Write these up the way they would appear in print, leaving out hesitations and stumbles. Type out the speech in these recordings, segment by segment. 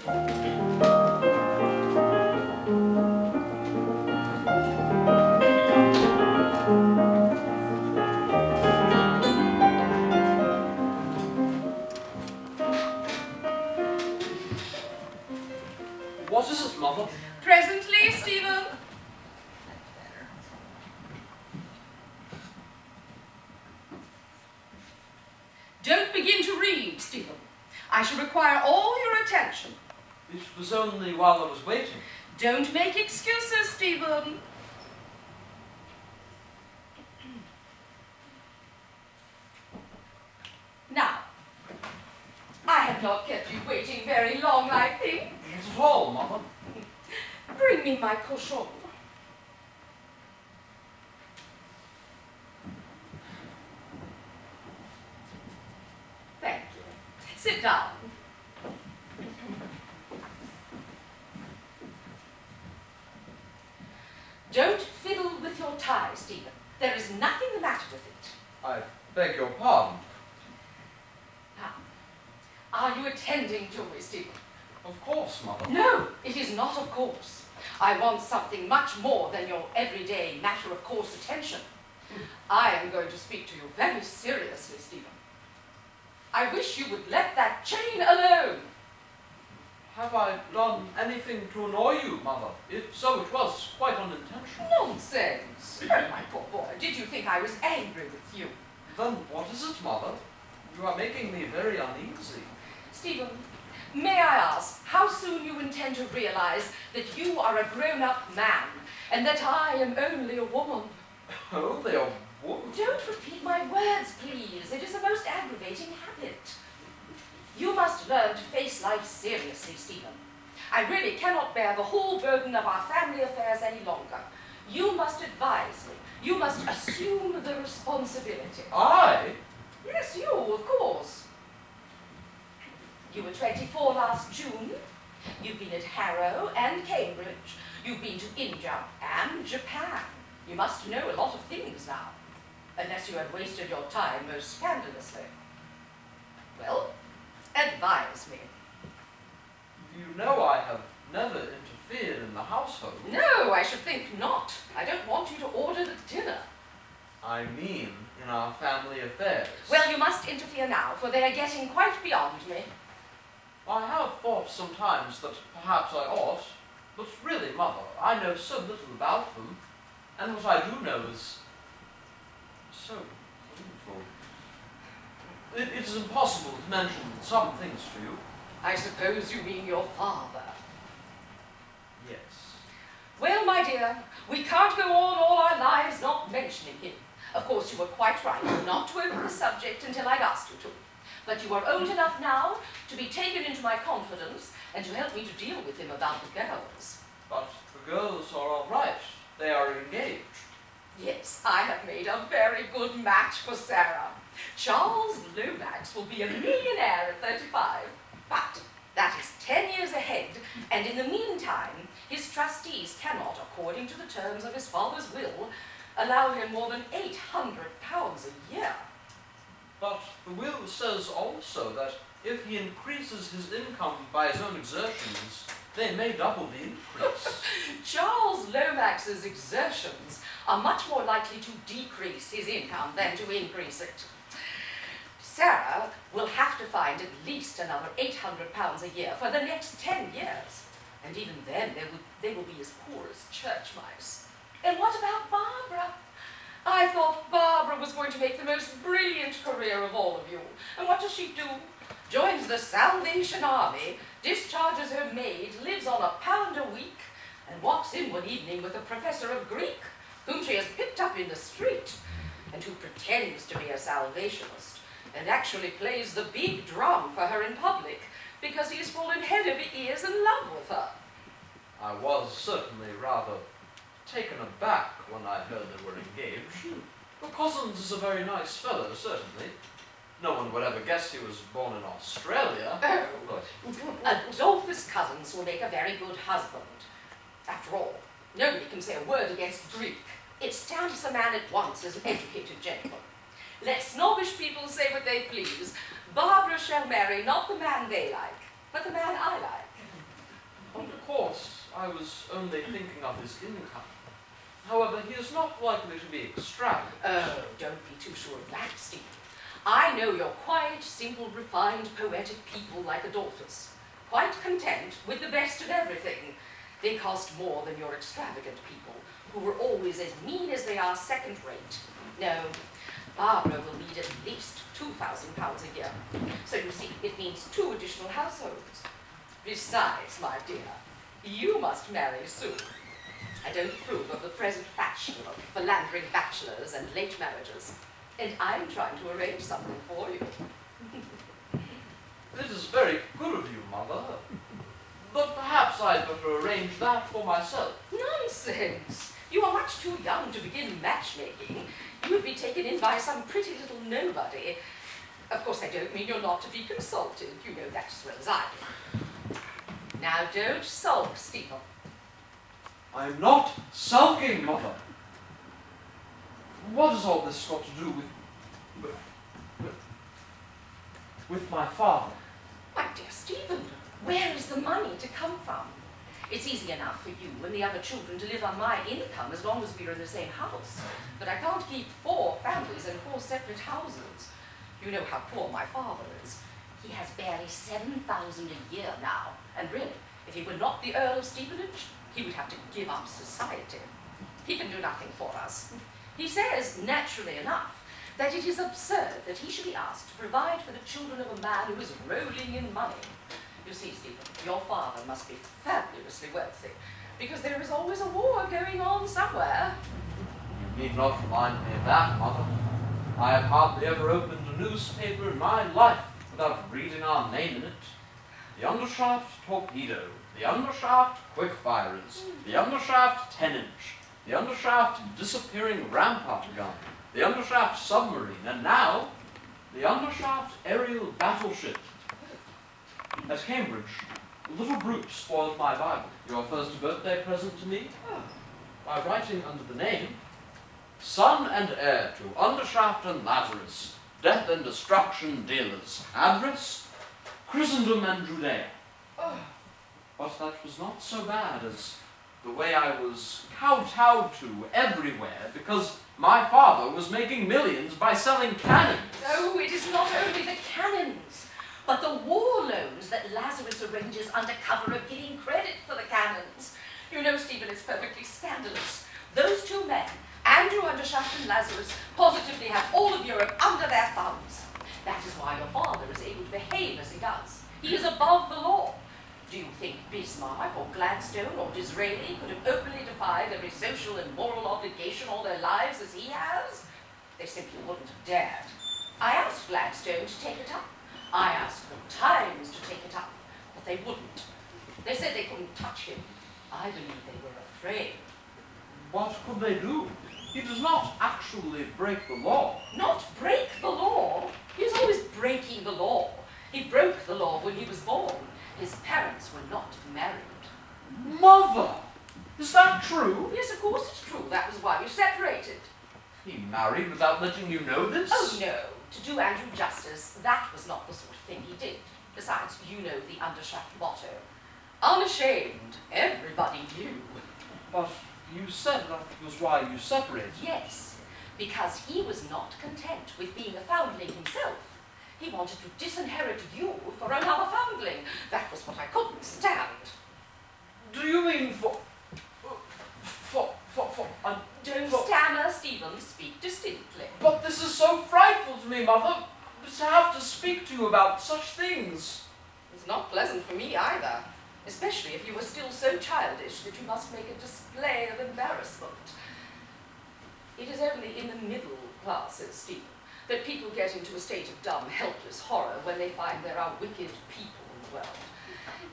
What is it, Mother? Presently, Stephen. Don't begin to read, Stephen. I shall require all your attention. It was only while I was waiting. Don't make excuses, Stephen. Now, I have not kept you waiting very long, I think. Not at all, Mother. Bring me my cochon. Thank you. Sit down. Don't fiddle with your tie, Stephen. There is nothing the matter with it. I beg your pardon. Now, are you attending to me, Stephen? Of course, Mother. No, it is not of course. I want something much more than your everyday matter-of-course attention. I am going to speak to you very seriously, Stephen. I wish you would let that chain alone. Have I done anything to annoy you, Mother? If so, it was quite unintentional. Nonsense. Oh, my poor boy, did you think I was angry with you? Then what is it, Mother? You are making me very uneasy. Stephen, may I ask how soon you intend to realize that you are a grown-up man and that I am only a woman? Only a woman? Don't repeat my words, please. It is a most aggravating habit. You must learn to face life seriously, Stephen. I really cannot bear the whole burden of our family affairs any longer. You must advise me. You must assume the responsibility. I? Yes, you, of course. You were 24 last June. You've been at Harrow and Cambridge. You've been to India and Japan. You must know a lot of things now, unless you have wasted your time most scandalously. Well, advise me. You know I have never interfered in the household. No, I should think not. I don't want you to order the dinner. I mean, in our family affairs. Well, you must interfere now, for they are getting quite beyond me. I have thought sometimes that perhaps I ought, but really, Mother, I know so little about them, and what I do know is so painful. It is impossible to mention some things to you. I suppose you mean your father. Yes. Well, my dear, we can't go on all our lives not mentioning him. Of course, you were quite right not to open the subject until I'd asked you to. But you are old enough now to be taken into my confidence and to help me to deal with him about the girls. But the girls are all right. They are engaged. Yes, I have made a very good match for Sarah. Charles Lomax will be a millionaire at 35. But that is 10 years ahead, and in the meantime, his trustees cannot, according to the terms of his father's will, allow him more than £800 a year. But the will says also that if he increases his income by his own exertions, they may double the increase. Charles Lomax's exertions are much more likely to decrease his income than to increase it. Sarah will have to find at least another £800 a year for the next 10 years. And even then, they will be as poor as church mice. And what about Barbara? I thought Barbara was going to make the most brilliant career of all of you. And what does she do? Joins the Salvation Army, discharges her maid, lives on £1 a week, and walks in one evening with a professor of Greek, whom she has picked up in the street, and who pretends to be a Salvationist, and actually plays the big drum for her in public, because he has fallen head over ears in love with her. I was certainly rather taken aback when I heard they were engaged. Well, Cusins is a very nice fellow, certainly. No one would ever guess he was born in Australia. Oh, But Adolphus Cusins will make a very good husband. After all, nobody can say a word against Greek. It stamps a man at once as an educated gentleman. Let snobbish people say what they please. Barbara shall marry not the man they like, but the man I like. I was only thinking of his income. However, he is not likely to be extravagant. Oh, don't be too sure of that, Steve. I know you're quiet, simple, refined, poetic people like Adolphus. Quite content with the best of everything. They cost more than your extravagant people, who are always as mean as they are second-rate. No, Barbara will need at least £2,000 a year. So you see, it means 2 additional households. Besides, my dear, you must marry soon. I don't approve of the present fashion of philandering bachelors and late marriages, and I'm trying to arrange something for you. This is very good of you, Mother. But perhaps I'd better arrange that for myself. Nonsense! You are much too young to begin matchmaking. You would be taken in by some pretty little nobody. Of course, I don't mean you're not to be consulted. You know that as well as I do. Now, don't sulk, Stephen. I'm not sulking, Mother. What has all this got to do with my father? My dear Stephen, where is the money to come from? It's easy enough for you and the other children to live on my income as long as we're in the same house. But I can't keep 4 families in 4 separate houses. You know how poor my father is. He has barely 7,000 a year now. And really, if he were not the Earl of Stevenage, he would have to give up society. He can do nothing for us. He says, naturally enough, that it is absurd that he should be asked to provide for the children of a man who is rolling in money. You see, Stephen, your father must be fabulously wealthy, because there is always a war going on somewhere. You need not remind me of that, Mother. I have hardly ever opened a newspaper in my life without reading our name in it. The Undershaft torpedo, the Undershaft quick-firers, the Undershaft 10-inch, the Undershaft disappearing rampart gun, the Undershaft submarine, and now, the Undershaft aerial battleship. At Cambridge, little Brute spoiled my Bible, your first birthday present to me, by writing under the name, Son and heir to Undershaft and Lazarus, death and destruction dealers, address, Christendom and Judea. But that was not so bad as the way I was kowtowed to everywhere because my father was making millions by selling cannons. Oh, it is not only the cannons, but the war loans that Lazarus arranges under cover of giving credit for the cannons. You know, Stephen, it's perfectly scandalous. Those 2 men, Andrew Undershaft and Lazarus, positively have all of Europe under their thumbs. That is why your father is able to behave as he does. He is above the law. Do you think Bismarck or Gladstone or Disraeli could have openly defied every social and moral obligation all their lives as he has? They simply wouldn't have dared. I asked Gladstone to take it up. I asked the Times to take it up, but they wouldn't. They said they couldn't touch him. I believe they were afraid. What could they do? He does not actually break the law. Not break the law? He was always breaking the law. He broke the law when he was born. His parents were not married. Mother! Is that true? Yes, of course it's true. That was why we separated. He married without letting you know this? Oh, no. To do Andrew justice, that was not the sort of thing he did. Besides, you know the Undershaft motto. Unashamed, everybody knew. But you said that was why you separated. Yes, because he was not content with being a foundling himself. He wanted to disinherit you for another foundling. That was what I couldn't stand. Do you mean Don't stammer, Stephen. Speak distinctly. But this is so frightful to me, Mother, to have to speak to you about such things. It's not pleasant for me either, especially if you are still so childish that you must make a display of embarrassment. It is only in the middle classes, Stephen, that people get into a state of dumb, helpless horror when they find there are wicked people in the world.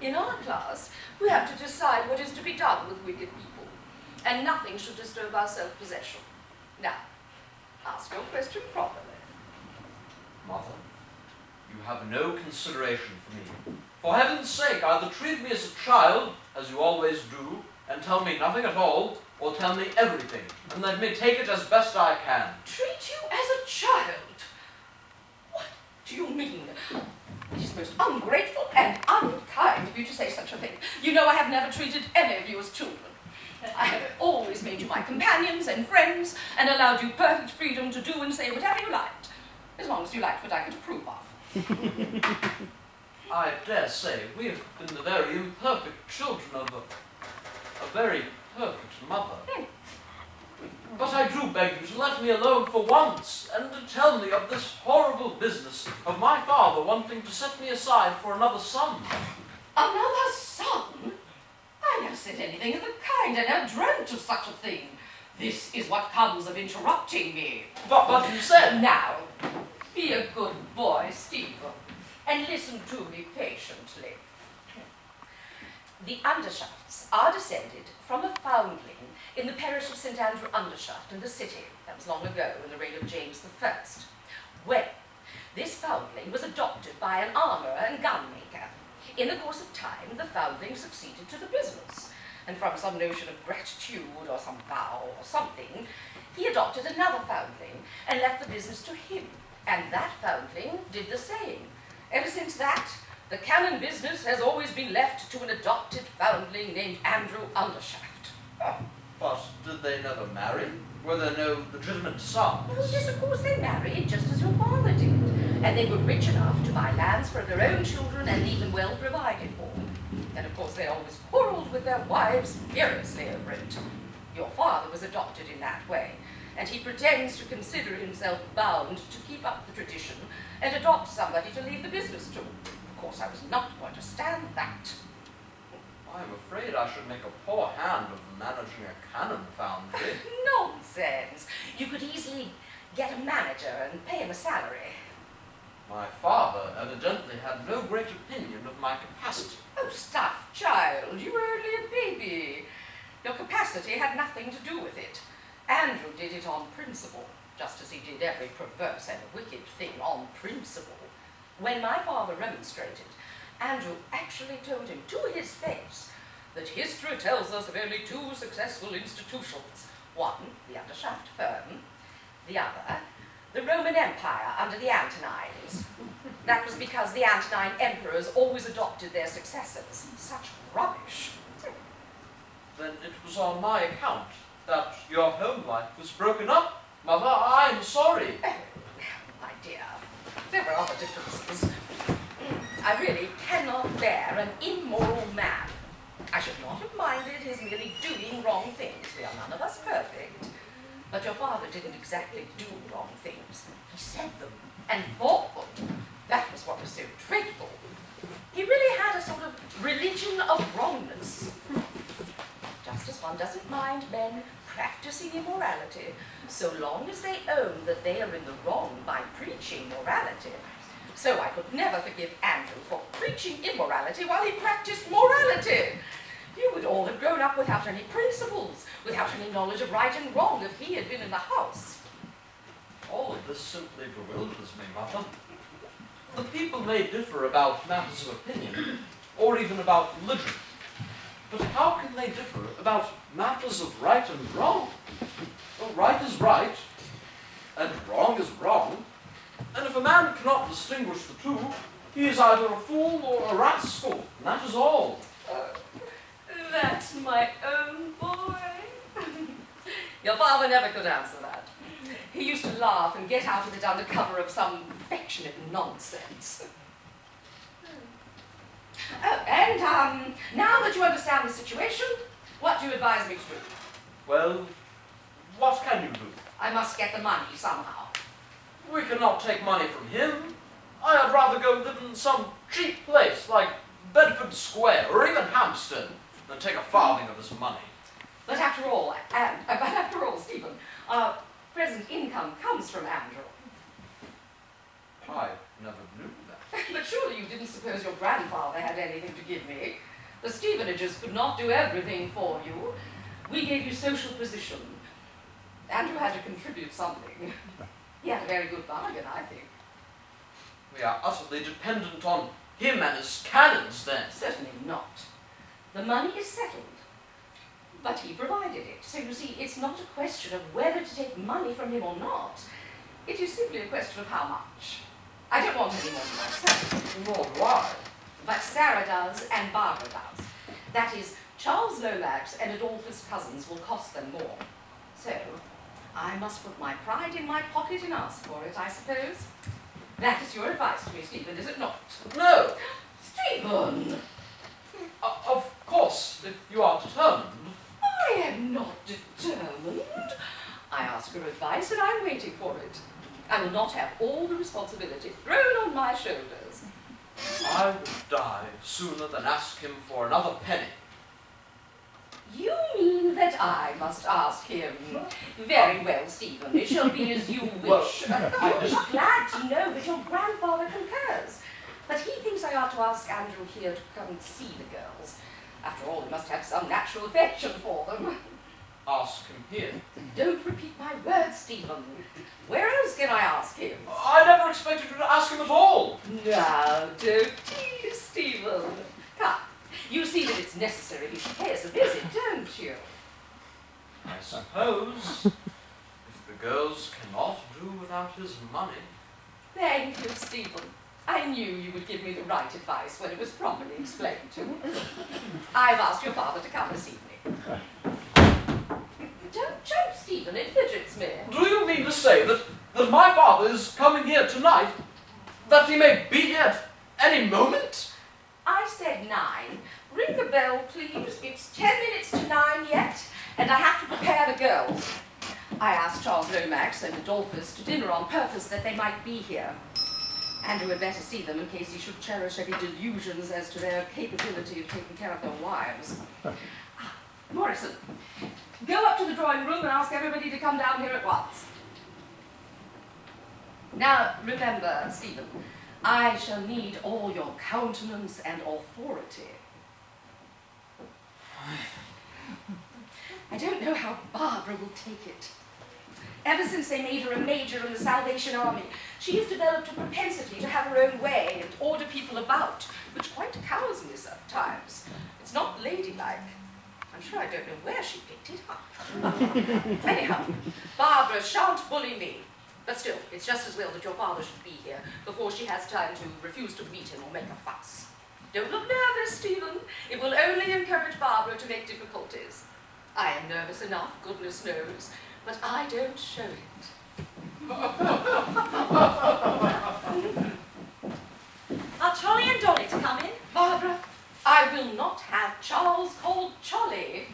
In our class, we have to decide what is to be done with wicked people, and nothing should disturb our self-possession. Now, ask your question properly. Mother, you have no consideration for me. For heaven's sake, either treat me as a child, as you always do, and tell me nothing at all, or tell me everything, and let me take it as best I can. Treat you as a child? What do you mean? It is most ungrateful and unkind of you to say such a thing. You know I have never treated any of you as children. I have always made you my companions and friends and allowed you perfect freedom to do and say whatever you liked, as long as you liked what I could approve of. I dare say we have been the very imperfect children of a very perfect mother. But I do beg you to let me alone for once, and to tell me of this horrible business of my father wanting to set me aside for another son. Another son? I never said anything of the kind. I never dreamt of such a thing. This is what comes of interrupting me. But you said... Now, be a good boy, Stephen, and listen to me patiently. The Undershafts are descended from a foundling in the parish of St. Andrew Undershaft in the city. That was long ago, in the reign of James I. Well, this foundling was adopted by an armourer and gunmaker. In the course of time, the foundling succeeded to the business, and from some notion of gratitude or some vow or something, he adopted another foundling and left the business to him, and that foundling did the same. Ever since that, the canon business has always been left to an adopted foundling named Andrew Undershaft. Oh, but did they never marry? Were there no legitimate sons? Oh, yes, of course they married, just as your father did. And they were rich enough to buy lands for their own children and leave them well provided for. And of course they always quarrelled with their wives furiously over it. Your father was adopted in that way, and he pretends to consider himself bound to keep up the tradition and adopt somebody to leave the business to. Of course I was not going to stand that. I'm afraid I should make a poor hand of managing a cannon foundry. Nonsense! You could easily get a manager and pay him a salary. My father evidently had no great opinion of my capacity. Oh, stuff, child, you were only a baby. Your capacity had nothing to do with it. Andrew did it on principle, just as he did every perverse and wicked thing on principle. When my father remonstrated, Andrew actually told him to his face that history tells us of only two successful institutions. One, the Undershaft firm, the other, the Roman Empire under the Antonines. That was because the Antonine emperors always adopted their successors. Such rubbish. Then it was on my account that your home life was broken up. Mother, I'm sorry. Oh, my dear, there were other differences. I really cannot bear an immoral man. I should not have minded his merely doing wrong things. We are none of us perfect. But your father didn't exactly do wrong things. He said them and thought them. That was what was so dreadful. He really had a sort of religion of wrongness. Just as one doesn't mind men practicing immorality, so long as they own that they are in the wrong by preaching morality. So I could never forgive Andrew for preaching immorality while he practiced morality. You would all have grown up without any principles, without any knowledge of right and wrong if he had been in the house. All of this simply bewilders me, Mother. The people may differ about matters of opinion, or even about religion. But how can they differ about matters of right and wrong? Well, right is right, and wrong is wrong. And if a man cannot distinguish the two, he is either a fool or a rascal, and that is all. That's my own boy. Your father never could answer that. He used to laugh and get out of it under cover of some affectionate nonsense. Oh, and now that you understand the situation, what do you advise me to do? Well, what can you do? I must get the money somehow. We cannot take money from him. I'd rather go live in some cheap place like Bedford Square or even Hampstead than take a farthing of his money. But after all, Stephen, our present income comes from Andrew. I never knew that. But surely you didn't suppose your grandfather had anything to give me. The Stevenages could not do everything for you. We gave you social position. Andrew had to contribute something. He had a very good bargain, I think. We are utterly dependent on him and his cannons, then. Certainly not. The money is settled. But he provided it. So you see, it's not a question of whether to take money from him or not. It is simply a question of how much. I don't want any more than myself. Nor do I. But Sarah does, and Barbara does. That is, Charles Lomax and Adolphus Cusins will cost them more. So, I must put my pride in my pocket and ask for it, I suppose. That is your advice to me, Stephen, is it not? No. Stephen! Of course, if you are determined. I am not determined. I ask your advice and I'm waiting for it. I will not have all the responsibility thrown on my shoulders. I would die sooner than ask him for another penny. You mean that I must ask him? Very well, Stephen. It shall be as you wish. I was glad to know that your grandfather concurs. But he thinks I ought to ask Andrew here to come and see the girls. After all, he must have some natural affection for them. Ask him here. Don't repeat my words, Stephen. Where else can I ask him? I never expected you to ask him at all. Now, don't tease, Stephen. Come, you see that it's necessary he should pay us a visit, don't you? I suppose, if the girls cannot do without his money. Thank you, Stephen. I knew you would give me the right advice when it was properly explained to me. I've asked your father to come this evening. Don't jump, Stephen, it fidgets me. Do you mean to say that my father is coming here tonight? That he may be here at any moment? I said 9. Ring the bell, please. It's 10 minutes to 9 yet, and I have to prepare the girls. I asked Charles Lomax and Adolphus to dinner on purpose that they might be here. Andrew had better see them in case he should cherish any delusions as to their capability of taking care of their wives. Morrison, go up to the drawing room and ask everybody to come down here at once. Now, remember, Stephen, I shall need all your countenance and authority. I don't know how Barbara will take it. Ever since they made her a major in the Salvation Army, she has developed a propensity to have her own way and order people about, which quite cows me sometimes. It's not ladylike. I'm sure I don't know where she picked it up. Anyhow, Barbara shan't bully me. But still, it's just as well that your father should be here before she has time to refuse to meet him or make a fuss. Don't look nervous, Stephen. It will only encourage Barbara to make difficulties. I am nervous enough, goodness knows, but I don't show it. Are Charlie and Dolly to come in? Barbara, I will not have Charles called Charlie.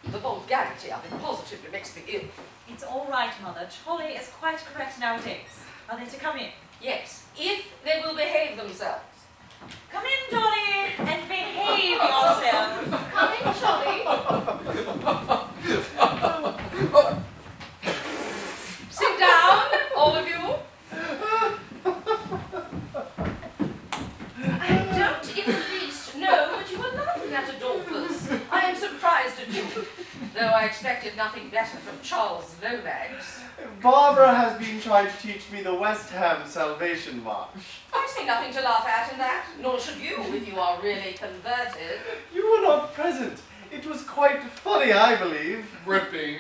The vulgarity of it positively makes me ill. It's all right, Mother. Charlie is quite correct nowadays. Are they to come in? Yes, if they will behave themselves. Come in, Dolly, and behave yourself. Come in, Charlie. Sit down, all of you. I don't in the least know that you were laughing at Adolphus. I am surprised at you, though I expected nothing better from Charles Lomax. Barbara has been trying to teach me the West Ham Salvation March. I see nothing to laugh at in that, nor should you if you are really converted. You were not present. It was quite funny, I believe. Ripping.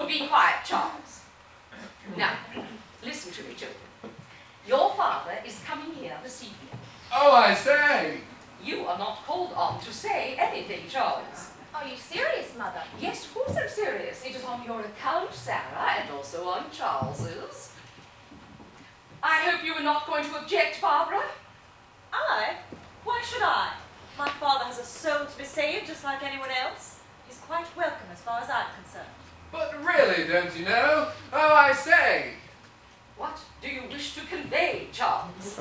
Be quiet, Charles. Now, listen to me, children. Your father is coming here this evening. Oh, I say! You are not called on to say anything, Charles. Are you serious, Mother? Yes, of course I'm serious. It is on your account, Sarah, and also on Charles's. I hope you are not going to object, Barbara. I? Why should I? My father has a soul to be saved just like anyone else. He's quite welcome as far as I'm concerned. But really, don't you know? Oh, I say! What do you wish to convey, Charles?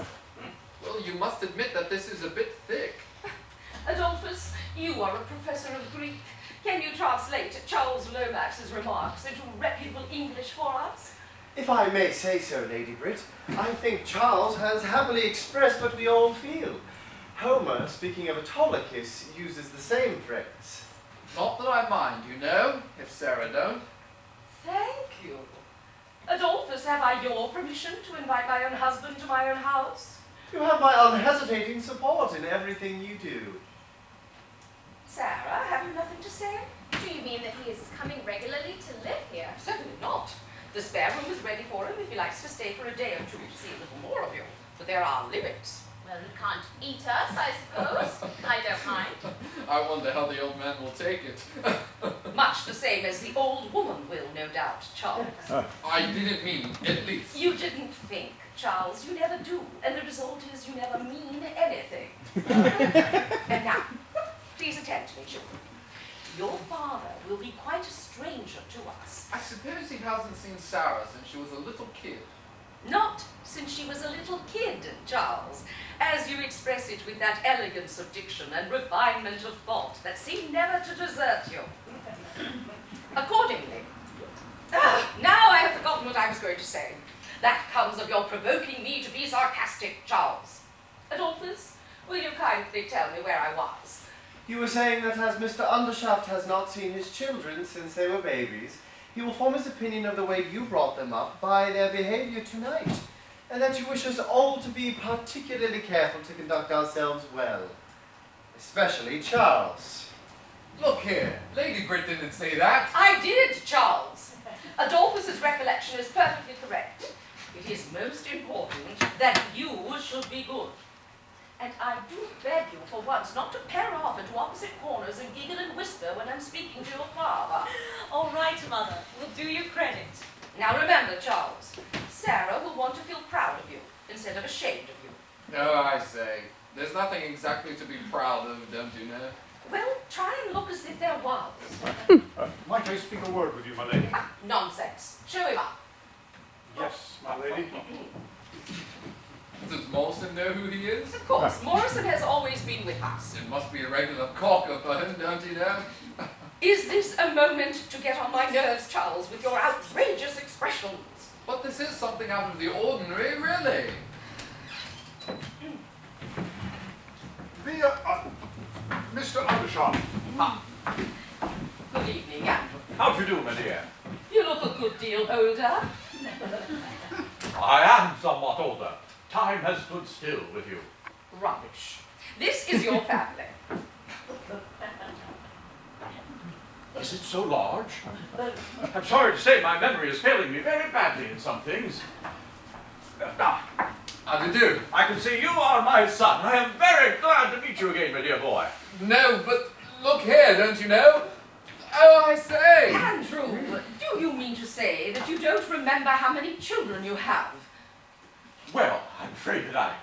Well, you must admit that this is a bit thick. Adolphus, you are a professor of Greek. Can you translate Charles Lomax's remarks into reputable English for us? If I may say so, Lady Brit, I think Charles has happily expressed what we all feel. Homer, speaking of Autolycus, uses the same phrase. Not that I mind, you know, if Sarah don't. Thank you. Adolphus, have I your permission to invite my own husband to my own house? You have my unhesitating support in everything you do. Sarah, have you nothing to say? Do you mean that he is coming regularly to live here? Certainly not. The spare room is ready for him if he likes to stay for a day or two to see a little more of you. but there are limits. Well, he can't eat us, I suppose. I don't mind. I wonder how the old man will take it. Much the same as the old woman will, no doubt, Charles. I didn't mean at least. You didn't think, Charles. You never do. And the result is you never mean anything. And now, please attend to me, children. Your father will be quite a stranger to us. I suppose he hasn't seen Sarah since she was a little kid. Not since she was a little kid, Charles, as you express it with that elegance of diction and refinement of thought that seem never to desert you. Accordingly, now I have forgotten what I was going to say. That comes of your provoking me to be sarcastic, Charles. Adolphus, will you kindly tell me where I was? You were saying that as Mr. Undershaft has not seen his children since they were babies, he will form his opinion of the way you brought them up by their behavior tonight, and that you wish us all to be particularly careful to conduct ourselves well. Especially Charles. Look here, Lady Brit didn't say that. I did, Charles. Adolphus's recollection is perfectly correct. It is most important that you should be good. And I do beg you for once not to pair off into opposite corners and giggle and whisper when I'm speaking to your father. All right, Mother. We'll do you credit. Now remember, Charles, Sarah will want to feel proud of you instead of ashamed of you. Oh, I say. There's nothing exactly to be proud of, don't you know? Well, try and look as if there was. Might I speak a word with you, my lady? Nonsense. Show him up. Yes, my lady. Does Morrison know who he is? Of course, Morrison has always been with us. It must be a regular corker for him, don't you know? Is this a moment to get on my nerves, Charles, with your outrageous expressions? But this is something out of the ordinary, really. Mr. Undershaft. Good evening, Andrew. How do you do, my dear? You look a good deal older. I am somewhat older. Time has stood still with you. Rubbish. This is your family. Is it so large? I'm sorry to say my memory is failing me very badly in some things. Now, How do you do? I can see you are my son. I am very glad to meet you again, my dear boy. No, but look here, don't you know? Oh, I say! Andrew, do you mean to say that you don't remember how many children you have? Well, I'm afraid that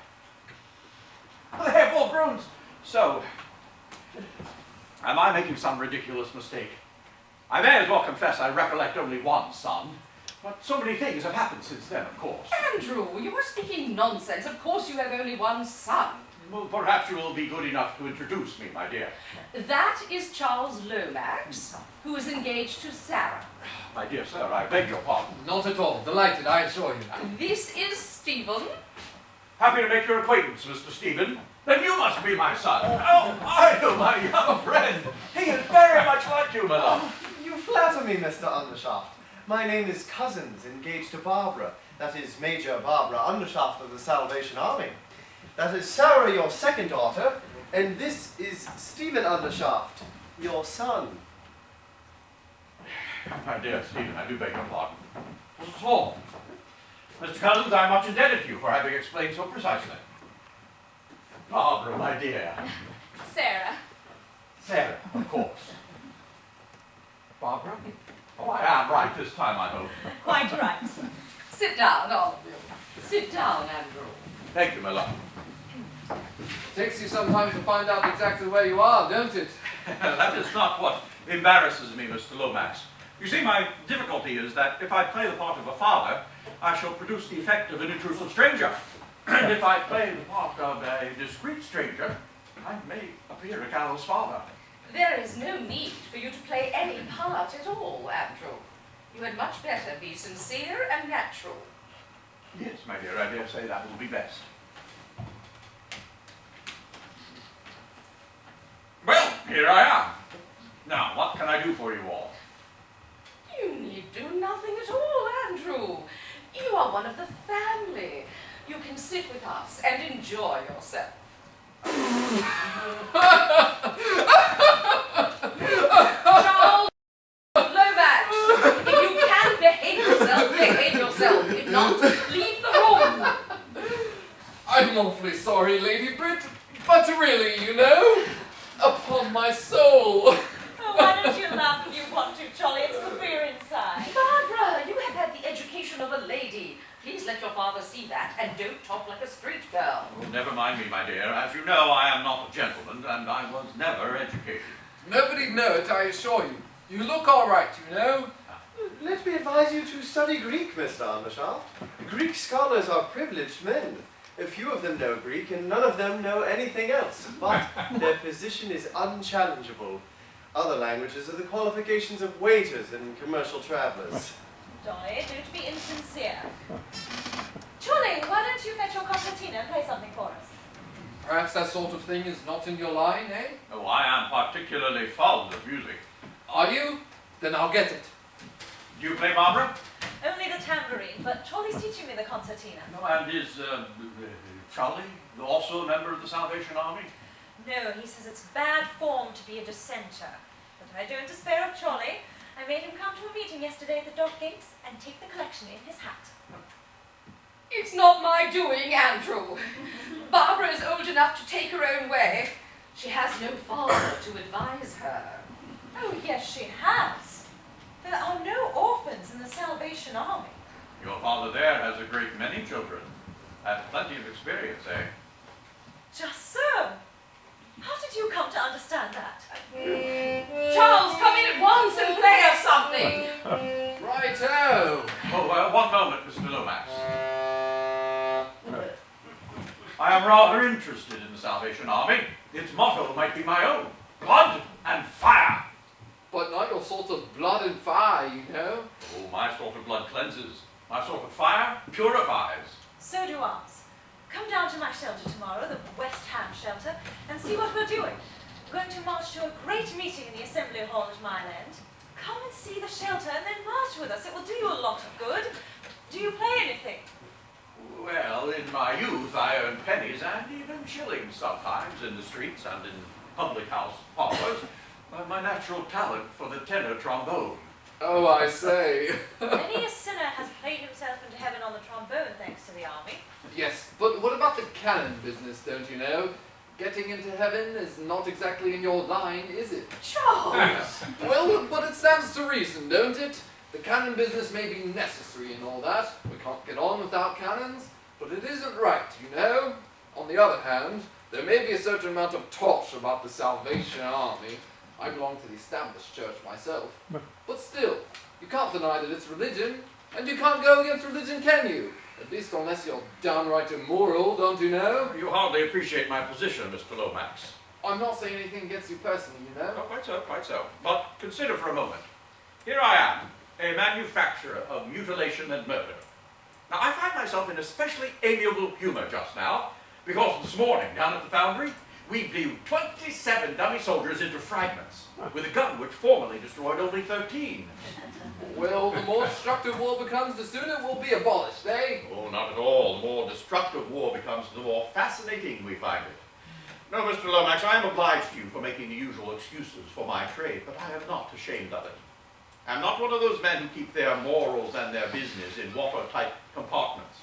they have all grown. So, am I making some ridiculous mistake? I may as well confess I recollect only one son, but so many things have happened since then, of course. Andrew, you are speaking nonsense. Of course you have only one son. Well, perhaps you will be good enough to introduce me, my dear. That is Charles Lomax, who is engaged to Sarah. My dear sir, I beg your pardon. Not at all. Delighted, I assure you. This is Stephen. Happy to make your acquaintance, Mr. Stephen. Then you must be my son. Oh, I know my young friend. He is very much like you, my love. You flatter me, Mr. Undershaft. My name is Cusins, engaged to Barbara. That is Major Barbara Undershaft of the Salvation Army. That is Sarah, your second daughter, and this is Stephen Undershaft, your son. My dear Stephen, I do beg your pardon. What's wrong? Mr. Cusins, I'm much indebted to you for having explained so precisely. Barbara, my dear. Sarah. Sarah, of course. Barbara? Oh, I am right this time, I hope. Quite right. Sit down, all of you. Sit down, Andrew. Thank you, my love. Takes you some time to find out exactly where you are, don't it? That is not what embarrasses me, Mr. Lomax. You see, my difficulty is that if I play the part of a father, I shall produce the effect of an intrusive stranger. And if I play the part of a discreet stranger, I may appear a callous father. There is no need for you to play any part at all, Andrew. You had much better be sincere and natural. Yes, my dear, I dare say that will be best. Well, here I am. Now, what can I do for you all? You need do nothing at all, Andrew. You are one of the family. You can sit with us and enjoy yourself. Charles Lomax, if you can behave yourself, behave yourself. If not, leave the room. I my soul! Oh, why don't you laugh if you want to, Charlie? It's good for your inside. Barbara, you have had the education of a lady. Please let your father see that, and don't talk like a street girl. Oh, never mind me, my dear. As you know, I am not a gentleman, and I was never educated. Nobody'd know it, I assure you. You look all right, you know. Let me advise you to study Greek, Mr. Undershaft. Greek scholars are privileged men. A few of them know Greek, and none of them know anything else. But their position is unchallengeable. Other languages are the qualifications of waiters and commercial travelers. Dolly, don't be insincere. Charlie, why don't you fetch your concertina and play something for us? Perhaps that sort of thing is not in your line, eh? Oh, I am particularly fond of music. Are you? Then I'll get it. Do you play, Barbara? Only the tambourine, but Charlie's teaching me the concertina. No, and is Charlie also a member of the Salvation Army? No, he says it's bad form to be a dissenter. But I don't despair of Charlie. I made him come to a meeting yesterday at the dock gates and take the collection in his hat. It's not my doing, Andrew. Barbara is old enough to take her own way. She has no father to advise her. Oh, yes, she has. There are no orphans in the Salvation Army. Your father there has a great many children. And plenty of experience, eh? Just so. How did you come to understand that? Charles, come in at once and play us something. Righto! Oh, one moment, Mr. Lomax. I am rather interested in the Salvation Army. Its motto might be my own. Blood and fire. But not your sort of blood and fire, you know. Oh, my sort of blood cleanses. My sort of fire purifies. So do ours. Come down to my shelter tomorrow, the West Ham shelter, and see what we're doing. We're going to march to a great meeting in the Assembly Hall at Mile End. Come and see the shelter and then march with us. It will do you a lot of good. Do you play anything? Well, in my youth, I earned pennies and even shillings sometimes in the streets and in public house parlors by my natural talent for the tenor trombone. Oh, I say. Many a sinner has played himself into heaven on the trombone thanks to the army. Yes, but what about the canon business, don't you know? Getting into heaven is not exactly in your line, is it? Charles! Well, but it stands to reason, don't it? The canon business may be necessary and all that. We can't get on without canons, but it isn't right, you know? On the other hand, there may be a certain amount of tosh about the Salvation Army. I belong to the established church myself. But still, you can't deny that it's religion, and you can't go against religion, can you? At least unless you're downright immoral, don't you know? You hardly appreciate my position, Mr. Lomax. I'm not saying anything against you personally, you know? Oh, quite so, quite so. But consider for a moment. Here I am, a manufacturer of mutilation and murder. Now, I find myself in especially amiable humor just now, because this morning, down at the foundry, we blew 27 dummy soldiers into fragments, with a gun which formerly destroyed only 13. Well, the more destructive war becomes, the sooner it will be abolished, eh? Oh, not at all. The more destructive war becomes, the more fascinating we find it. No, Mr. Lomax, I am obliged to you for making the usual excuses for my trade, but I am not ashamed of it. I'm not one of those men who keep their morals and their business in watertight compartments.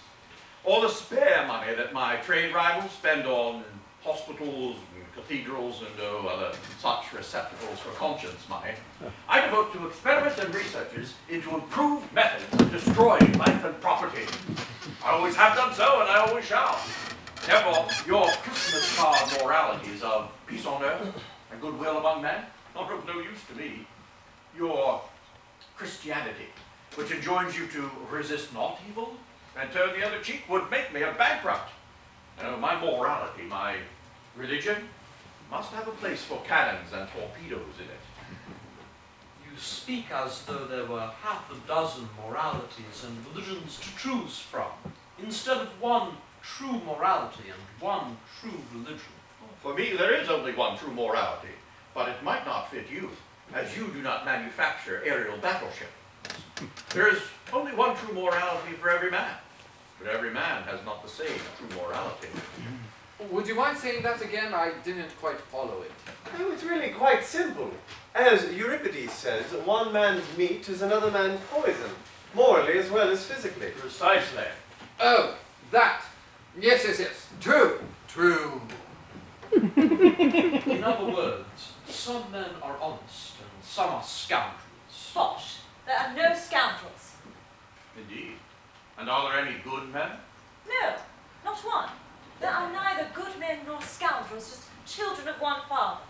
All the spare money that my trade rivals spend on hospitals and cathedrals and other such receptacles for conscience money, I devote to experiments and researches into improved methods of destroying life and property. I always have done so, and I always shall. Therefore, your Christmas card moralities of peace on earth and goodwill among men are of no use to me. Your Christianity, which enjoins you to resist not evil and turn the other cheek, would make me a bankrupt. My morality, my religion, must have a place for cannons and torpedoes in it. You speak as though there were half a dozen moralities and religions to choose from, instead of one true morality and one true religion. For me, there is only one true morality, but it might not fit you, as you do not manufacture aerial battleships. There is only one true morality for every man, but every man has not the same true morality. Would you mind saying that again? I didn't quite follow it. Oh, it's really quite simple. As Euripides says, one man's meat is another man's poison, morally as well as physically. Precisely. Oh, that. Yes. True. In other words, some men are honest and some are scoundrels. Bosh. There are no scoundrels. Indeed. And are there any good men? No, not one. There are neither good men nor scoundrels, just children of one father.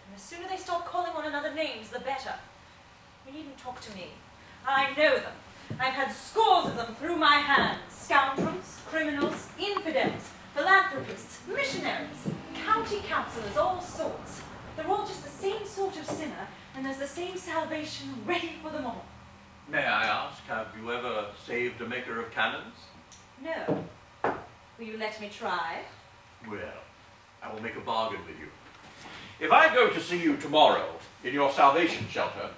And the sooner they stop calling one another names, the better. You needn't talk to me. I know them. I've had scores of them through my hands. Scoundrels, criminals, infidels, philanthropists, missionaries, county councillors, all sorts. They're all just the same sort of sinner, and there's the same salvation ready for them all. May I ask, have you ever saved a maker of cannons? No. Will you let me try? Well, I will make a bargain with you. If I go to see you tomorrow in your salvation shelter,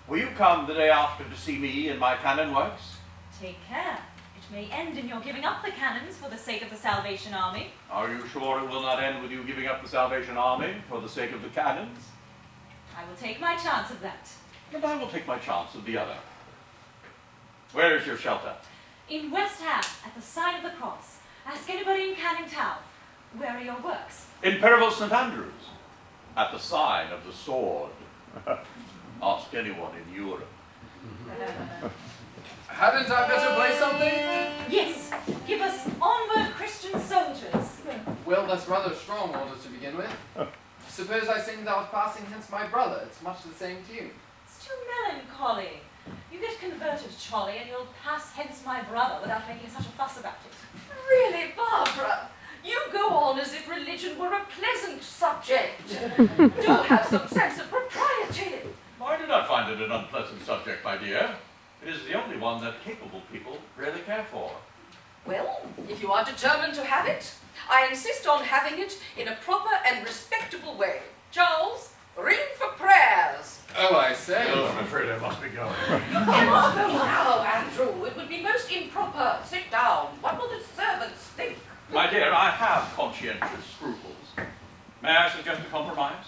will you come the day after to see me in my cannon works? Take care. It may end in your giving up the cannons for the sake of the Salvation Army. Are you sure it will not end with you giving up the Salvation Army for the sake of the cannons? I will take my chance of that. And I will take my chance of the other. Where is your shelter? In West Ham, at the sign of the cross. Ask anybody in Canning Town. Where are your works? In Perivale St. Andrews, at the sign of the sword. Ask anyone in Europe. Hadn't I better play something? Yes, give us Onward Christian Soldiers. Well, that's rather strong order to begin with. Suppose I sing Thou Passing Hence My Brother. It's much the same tune. It's too melancholy. You get converted, Cholly, and you'll pass hence my brother without making such a fuss about it. Really, Barbara, you go on as if religion were a pleasant subject. Do have some sense of propriety. I do not find it an unpleasant subject, my dear. It is the only one that capable people really care for. Well, if you are determined to have it, I insist on having it in a proper and respectable way. Charles, ring for prayers. Oh, I say. Oh, I'm afraid I must be going. You cannot go now, Andrew. It would be most improper. Sit down. What will the servants think? My dear, I have conscientious scruples. May I suggest a compromise?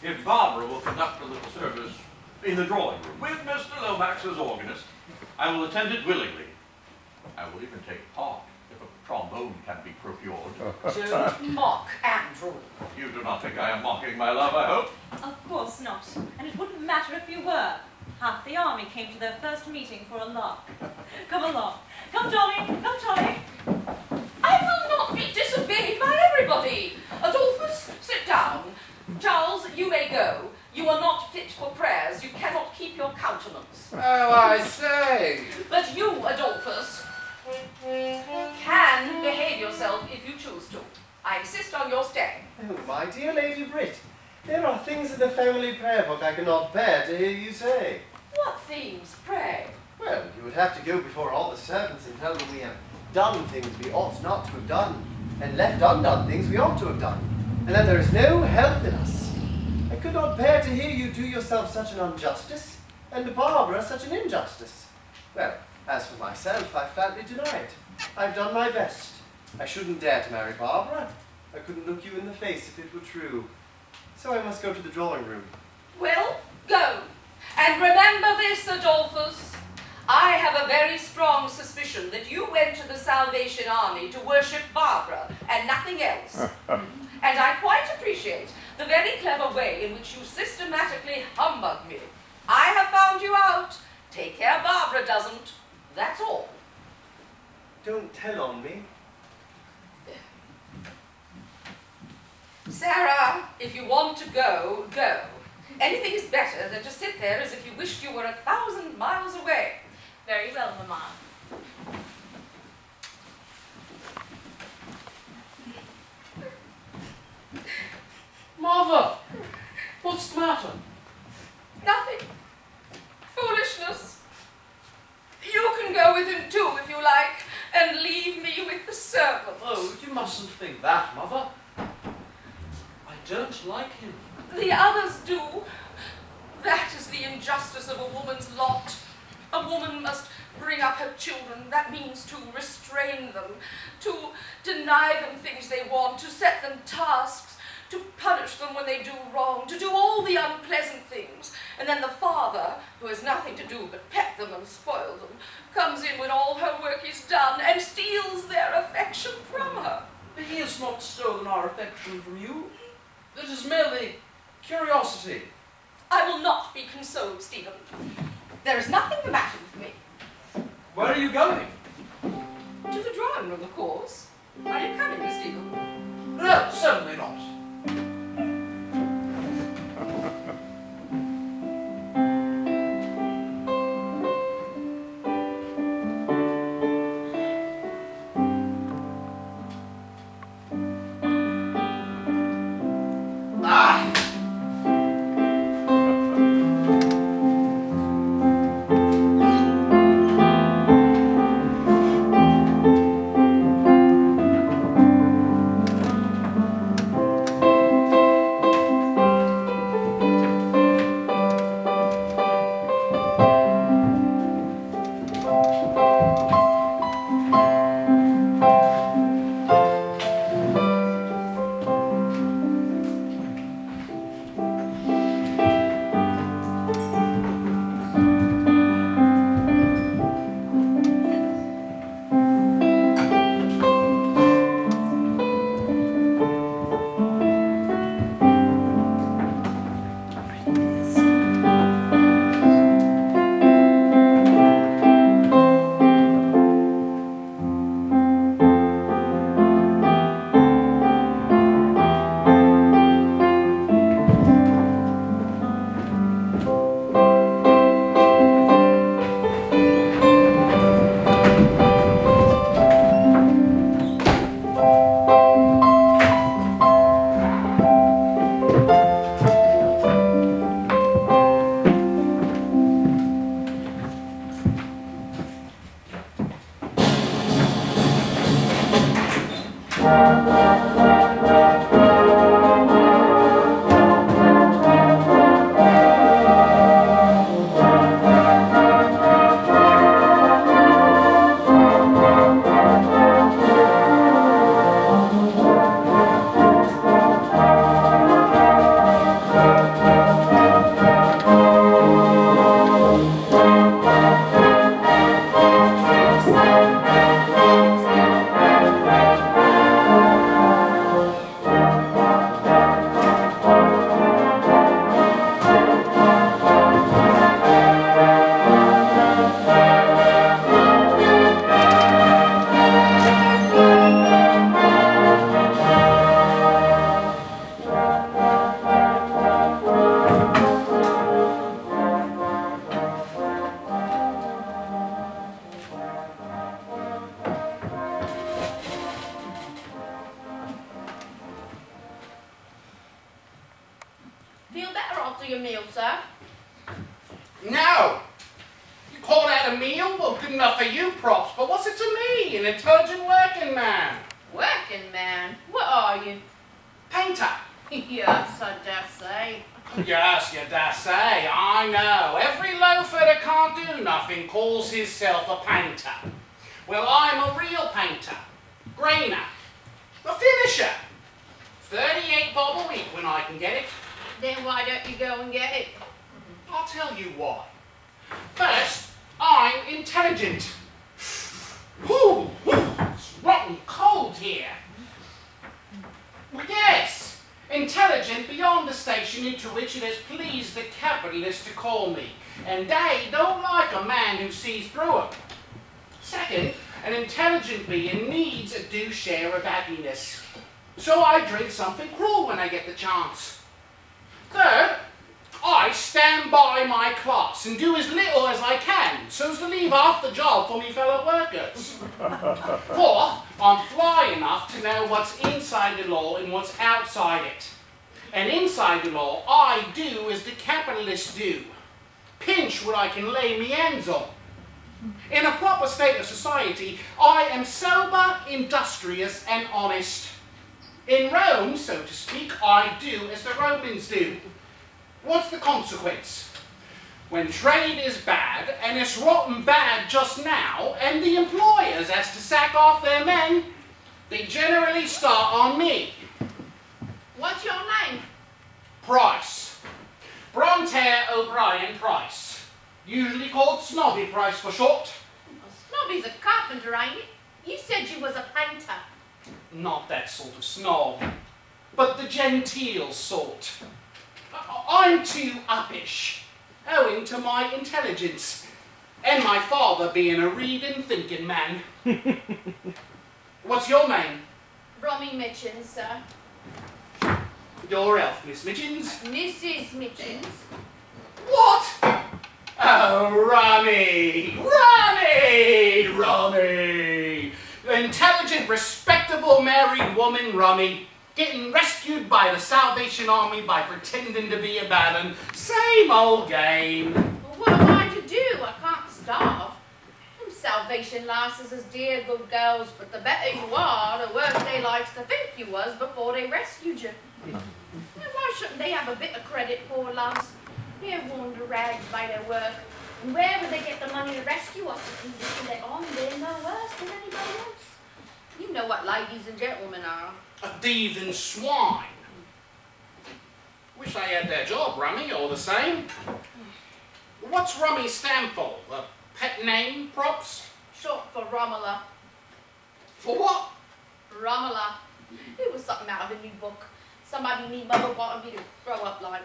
If Barbara will conduct a little service in the drawing room with Mr. Lomax as organist, I will attend it willingly. I will even take part if a trombone can be procured. Don't mock, Andrew. You do not think I am mocking my love, I hope? Of course not. And it wouldn't matter if you were. Half the army came to their first meeting for a lark. Come along. Come, Johnny. Come, Johnny. I will not be disobeyed by everybody. Adolphus, sit down. Charles, you may go. You are not fit for prayers. You cannot keep your countenance. Oh, I say. But you, Adolphus, can behave yourself if you choose to. I insist on your staying. Oh, my dear Lady Brit, there are things in the family prayer book I cannot bear to hear you say. What things, pray? Well, you would have to go before all the servants and tell them we have done things we ought not to have done, and left undone things we ought to have done, and that there is no help in us. I could not bear to hear you do yourself such an injustice, and Barbara such an injustice. Well, as for myself, I flatly deny it. I've done my best. I shouldn't dare to marry Barbara. I couldn't look you in the face if it were true. So I must go to the drawing room. Well, go. And remember this, Adolphus. I have a very strong suspicion that you went to the Salvation Army to worship Barbara and nothing else. And I quite appreciate the very clever way in which you systematically humbug me. I have found you out. Take care Barbara doesn't. That's all. Don't tell on me. Sarah, if you want to go, go. Anything is better than to sit there as if you wished you were 1,000 miles away. Very well, Mamma. Mother! What's the matter? Nothing. Foolishness. You can go with him too if you like, and leave me with the servants. Oh, you mustn't think that, Mother. I don't like him. The others do. That is the injustice of a woman's lot. A woman must bring up her children. That means to restrain them, to deny them things they want, to set them tasks, to punish them when they do wrong, to do all the unpleasant things. And then the father, who has nothing to do but pet them and spoil them, comes in when all her work is done and steals their affection from her. But he has not stolen our affection from you. It is merely curiosity. I will not be consoled, Stephen. There is nothing the matter with me. Where are you going? To the drawing room, of course. Are you coming, Miss Stephen? No, certainly not. Your meal, sir? No! You call that a meal? Well, good enough for you, props, but what's it to me, an intelligent working man? Working man? What are you? Painter. Yes, I dare say. Yes, you dare say, I know. Every loafer that can't do nothing calls himself a painter. Well, I'm a real painter. Grainer. A finisher. 38 bob a week when I can get it. Then why don't you go and get it? I'll tell you why. First, I'm intelligent. Whew, it's rotten cold here. Well, yes, intelligent beyond the station into which it has pleased the capitalists to call me, and they don't like a man who sees through 'em. Second, an intelligent being needs a due share of happiness, so I drink something cruel when I get the chance. Third, I stand by my class and do as little as I can, so as to leave half the job for me fellow workers. Fourth, I'm fly enough to know what's inside the law and what's outside it. And inside the law, I do as the capitalists do. Pinch what I can lay me hands on. In a proper state of society, I am sober, industrious, and honest. In Rome, so to speak, I do as the Romans do. What's the consequence? When trade is bad, and it's rotten bad just now, and the employers has to sack off their men, they generally start on me. What's your name? Price. Bronte O'Brien Price. Usually called Snobby Price for short. Well, Snobby's a carpenter, ain't it? You said you was a painter. Not that sort of snob. but the genteel sort. I'm too uppish, owing to my intelligence, and my father being a reading, thinking man. What's your name? Rummy Mitchens, sir. Your elf, Miss Mitchens. Mrs. Mitchens. What? Oh, Rummy! Rummy! Intelligent, respectable married woman, Rummy, getting rescued by the Salvation Army by pretending to be a bad one. Same old game. Well, what am I to do? I can't starve. Them Salvation lasses is dear good girls, but the better you are, the worse they likes to think you was before they rescued you. Why shouldn't they have a bit of credit, poor lads? They're worn to rags by their work. And where would they get the money to rescue us if we listen their army? They're no worse than anybody else. You know what ladies and gentlemen are. A thieving swine. Wish I had their job, Rummy, all the same. What's Rummy stand for? A pet name, props? Short for Romola. For what? Romola. It was something out of a new book. Somebody me mother wanted me to grow up like.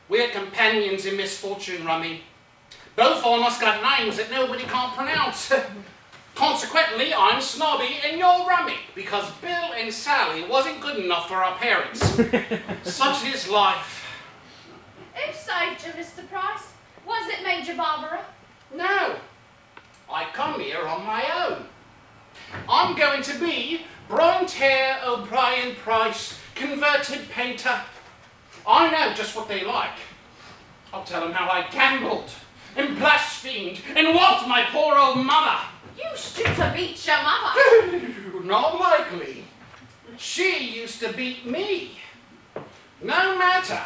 We're companions in misfortune, Rummy. Both of us got names that nobody can't pronounce. Consequently, I'm Snobby and you're Rummy, because Bill and Sally wasn't good enough for our parents. Such is life. Who saved you, Mr. Price? Was it Major Barbara? No, I come here on my own. I'm going to be Bronte O'Brien Price, converted painter. I know just what they like. I'll tell them how I gambled and blasphemed and whopped my poor old mother. You should have beat your mother. Not likely. She used to beat me. No matter.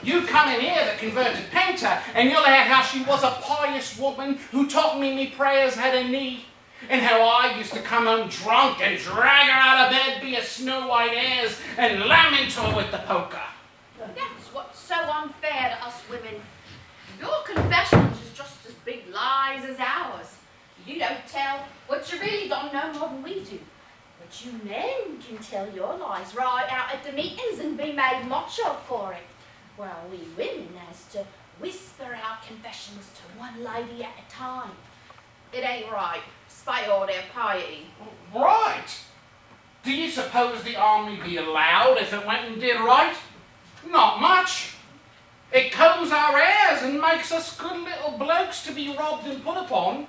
You come in here, the converted painter, and you'll hear how she was a pious woman who taught me prayers had a need, and how I used to come home drunk and drag her out of bed, be a Snow White airs, and lament her with the poker. That's what's so unfair to us women. Your confessions is just as big lies as ours. You don't tell what you really don't know more than we do. But you men can tell your lies right out at the meetings and be made much of for it. While we women has to whisper our confessions to one lady at a time. It ain't right, spite all their piety. Right. Do you suppose the army be allowed if it went and did right? Not much. It combs our hairs and makes us good little blokes to be robbed and put upon.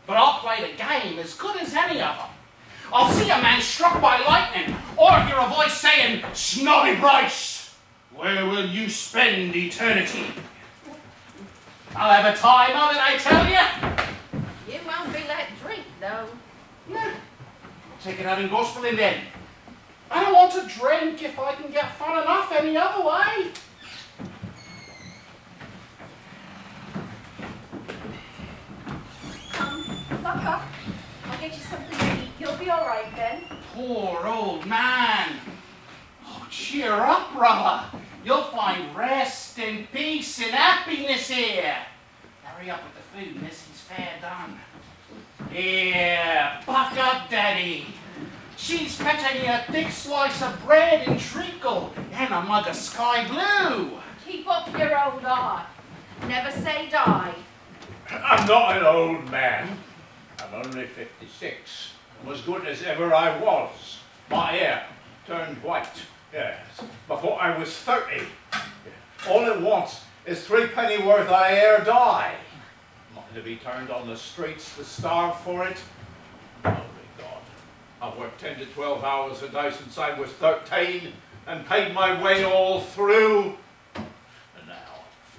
But I'll play the game as good as any of them. I'll see a man struck by lightning, or hear a voice saying, "Snobby Bryce, where will you spend eternity?" I'll have a time of it, I tell you. You won't be let drink, though. No. I'll take it out in gospel in then. I don't want to drink if I can get fun enough any other way. Buck up. I'll get you something to eat. You'll be all right, Ben. Poor old man. Oh, cheer up, brother. You'll find rest and peace and happiness here. Hurry up with the food, miss. He's fair done. Here, buck up, Daddy. She's fetching you a thick slice of bread and treacle and a mug of sky blue. Keep up your old eye. Never say die. I'm not an old man. I'm only 56. I'm as good as ever I was. My hair turned white. Yes, before I was 30. All it wants is 3 penny worth of hair dye. Not to be turned on the streets to starve for it. Holy God. I've worked 10 to 12 hours a day since I was 13 and paid my way all through. And now,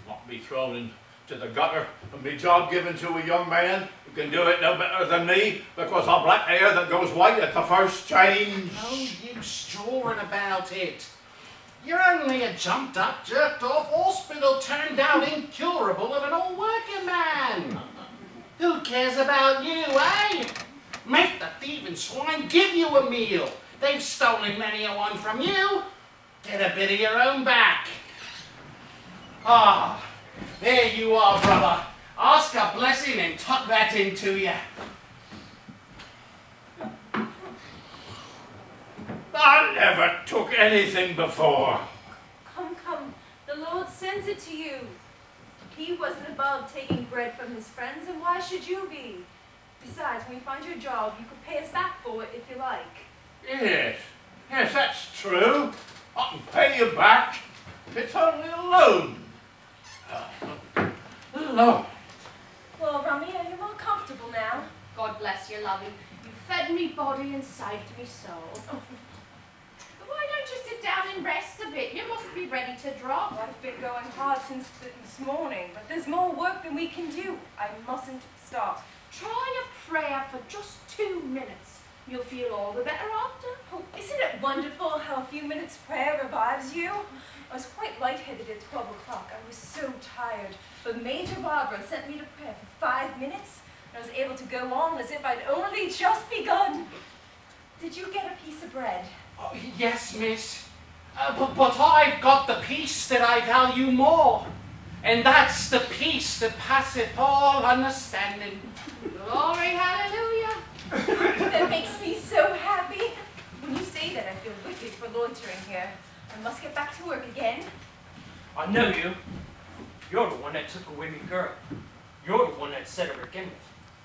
not be thrown into the gutter and be job given to a young man who can do it no better than me because I've black hair that goes white at the first change. Oh, you strewing about it. You're only a jumped up, jerked off, hospital turned out incurable of an old working man. Who cares about you, eh? Make the thieving swine give you a meal. They've stolen many a one from you. Get a bit of your own back. Ah, there you are, brother. Ask a blessing and tuck that into you. I never took anything before. Come, come. The Lord sends it to you. He wasn't above taking bread from his friends, and why should you be? Besides, when you find your job, you could pay us back for it if you like. Yes, that's true. I can pay you back. It's only a loan. Loan. Well, Rummy, are you more comfortable now? God bless you, lovey. You fed me body and saved me soul. But why don't you sit down and rest a bit? You must be ready to drop. I've been going hard since this morning, but there's more work than we can do. I mustn't stop. Try a prayer for just 2 minutes. You'll feel all the better after. Oh, isn't it wonderful how a few minutes prayer revives you? I was quite lightheaded at 12 o'clock. I was so tired. But Major Barbara sent me to prayer for 5 minutes, and I was able to go on as if I'd only just begun. Did you get a piece of bread? Oh, yes, miss. But I've got the peace that I value more. And that's the peace that passeth all understanding. Glory, hallelujah. That makes me so happy. When you say that, I feel wicked for loitering here. I must get back to work again. I know you. You're the one that took away me girl. You're the one that set her again.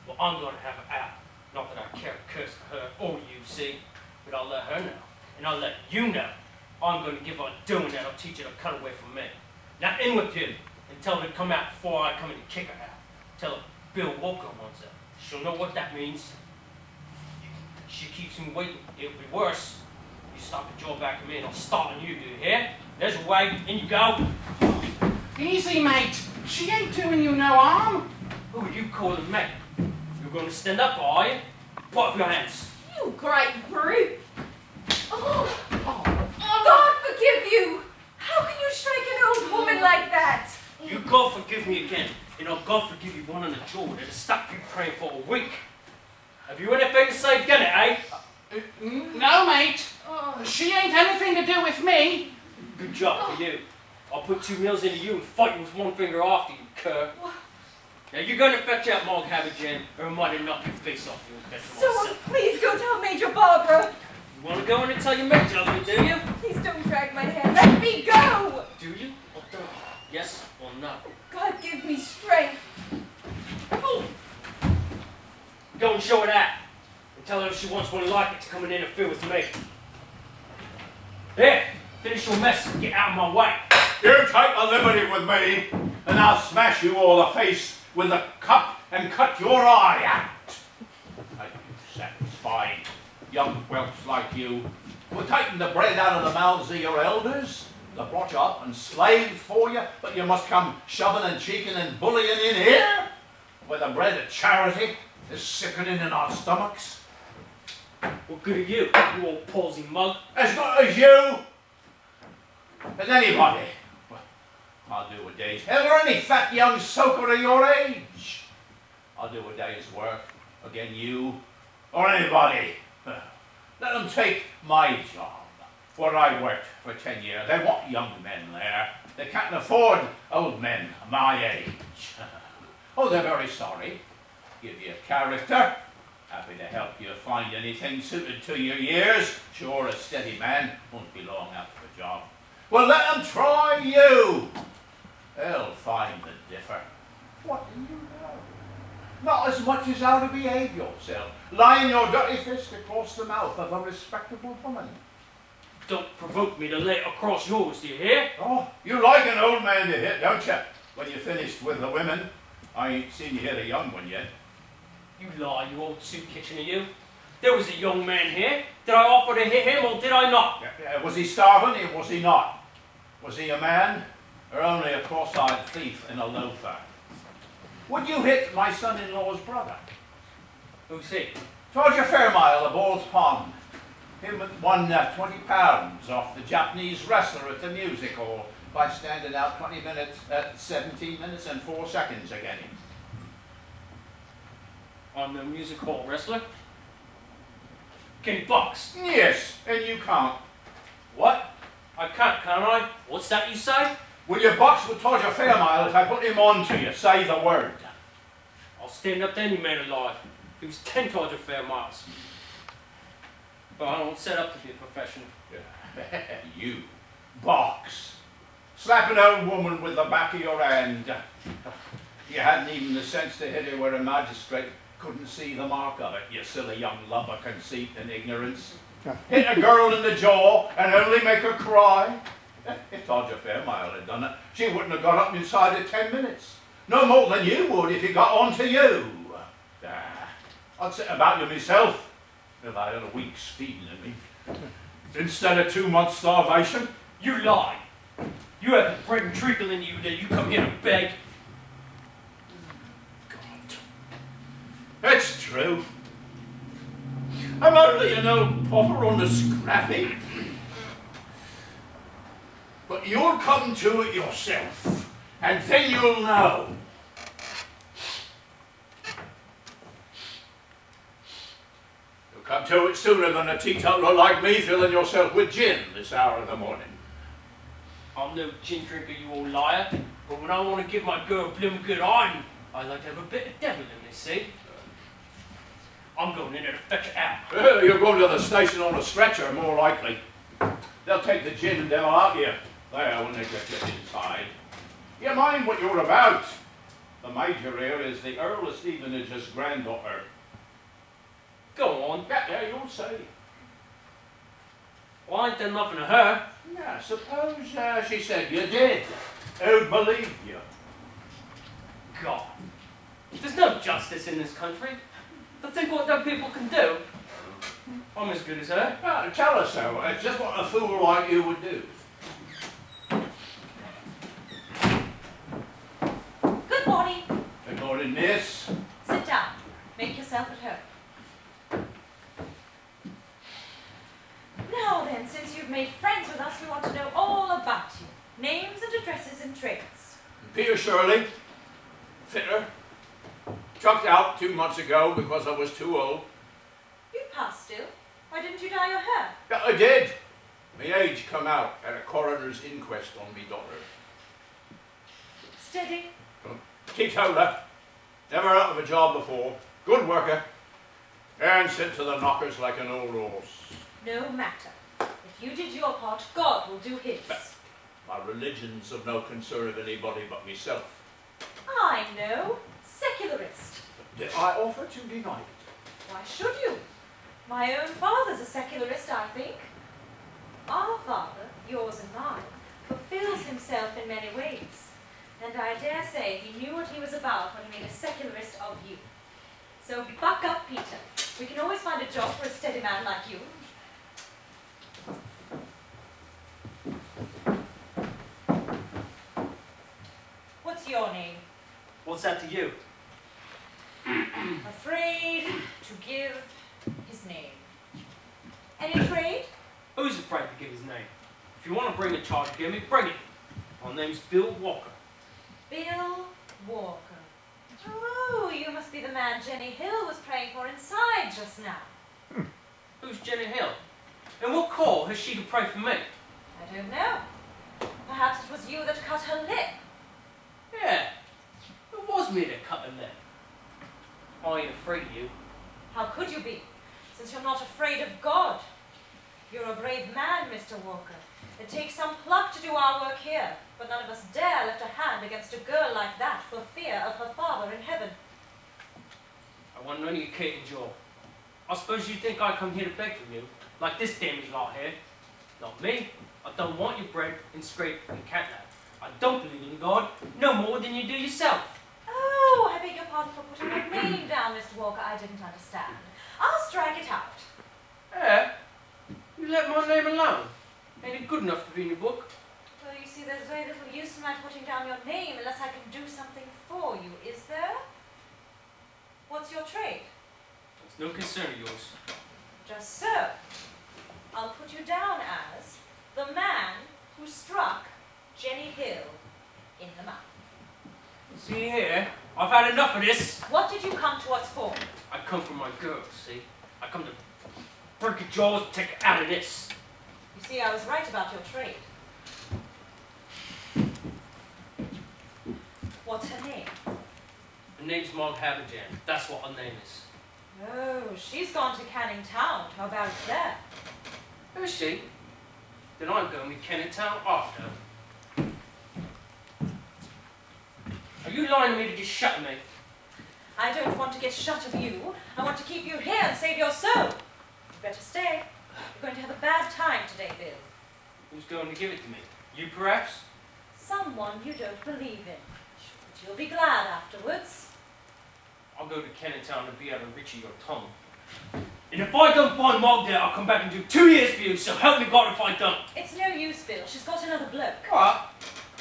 Well, I'm going to have her out. Not that I care a curse for her or you, see, but I'll let her know. And I'll let you know. I'm going to give her a doing that'll teach her to cut away from me. Now in with you, and tell her to come out before I come in and kick her out. Tell her Bill Walker wants her. She'll know what that means. She keeps me waiting. It'll be worse. You stop the jaw back of me and I'll start on you, do you hear? There's a way, in you go. Easy, mate. She ain't doing you no harm. Who are you calling mate? You're going to stand up, are you? Put up your hands. You great brute! Oh, Oh, God forgive you! How can you strike an old woman like that? You God forgive me again, and I'll God forgive you one on the jaw that'll stop you praying for a week. Have you anything to say again, eh? no, mate. She ain't anything to do with me. Good job for you. I'll put 2 meals into you and fight you with one finger after you, cur. Now you're going to fetch out Mog Havigan, or I might have knocked your face off you and fetch Someone please go tell Major Barbara. You want to go in and tell your mate of me, do you? Please don't drag my hand. Let me go! Do you? Or don't? Yes or no? God give me strength. Oh. Go and show her that. And tell her if she wants one like it to come and interfere with me. There, finish your mess and get out of my way. You take a liberty with me, and I'll smash you all the face with a cup and cut your eye out. Are you satisfied, young whelps like you? We're taking the bread out of the mouths of your elders. They brought you up and slaved for you, but you must come shoving and cheeking and bullying in here? Where the bread of charity is sickening in our stomachs? What good are you, you old palsy mug? As good as you, as anybody. Well, I'll do a day's. Is there any fat young soaker of your age? I'll do a day's work again you or anybody. Let them take my job, where I worked for 10 years. They want young men there. They can't afford old men my age. Oh, they're very sorry. Give you a character. Happy to help you find anything suited to your years. Sure, a steady man won't be long out of a job. Well, let them try you. They'll find the differ. What do you know? Not as much as how to behave yourself. Lying your dirty fist across the mouth of a respectable woman. Don't provoke me to lay it across yours, do you hear? Oh, you like an old man to hit, don't you? When you're finished with the women. I ain't seen you hit a young one yet. You lie, you old soup kitchener, you. There was a young man here. Did I offer to hit him or did I not? Was he starving or was he not? Was he a man or only a cross-eyed thief in a loafer? Would you hit my son-in-law's brother? Who's he? Georgia Fairmile of Ball's Pond. Him won 20 pounds off the Japanese wrestler at the music hall by standing out 20 minutes at 17 minutes and 4 seconds again. I'm the music hall wrestler. Can you box? Yes, and you can't. What? I can't I? What's that you say? Will you box with Georgia Fairmile if I put him on to you? Say the word. I'll stand up to any man alive. He was 10 times a fair miles. But I don't set up to be a professional. You box. Slap an old woman with the back of your hand. You hadn't even the sense to hit her where a magistrate couldn't see the mark of it, you silly young love of conceit and ignorance. Hit a girl in the jaw and only make her cry. If Todger Fairmile had done it, she wouldn't have got up inside of 10 minutes. No more than you would if it got on to you. I'd sit about you myself if I had a week's feeding in me. Instead of 2 months starvation. You lie. You have the bread and treacle in you that you come here to beg. God. It's true. I'm only an old pauper on the scrappy. But you'll come to it yourself, and then you'll know. You'll come to it sooner than a teetotaler like me filling yourself with gin this hour of the morning. I'm no gin drinker, you old liar. But when I want to give my girl a blooming good iron, I like to have a bit of devil in me, see? I'm going in there to fetch it out. You're going to the station on a stretcher, more likely. They'll take the gin and devil out here. There, when they get you inside. You mind what you're about. The major here is the Earl of Stevenage's granddaughter. Go on. Yeah, you'll say. Well, I ain't done nothing to her. Yeah, suppose she said you did. Who'd believe you? God. There's no justice in this country. To think what them people can do. I'm as good as her. Tell us so. It's just what a fool like you would do. Good morning. Good morning, miss. Sit down. Make yourself at home. Now then, since you've made friends with us, we want to know all about you. Names and addresses and trades. Peter Shirley, fitter. Chucked out 2 months ago because I was too old. You pass still. Why didn't you dye your hair? Yeah, I did. My age come out at a coroner's inquest on me daughter. Steady. Teetotaler. Never out of a job before. Good worker. And sent to the knockers like an old horse. No matter. If you did your part, God will do his. My religion's of no concern of anybody but myself. I know. Secularist. Did I offer to deny it? Why should you? My own father's a secularist, I think. Our father, yours and mine, fulfills himself in many ways. And I dare say he knew what he was about when he made a secularist of you. So buck up, Peter. We can always find a job for a steady man like you. What's your name? What's that to you? Afraid to give his name. Any trade? Who's afraid to give his name? If you want to bring a charge against me, bring it. My name's Bill Walker. Bill Walker. Oh, you must be the man Jenny Hill was praying for inside just now. Who's Jenny Hill? And what call has she to pray for me? I don't know. Perhaps it was you that cut her lip. Yeah, it was me that cut her lip. I ain't afraid of you. How could you be, since you're not afraid of God? You're a brave man, Mr. Walker. It takes some pluck to do our work here, but none of us dare lift a hand against a girl like that for fear of her Father in heaven. I want none of your Kate and Joe. I suppose you think I come here to beg from you, like this damaged lot here. Not me. I don't want your bread and scrape and catnap. I don't believe in God, no more than you do yourself. Oh, I beg your pardon for putting your name down, Mr. Walker. I didn't understand. I'll strike it out. Yeah? You let my name alone. Ain't it good enough to be in your book? Well, you see, there's very little use in my putting down your name unless I can do something for you, is there? What's your trade? It's no concern of yours. Just so. I'll put you down as the man who struck Jenny Hill in the mouth. See here, I've had enough of this. What did you come to us for? I come for my girl, see? I come to break your jaws and take her out of this. You see, I was right about your trade. What's her name? Her name's Mog Haberjan. That's what her name is. Oh, she's gone to Canning Town. How about that? Oh, is she? Then I'm going with Canning Town after. Are you lying to me to just shut me? I don't want to get shut of you. I want to keep you here and save your soul. You better stay. You're going to have a bad time today, Bill. Who's going to give it to me? You, perhaps? Someone you don't believe in. But you'll be glad afterwards. I'll go to Canning Town and be out of Richie or Tom. And if I don't find Mog there, I'll come back and do 2 years for you, so help me God if I don't. It's no use, Bill. She's got another bloke. What?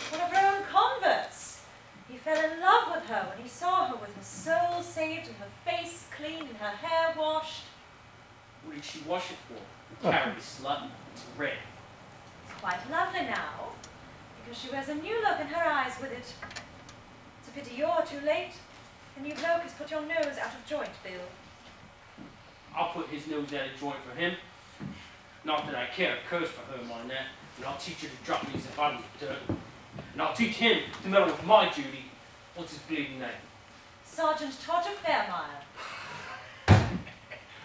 One of her own converts. He fell in love with her when he saw her with her soul saved and her face cleaned and her hair washed. What did she wash it for? Carry slut. It's red. It's quite lovely now, because she wears a new look in her eyes with it. It's a pity you're too late. The new bloke has put your nose out of joint, Bill. I'll put his nose out of joint for him. Not that I care a curse for her, mind that. And I'll teach her to drop me as if I was dirt. And I'll teach him to meddle with my duty. What's his bleeding name? Sergeant Todger Fairmire.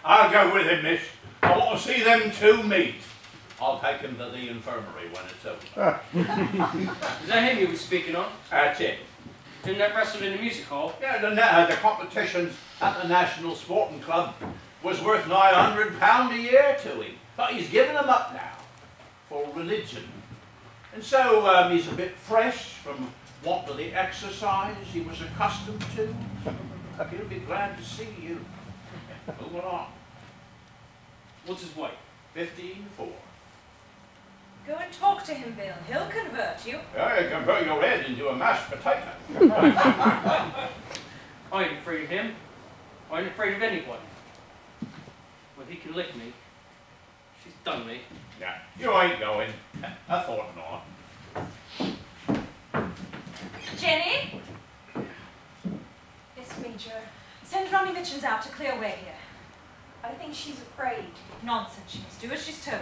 I'll go with him, miss. I want to see them two meet. I'll take him to the infirmary when it's over. Is that him you were speaking on? That's it. Didn't that wrestle in the music hall? Yeah, the competitions at the National Sporting Club was worth £900 a year to him. But he's given them up now for religion. And so he's a bit fresh from want of the exercise he was accustomed to. He'll be glad to see you. Move on. What's his weight? 15-4. Go and talk to him, Bill. He'll convert you. Yeah, you can put your head into a mashed potato. I ain't afraid of him. I ain't afraid of anyone. When he can lick me, she's done me. Yeah, you ain't going. I thought not. Jenny? Yes, Major. Send Rummy Mitchens out to clear away here. I think she's afraid. Nonsense. She must do as she's told.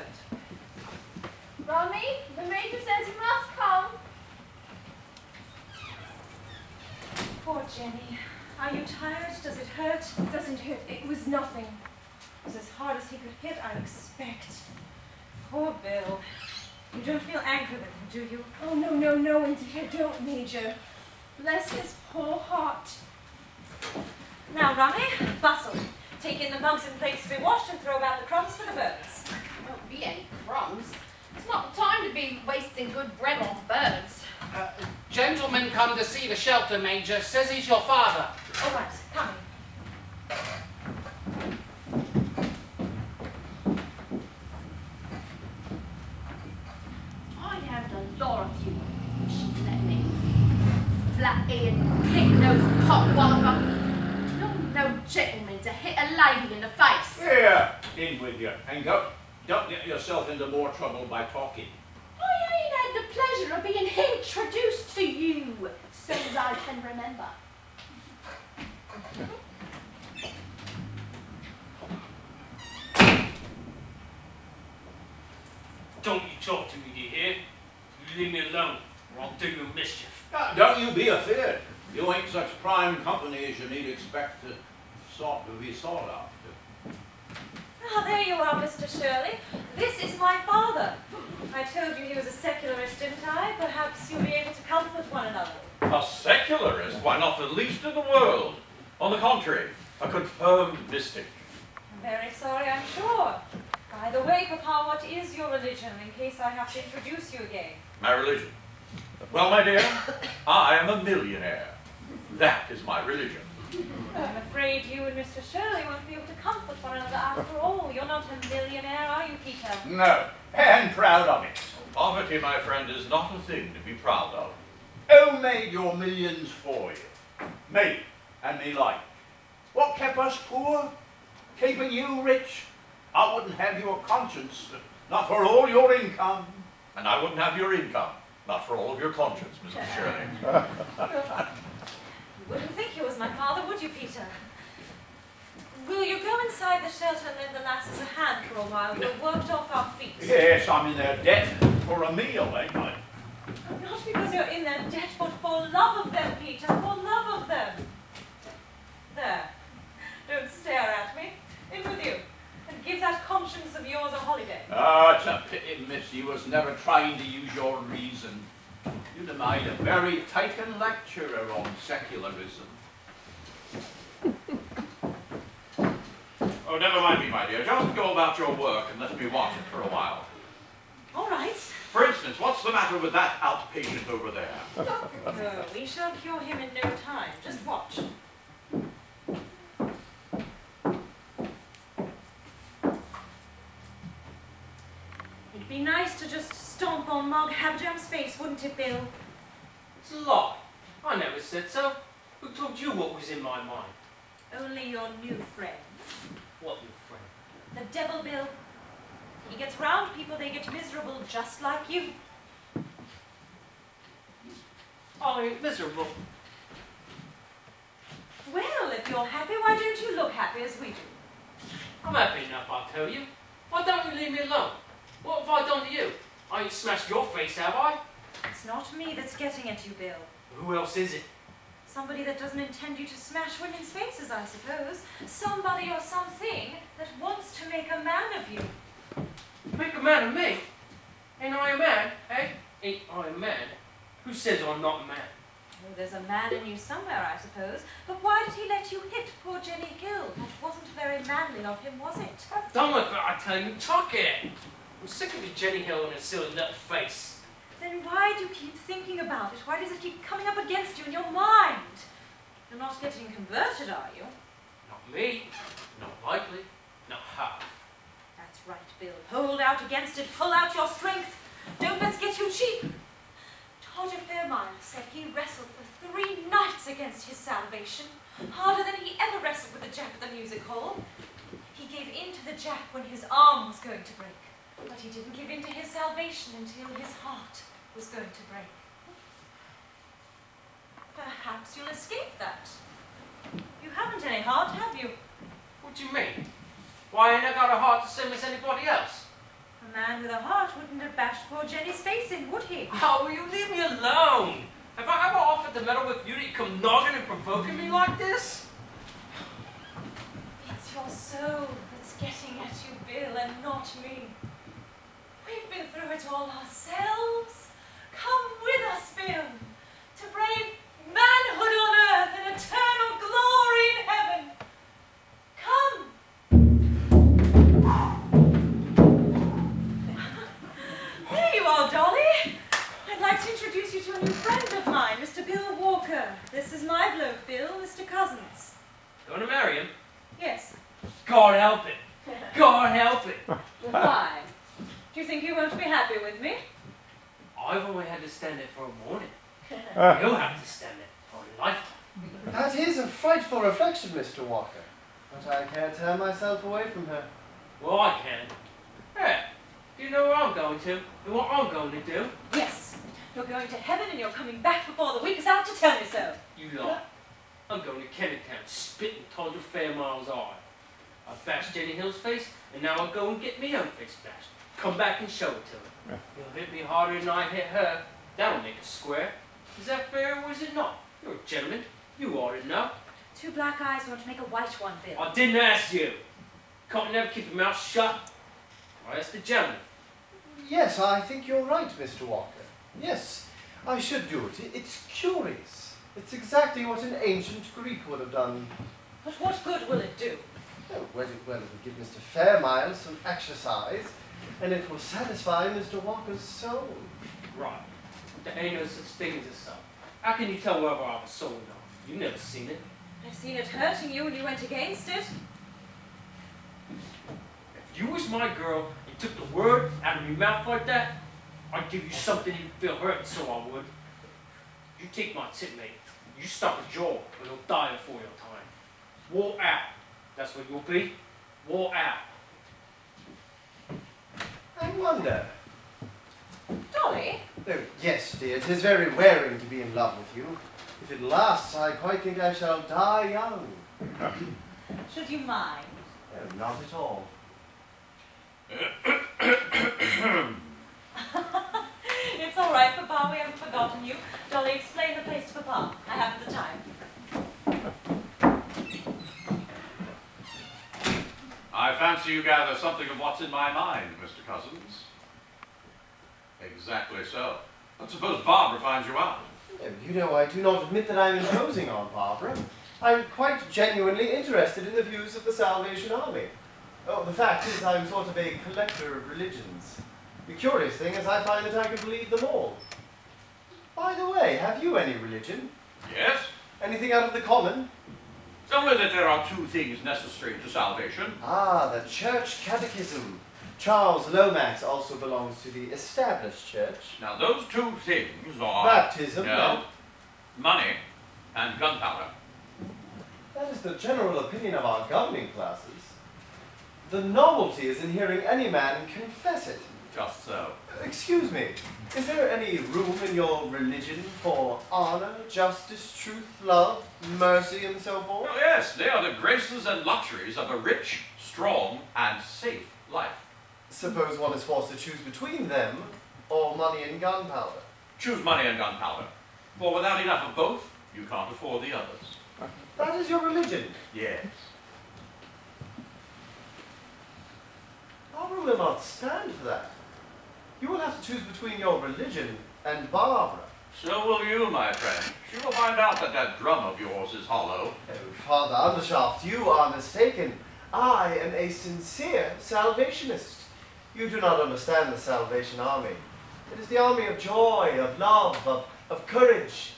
Rummy, the Major says you must come. Poor Jenny. Are you tired? Does it hurt? It doesn't hurt. It was nothing. It was as hard as he could hit, I expect. Poor Bill. You don't feel angry with him, do you? Oh, no, indeed I don't, Major. Bless his poor heart. Now, Rummy, bustle. Take in the mugs and plates to be washed and throw about the crumbs for the birds. Won't be any crumbs. It's not the time to be wasting good bread on birds. Gentleman come to see the shelter, Major. Says he's your father. All right, coming. I'd have the lot of you if she'd let me. Flat-eared, pig-nosed potwalloper. You're no gentleman to hit a lady in the face. Here, in with you. And go. Don't get yourself into more trouble by talking. I ain't had the pleasure of being introduced to you, so as I can remember. Don't you talk to me, do you hear? You leave me alone, or I'll do you mischief. Don't you be afeard. You ain't such prime company as you need expect to be sought after. Ah, there you are, Mr. Shirley. This is my father. I told you he was a secularist, didn't I? Perhaps you'll be able to comfort one another. A secularist? Why, not the least in the world. On the contrary, a confirmed mystic. I'm very sorry, I'm sure. By the way, Papa, what is your religion, in case I have to introduce you again? My religion. Well, my dear, I am a millionaire. That is my religion. I'm afraid you and Mr. Shirley won't be able to comfort one another after all. You're not a millionaire, are you, Peter? No, and proud of it. Poverty, my friend, is not a thing to be proud of. Who made your millions for you? Me and me like. What kept us poor? Keeping you rich? I wouldn't have your conscience, not for all your income. And I wouldn't have your income, not for all of your conscience, Mrs. Shirley. You wouldn't think he was my father, would you, Peter? Will you go inside the shelter and lend the lasses a hand for a while? We've worked off our feet. Yes, I'm in their debt for a meal, ain't I? Not because you're in their debt, but for love of them, Peter, for love of them. There. Don't stare at me. She was never trying to use your reason. You'd have made a very taken lecturer on secularism. Oh, never mind me, my dear. Just go about your work and let me watch it for a while. All right. For instance, what's the matter with that outpatient over there? Oh, we shall cure him in no time. Just watch. It'd be nice to just stomp on Mog Habjam's face, wouldn't it, Bill? It's a lie. I never said so. Who told you what was in my mind? Only your new friend. What new friend? The devil, Bill. He gets round people, they get miserable just like you. I ain't miserable. Well, if you're happy, why don't you look happy as we do? I'm happy enough, I'll tell you. Why don't you leave me alone? What have I done to you? I ain't smashed your face, have I? It's not me that's getting at you, Bill. Who else is it? Somebody that doesn't intend you to smash women's faces, I suppose. Somebody or something that wants to make a man of you. Make a man of me? Ain't I a man, eh? Ain't I a man? Who says I'm not a man? Oh, there's a man in you somewhere, I suppose. But why did he let you hit poor Jenny Hill? That wasn't very manly of him, was it? I've done with it, I tell you. Talk it. I'm sick of you, Jenny Hill and her silly little face. Then why do you keep thinking about it? Why does it keep coming up against you in your mind? You're not getting converted, are you? Not me. Not likely. Not her. That's right, Bill. Hold out against it. Pull out your strength. Don't let's get you cheap. Todger Fairmile said he wrestled for 3 nights against his salvation, harder than he ever wrestled with the Jack at the music hall. He gave in to the Jack when his arm was going to break, but he didn't give in to his salvation until his heart was going to break. Perhaps you'll escape that. You haven't any heart, have you? What do you mean? Why ain't I got a heart the same as anybody else? A man with a heart wouldn't have bashed poor Jenny's face in, would he? Oh, will you leave me alone? Have I ever offered to meddle with you to come noggin and provoking me like this? It's your soul that's getting at you, Bill, and not me. We've been through it all ourselves. Come with us, Bill, to brave manhood on earth and eternal glory in heaven. Come. There you are, Dolly. I'd like to introduce you to a new friend of mine, Mr. Bill Walker. This is my bloke, Bill, Mr. Cusins. Going to marry him? Yes. God help it. God help it. Why? Do you think you won't be happy with me? I've only had to stand it for a morning. You'll have to stand it for a lifetime. That is a frightful reflection, Mr. Walker. But I can't tear myself away from her. Well, I can. Yeah. Do you know where I'm going to? And what I'm going to do? Yes. You're going to heaven and you're coming back before the week is out to tell me so. You lie. I'm going to Kennytown, spitting Todger Fairmile's eye. I bashed Jenny Hill's face, and now I'll go and get me own face bashed. Come back and show it to her. You'll hit me harder than I hit her. That'll make it square. Is that fair or is it not? You're a gentleman. You ought to know. 2 black eyes won't make a white one, Bill. I didn't ask you. Can't never keep your mouth shut. I asked the gentleman. Yes, I think you're right, Mr. Walker. Yes, I should do it. It's curious. It's exactly what an ancient Greek would have done. But what good will it do? Oh, well, it will give Mr. Fairmile some exercise, and it will satisfy Mr. Walker's soul. Right. There ain't no such thing as a soul. How can you tell whether I have a soul or not? You've never seen it. I've seen it hurting you when you went against it. If you was my girl and took the word out of your mouth like that, I'd give you something you'd feel hurt, so I would. You take my tip, mate. You stop a jaw, or you'll die before your time. War out. That's what you'll be. War out. I wonder. Dolly? Oh, yes, dear, it is very wearing to be in love with you. If it lasts, I quite think I shall die young. Should you mind? Oh, not at all. It's all right, Papa. We haven't forgotten you. Dolly, explain the place to Papa. I haven't the time. I fancy you gather something of what's in my mind, Mr. Cusins. Exactly so. But suppose Barbara finds you out. You know, I do not admit that I'm imposing on Barbara. I'm quite genuinely interested in the views of the Salvation Army. Oh, the fact is, I'm sort of a collector of religions. The curious thing is I find that I can believe them all. By the way, have you any religion? Yes? Anything out of the common? Only that there are two things necessary to salvation. Ah, the Church Catechism. Charles Lomax also belongs to the established church. Now those two things are... Baptism, No. Money and gunpowder. That is the general opinion of our governing classes. The novelty is in hearing any man confess it. Just so. Excuse me, is there any room in your religion for honor, justice, truth, love, mercy, and so forth? Well, yes, they are the graces and luxuries of a rich, strong, and safe life. Suppose one is forced to choose between them or money and gunpowder. Choose money and gunpowder, for without enough of both, you can't afford the others. That is your religion. Yes. Barbara will not stand for that. You will have to choose between your religion and Barbara. So will you, my friend. She will find out that that drum of yours is hollow. Oh, Father Undershaft, you are mistaken. I am a sincere Salvationist. You do not understand the Salvation Army. It is the army of joy, of love, of courage.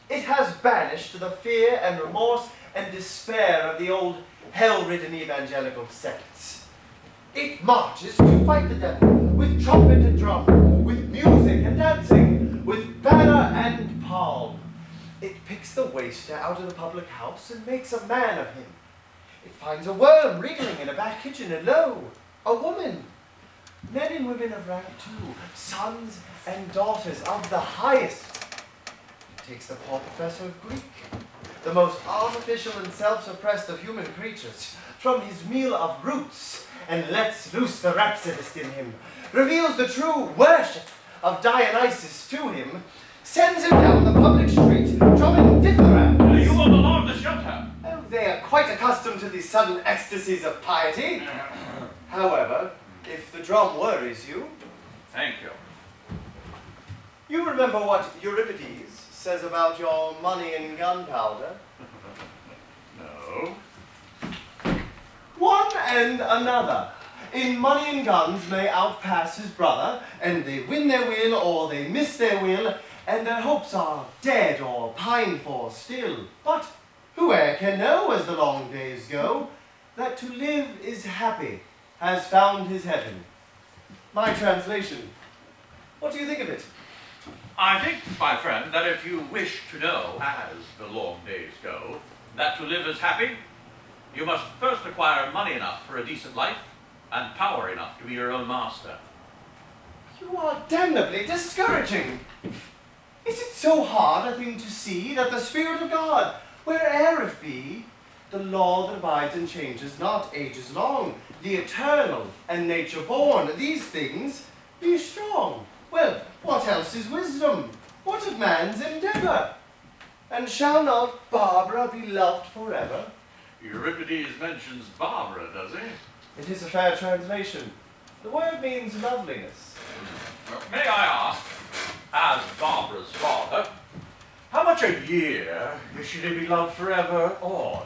It has banished the fear and remorse and despair of the old hell-ridden evangelical sects. It marches to fight the devil with trumpet and drum, with music and dancing, with banner and palm. It picks the waster out of the public house and makes a man of him. It finds a worm wriggling in a back kitchen, and lo, a woman. Men and women of rank too, sons and daughters of the highest. It takes the poor professor of Greek, the most artificial and self-suppressed of human creatures, from his meal of roots, and lets loose the rhapsodist in him, reveals the true worship of Dionysus to him, sends him down the public street, drumming dithyrambics. You will belong to shelter. Oh, they are quite accustomed to the sudden ecstasies of piety. However, if the drum worries you... Thank you. You remember what Euripides says about your money and gunpowder? No. One and another. In money and guns may outpass his brother, and they win their will or they miss their will, and their hopes are dead or pined for still. But whoe'er can know as the long days go, that to live is happy, has found his heaven. My translation. What do you think of it? I think, my friend, that if you wish to know, as the long days go, that to live is happy, you must first acquire money enough for a decent life, and power enough to be your own master. You are damnably discouraging. Is it so hard a thing to see that the Spirit of God, where'er it be, the law that abides and changes not ages long, the eternal and nature born, these things be strong? Well, what else is wisdom? What of man's endeavour? And shall not Barbara be loved forever? Euripides mentions Barbara, does he? It is a fair translation. The word means loveliness. May I ask, as Barbara's father, how much a year is she to be loved forever on?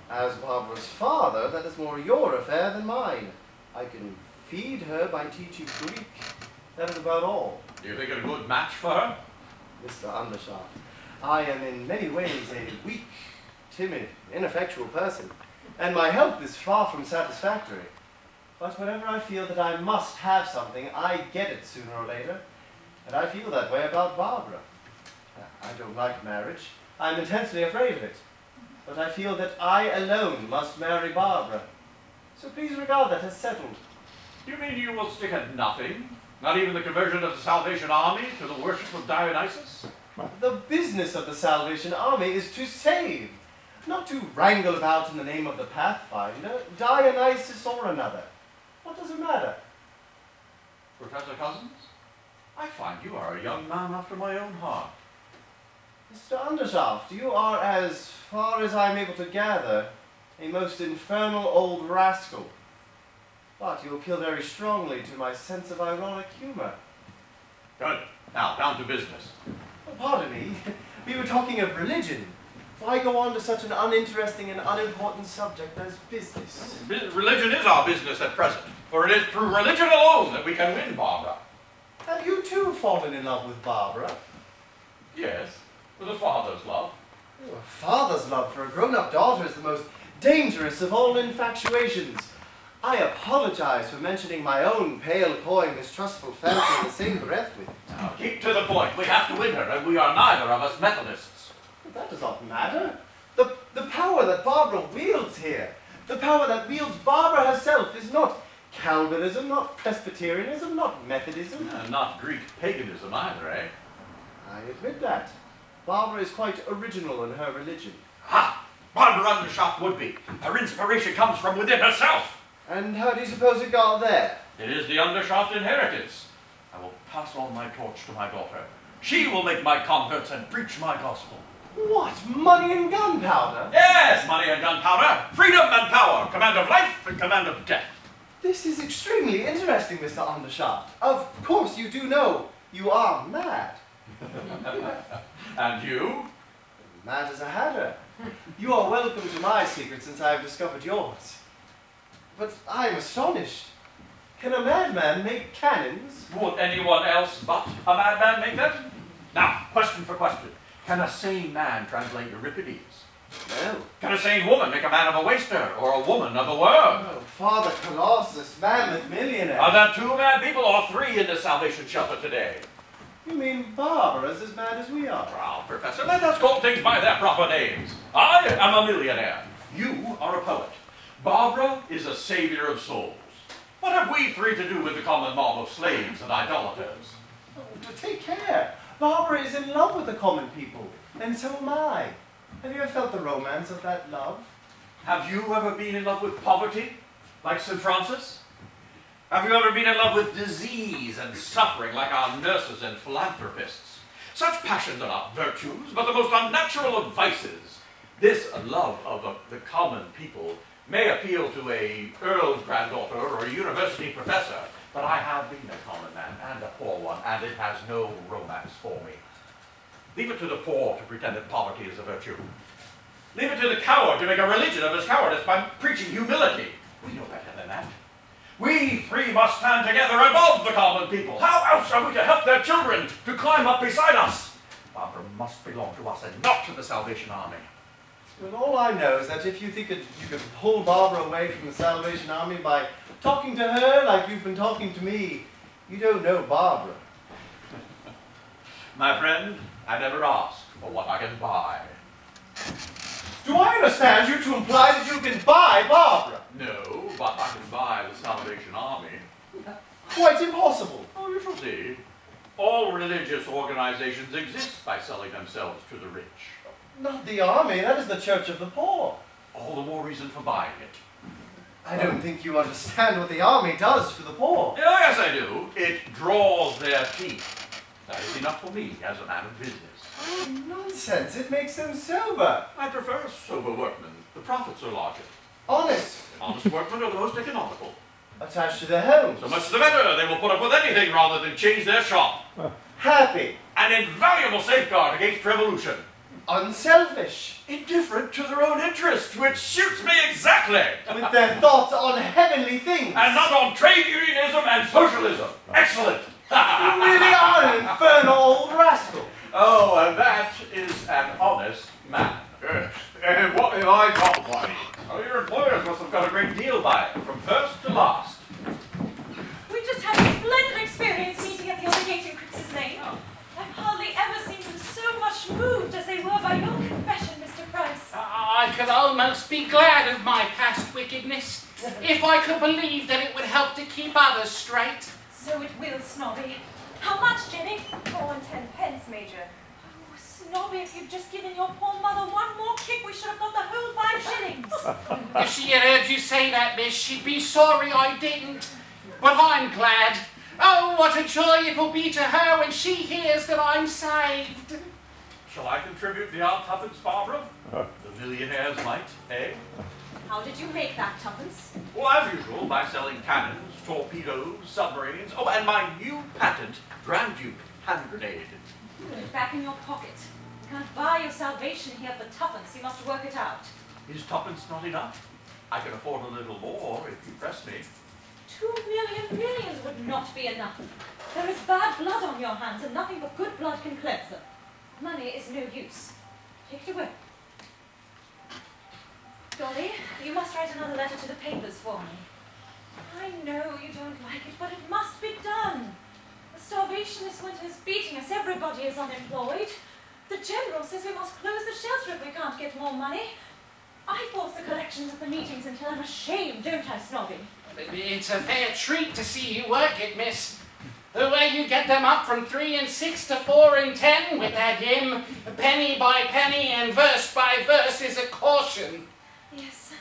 As Barbara's father, that is more your affair than mine. I can feed her by teaching Greek. That is about all. Do you think it a good match for her? Mr. Undershaft, I am in many ways a weak, timid, ineffectual person, and my health is far from satisfactory. But whenever I feel that I must have something, I get it sooner or later. And I feel that way about Barbara. I don't like marriage. I'm intensely afraid of it. But I feel that I alone must marry Barbara. So please regard that as settled. You mean you will stick at nothing? Not even the conversion of the Salvation Army to the worship of Dionysus? The business of the Salvation Army is to save, not to wrangle about in the name of the Pathfinder, Dionysus or another. What does it matter? Professor Cusins, I find you are a young man after my own heart. Mr. Undershaft, you are, as far as I'm able to gather, a most infernal old rascal. But you appeal very strongly to my sense of ironic humor. Good. Now, down to business. Oh, pardon me. We were talking of religion. Why go on to such an uninteresting and unimportant subject as business? Religion is our business at present, for it is through religion alone that we can win Barbara. Have you too fallen in love with Barbara? Yes, with a father's love. Oh, a father's love for a grown-up daughter is the most dangerous of all infatuations. I apologize for mentioning my own pale, coy, mistrustful fancy in the same breath with it. Now, keep to the point. We have to win her, and we are neither of us Methodists. But that does not matter. The power that Barbara wields here, the power that wields Barbara herself, is not Calvinism, not Presbyterianism, not Methodism. Not Greek paganism either, eh? I admit that. Barbara is quite original in her religion. Ha! Barbara Undershaft would be. Her inspiration comes from within herself. And how do you suppose it got there? It is the Undershaft inheritance. I will pass on my torch to my daughter. She will make my converts and preach my gospel. What? Money and gunpowder? Yes, money and gunpowder, freedom and power, command of life and command of death. This is extremely interesting, Mr. Undershaft. Of course you do know you are mad. And you? Mad as a hatter. You are welcome to my secret since I have discovered yours. But I am astonished. Can a madman make cannons? Would anyone else but a madman make them? Now, question for question. Can a sane man translate Euripides? No. Can a sane woman make a man of a waster, or a woman of a worm? Oh, Father Colossus, mammoth millionaire. Are there 2 mad people or 3 in the Salvation Shelter today? You mean Barbara's as mad as we are? Well, Professor, let us call things by their proper names. I am a millionaire. You are a poet. Barbara is a savior of souls. What have we 3 to do with the common mob of slaves and idolaters? Oh, but take care. Barbara is in love with the common people, and so am I. Have you ever felt the romance of that love? Have you ever been in love with poverty, like St. Francis? Have you ever been in love with disease and suffering, like our nurses and philanthropists? Such passions are not virtues, but the most unnatural of vices. This love of the common people may appeal to a earl's granddaughter or a university professor, but I have been a common man and a poor one, and it has no romance for me. Leave it to the poor to pretend that poverty is a virtue. Leave it to the coward to make a religion of his cowardice by preaching humility. We know better than that. We 3 must stand together above the common people. How else are we to help their children to climb up beside us? Barbara must belong to us and not to the Salvation Army. Well, all I know is that if you think that you can pull Barbara away from the Salvation Army by talking to her like you've been talking to me, you don't know Barbara. My friend, I never ask for what I can buy. Do I understand you to imply that you can buy Barbara? No, but I can buy the Salvation Army. Quite impossible. Oh, you shall see. All religious organizations exist by selling themselves to the rich. Not the army, that is the church of the poor. All the more reason for buying it. I don't think you understand what the army does for the poor. Oh, yes, I do. It draws their teeth. That is enough for me as a man of business. Oh, nonsense, it makes them sober. I prefer sober workmen. The profits are larger. Honest. Honest workmen are the most economical. Attached to their homes. So much the better. They will put up with anything rather than change their shop. Happy. An invaluable safeguard against revolution. Unselfish. Indifferent to their own interests, which suits me exactly. With their thoughts on heavenly things. And not on trade unionism and socialism. Excellent. You really are an infernal old rascal. Oh, and that is an honest man. And what have I got by it? Oh, your employers must have got a great deal by it, from first to last. We just had a splendid experience meeting at the obligating Cusins name. I've hardly ever seen them so much moved as they were by your confession, Mr. Price. I could almost be glad of my past wickedness, if I could believe that it would help to keep others straight. So it will, Snobby. How much, Jenny? 4 and 10 pence, Major. Oh, Snobby, if you'd just given your poor mother one more kick, we should have got the whole 5 shillings. If she had heard you say that, miss, she'd be sorry I didn't. But I'm glad. Oh, what a joy it will be to her when she hears that I'm saved. Shall I contribute the odd tuppence, Barbara? The millionaires might pay. How did you make that tuppence? Well, as usual, by selling cannons, torpedoes, submarines, oh, and my new patent, Grand Duke hand grenade. Put it back in your pocket. You can't buy your salvation here for tuppence. You must work it out. Is tuppence not enough? I can afford a little more if you press me. 2 million millions would not be enough. There is bad blood on your hands, and nothing but good blood can cleanse them. Money is no use. Take it away. Dolly, you must write another letter to the papers for me. I know you don't like it, but it must be done. The starvation this winter is beating us. Everybody is unemployed. The general says we must close the shelter if we can't get more money. I force the collections at the meetings until I'm ashamed, don't I, Snobby? It's a fair treat to see you work it, miss. The way you get them up from 3 and 6 to 4 and 10 with that hymn, penny by penny and verse by verse, is a caution. Yes,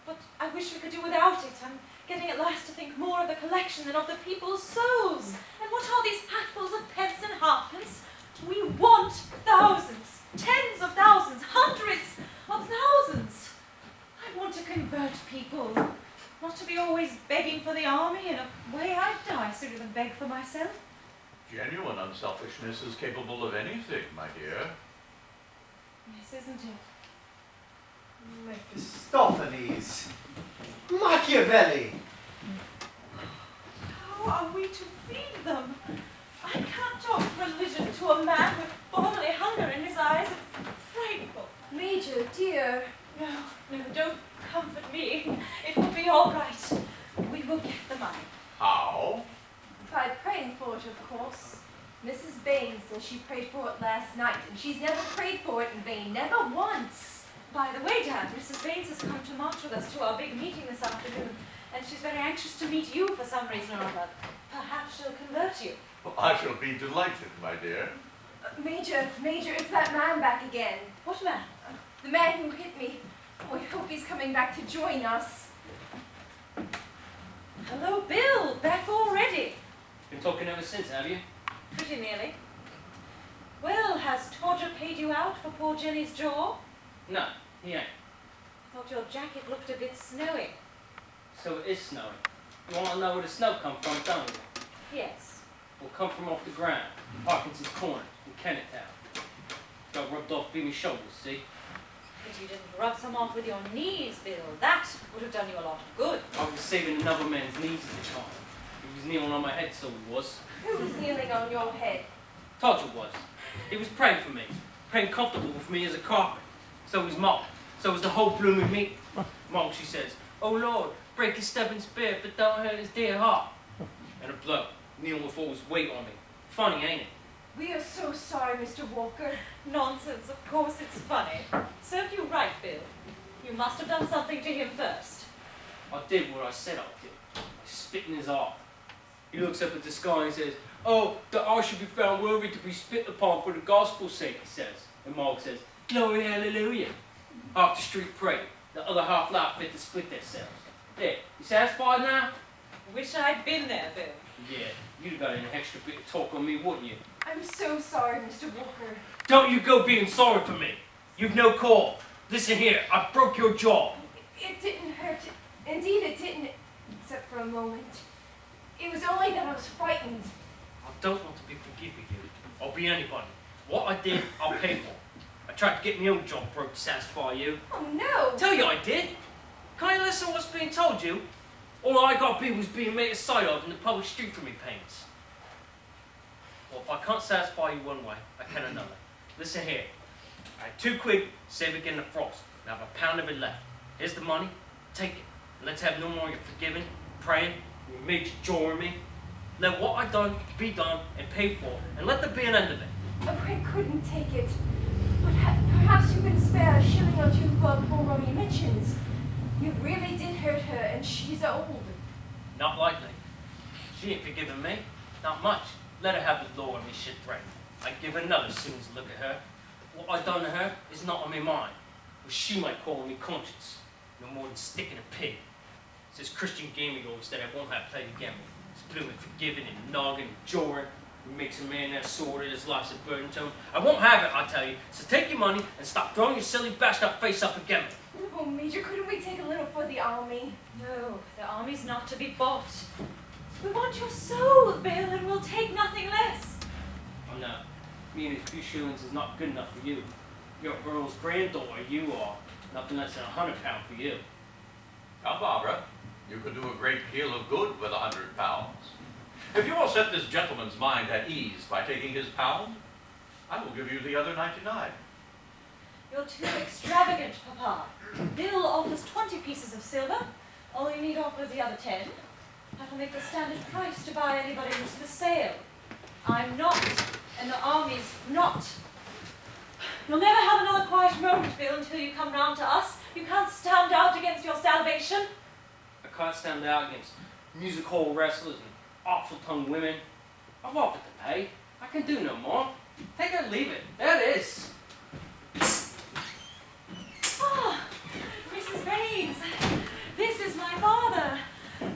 but I wish we could do without it. I'm getting at last to think more of the collection than of the people's souls. And what are these hatfuls of pence and halfpence? We want thousands, tens of thousands, hundreds of thousands. I want to convert people, not to be always begging for the army. In a way, I'd die sooner than beg for myself. Genuine unselfishness is capable of anything, my dear. Yes, isn't it? Mephistopheles. Machiavelli. How are we to feed them? I can't talk religion to a man with bodily hunger in his eyes. It's frightful. Major, dear. No, don't comfort me. It will be all right. We will get the money. How? Tried praying for it, of course. Mrs. Baines says she prayed for it last night, and she's never prayed for it in vain, never once. By the way, Dad, Mrs. Baines has come to march with us to our big meeting this afternoon, and she's very anxious to meet you for some reason or other. Perhaps she'll convert you. Well, I shall be delighted, my dear. Major, it's that man back again. What man? The man who hit me. Oh, I hope he's coming back to join us. Hello, Bill. Back already. Been talking ever since, have you? Pretty nearly. Well, has Todger paid you out for poor Jenny's jaw? No, he ain't. I thought your jacket looked a bit snowy. So it is snowing. You want to know where the snow come from, don't you? Yes. Will come from off the ground, Parkinson's Corner, in Kennetttown. Got rubbed off between my shoulders, see? But you didn't rub some off with your knees, Bill. That would have done you a lot of good. I was saving another man's knees at the time. He was kneeling on my head, so he was. Who was kneeling on your head? Todger was. He was praying for me, praying comfortable with me as a carpet. So was Mort. So was the whole blooming meat. Mom, she says, "Oh Lord, break his stubborn spirit, but don't hurt his dear heart." And a bloke, kneeling with all his weight on me. Funny, ain't it? We are so sorry, Mr. Walker. Nonsense, of course it's funny. Served you right, Bill. You must have done something to him first. I did what I said I did. I spit in his eye. He looks up at the sky and says, "Oh, that I should be found worthy to be spit upon for the gospel's sake," he says. And Mark says, "Glory, hallelujah." Half the street prayed. The other half laughed fit to split themselves. There, you satisfied now? Wish I'd been there, Bill. Yeah, you'd have got an extra bit of talk on me, wouldn't you? I'm so sorry, Mr. Walker. Don't you go being sorry for me. You've no call. Listen here, I broke your jaw. It didn't hurt. Indeed, it didn't, except for a moment. It was only that I was frightened. I don't want to be forgiven you. I'll be anybody. What I did, I'll pay for. I tried to get my own jaw broke to satisfy you. Oh, no. Tell you I did. Can't you listen to what's being told you? All I got to be was being made a sight of in the public street for me pains. Well, if I can't satisfy you one way, I can another. Listen here. I had £2 saved again the frost, and I have a pound of it left. Here's the money. Take it. And let's have no more of your forgiving, praying, you made your jaw in me. Let what I done be done and paid for, and let there be an end of it. Oh, I couldn't take it. But perhaps you can spare a shilling or two for poor Rummy Mitchens. You really did hurt her, and she's old. Not likely. She ain't forgiven me. Not much. Let her have the law and me shipwreck. I'd give her another as soon as I look at her. What I done to her is not on me mind. What she might call me conscience. No more than sticking a pig. It's this Christian game of yours that I won't have played again with. It's blooming forgiving and noggin and jawing. It makes a man as sordid as life's a burden to him. I won't have it, I tell you. So take your money and stop throwing your silly bashed up face up again. Oh, Major, couldn't we take a little for the army? No, the army's not to be bought. We want your soul, Bill, and we'll take nothing less. Oh no, me and a few shillings is not good enough for you. You're Earl's granddaughter, you are. Nothing less than £100 for you. Now, Barbara, you could do a great deal of good with £100. If you will set this gentleman's mind at ease by taking his pound, I will give you the other 99. You're too extravagant, Papa. Bill offers 20 pieces of silver. All you need offer is the other 10. That'll make the standard price to buy anybody who's for sale. I'm not, and the army's not. You'll never have another quiet moment, Bill, until you come round to us. You can't stand out against your salvation. I can't stand out against music hall wrestlers and awful-tongued women. I've offered to pay. I can do no more. Take it or leave it. There it is. Ah, Mrs. Baines, this is my father.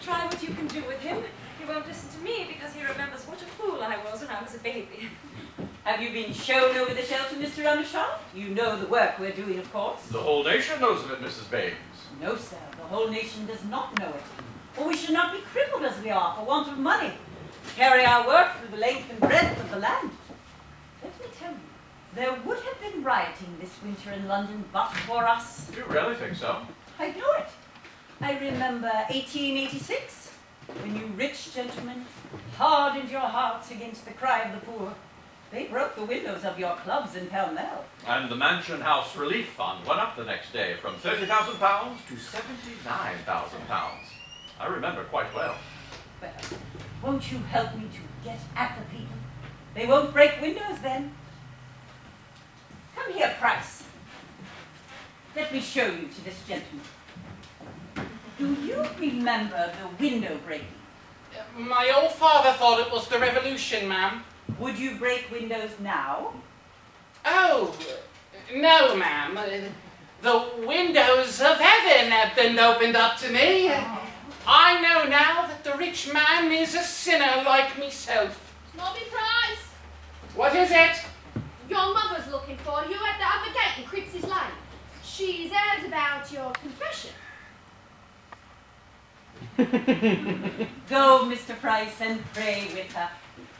Try what you can do with him. He won't listen to me because he remembers what a fool I was when I was a baby. Have you been shown over the shelter, Mr. Undershaft? You know the work we're doing, of course. The whole nation knows of it, Mrs. Baines. No, sir, the whole nation does not know it. Or we should not be crippled as we are for want of money. Carry our work through the length and breadth of the land. Let me tell you, there would have been rioting this winter in London but for us. Do you really think so? I know it. I remember 1886, when you rich gentlemen hardened your hearts against the cry of the poor. They broke the windows of your clubs in Pall Mall. And the Mansion House Relief Fund went up the next day from £30,000 to £79,000. I remember quite well. Well, won't you help me to get at the people? They won't break windows then. Come here, Price. Let me show you to this gentleman. Do you remember the window breaking? My old father thought it was the revolution, ma'am. Would you break windows now? Oh, no, ma'am. The windows of heaven have been opened up to me. I know now that the rich man is a sinner like myself. Snobby Price, What is it? your mother's looking for you at the other gate in Cripps' Lane. She's heard about your confession. Go, Mr. Price, and pray with her.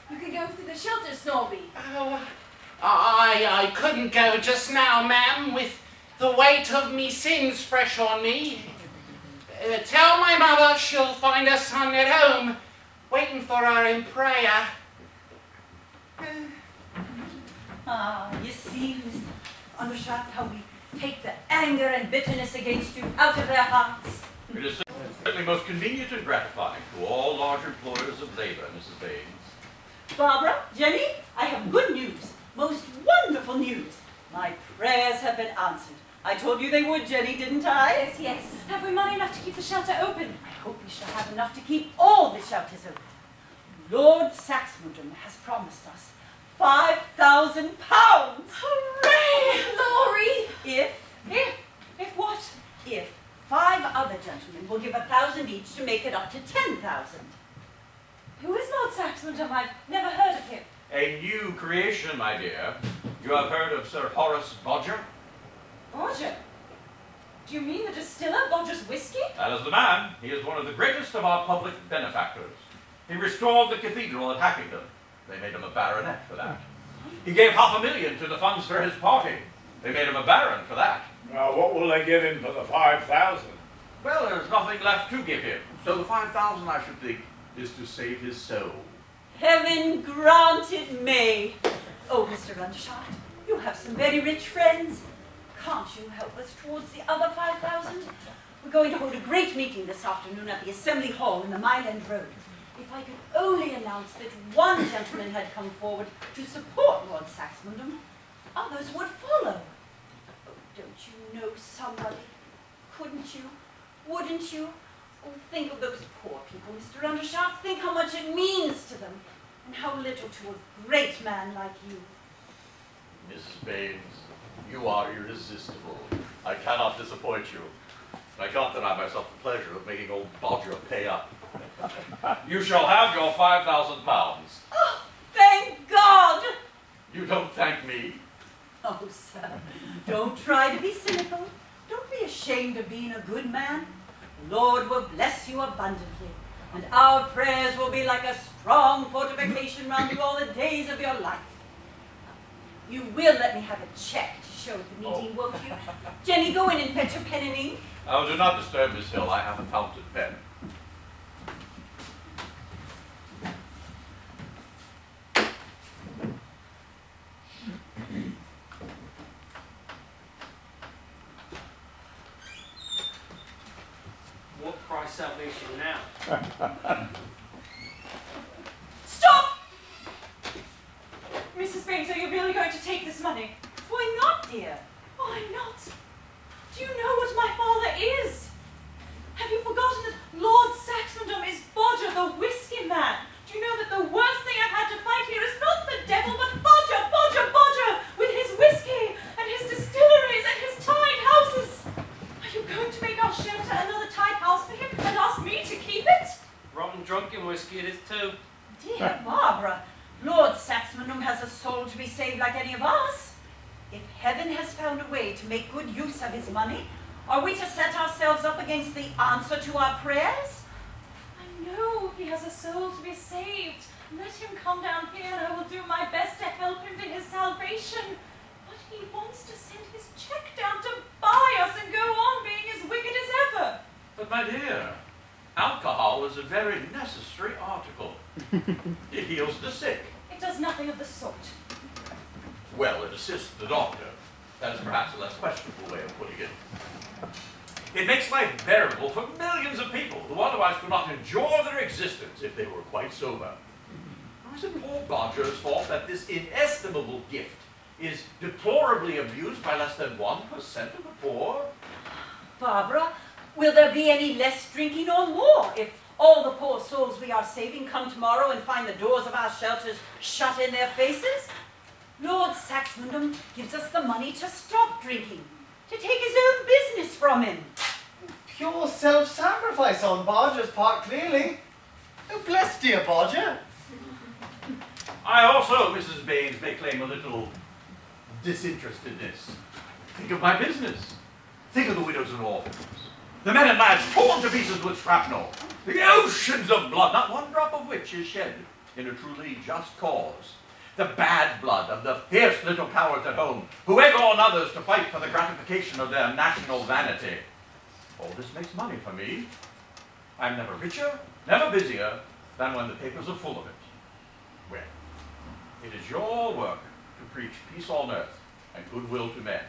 You could go through the shelter, Snobby. Oh, I couldn't go just now, ma'am, with the weight of me sins fresh on me. Tell my mother she'll find her son at home, waiting for her in prayer. You see, Mr. Undershaft, how we take the anger and bitterness against you out of their hearts. It is certainly most convenient and gratifying to all large employers of labor, Mrs. Baines. Barbara, Jenny, I have good news. Most wonderful news. My prayers have been answered. I told you they would, Jenny, didn't I? Yes, yes. Have we money enough to keep the shelter open? I hope we shall have enough to keep all the shelters open. Lord Saxmundham has promised us £5,000. Hooray! Glory! If what? If 5 other gentlemen will give 1,000 each to make it up to 10,000. Who is Lord Saxmundham? I've never heard of him. A new creation, my dear. You have heard of Sir Horace Bodger? Bodger? Do you mean the distiller, Bodger's whiskey? That is the man. He is one of the greatest of our public benefactors. He restored the cathedral at Hackington. They made him a baronet for that. He gave £500,000 to the funds for his party. They made him a baron for that. Now, what will they give him for the 5,000? Well, there's nothing left to give him. So the 5,000, I should think, is to save his soul. Heaven grant it may. Oh, Mr. Undershaft, you have some very rich friends. Can't you help us towards the other 5,000? We're going to hold a great meeting this afternoon at the Assembly Hall in the Mile End Road. If I could only announce that one gentleman had come forward to support Lord Saxmundham, others would follow. Oh, don't you know somebody? Couldn't you? Wouldn't you? Oh, think of those poor people, Mr. Undershaft. Think how much it means to them, and how little to a great man like you. Mrs. Baines, you are irresistible. I cannot disappoint you. I can't deny myself the pleasure of making old Bodger pay up. You shall have your £5,000. Oh, thank You don't thank me. Oh, sir, don't try to be cynical. Don't be ashamed of being a good man. The Lord will bless you abundantly, and our prayers will be like a strong fortification round you all the days of your life. You will let me have a check to show at the meeting, won't you? Jenny, go in and fetch a pen and ink. Oh, do not disturb Miss Hill. I have a fountain pen. What cries salvation now? Stop! Mrs. Baines, are you really going to take this money? Why not, dear? Why not? Do you know what my father is? Have you forgotten that Lord Saxmundham is Bodger, the whiskey man? Do you know that the worst thing I've had to fight here is not the devil, but Bodger, Bodger, Bodger, with his whiskey and his distilleries and his tied houses? Are you going to make our shelter another tied house for him and ask me to keep it? Rotten drunken whiskey it is too. Dear Barbara, Lord Saxmundham has a soul to be saved like any of us. If heaven has found a way to make good use of his money, are we to set ourselves up against the answer to our prayers? I know he has a soul to be saved. Let him come down here and I will do my best to help him to his salvation. But he wants to send his check down to buy us and go on being as wicked as ever. But my dear, alcohol is a very necessary article. It heals the sick. It does nothing of the sort. Well, it assists the doctor. That is perhaps a less questionable way of putting it. It makes life bearable for millions of people who otherwise could not enjoy their existence if they were quite sober. Is it poor Bodger's fault that this inestimable gift is deplorably abused by less than 1% of the poor? Barbara, will there be any less drinking or more if all the poor souls we are saving come tomorrow and find the doors of our shelters shut in their faces? Lord Saxmundham gives us the money to stop drinking, to take his own business from him. Pure self-sacrifice on Bodger's part, clearly. Oh, bless dear Bodger. I also, Mrs. Baines, may claim a little disinterestedness. Think of my business. Think of the widows and orphans. The men and lads torn to pieces with shrapnel. The oceans of blood, not one drop of which is shed in a truly just cause. The bad blood of the fierce little cowards at home who egg on others to fight for the gratification of their national vanity. All this makes money for me. I'm never richer, never busier than when the papers are full of it. Well, it is your work to preach peace on earth and goodwill to men.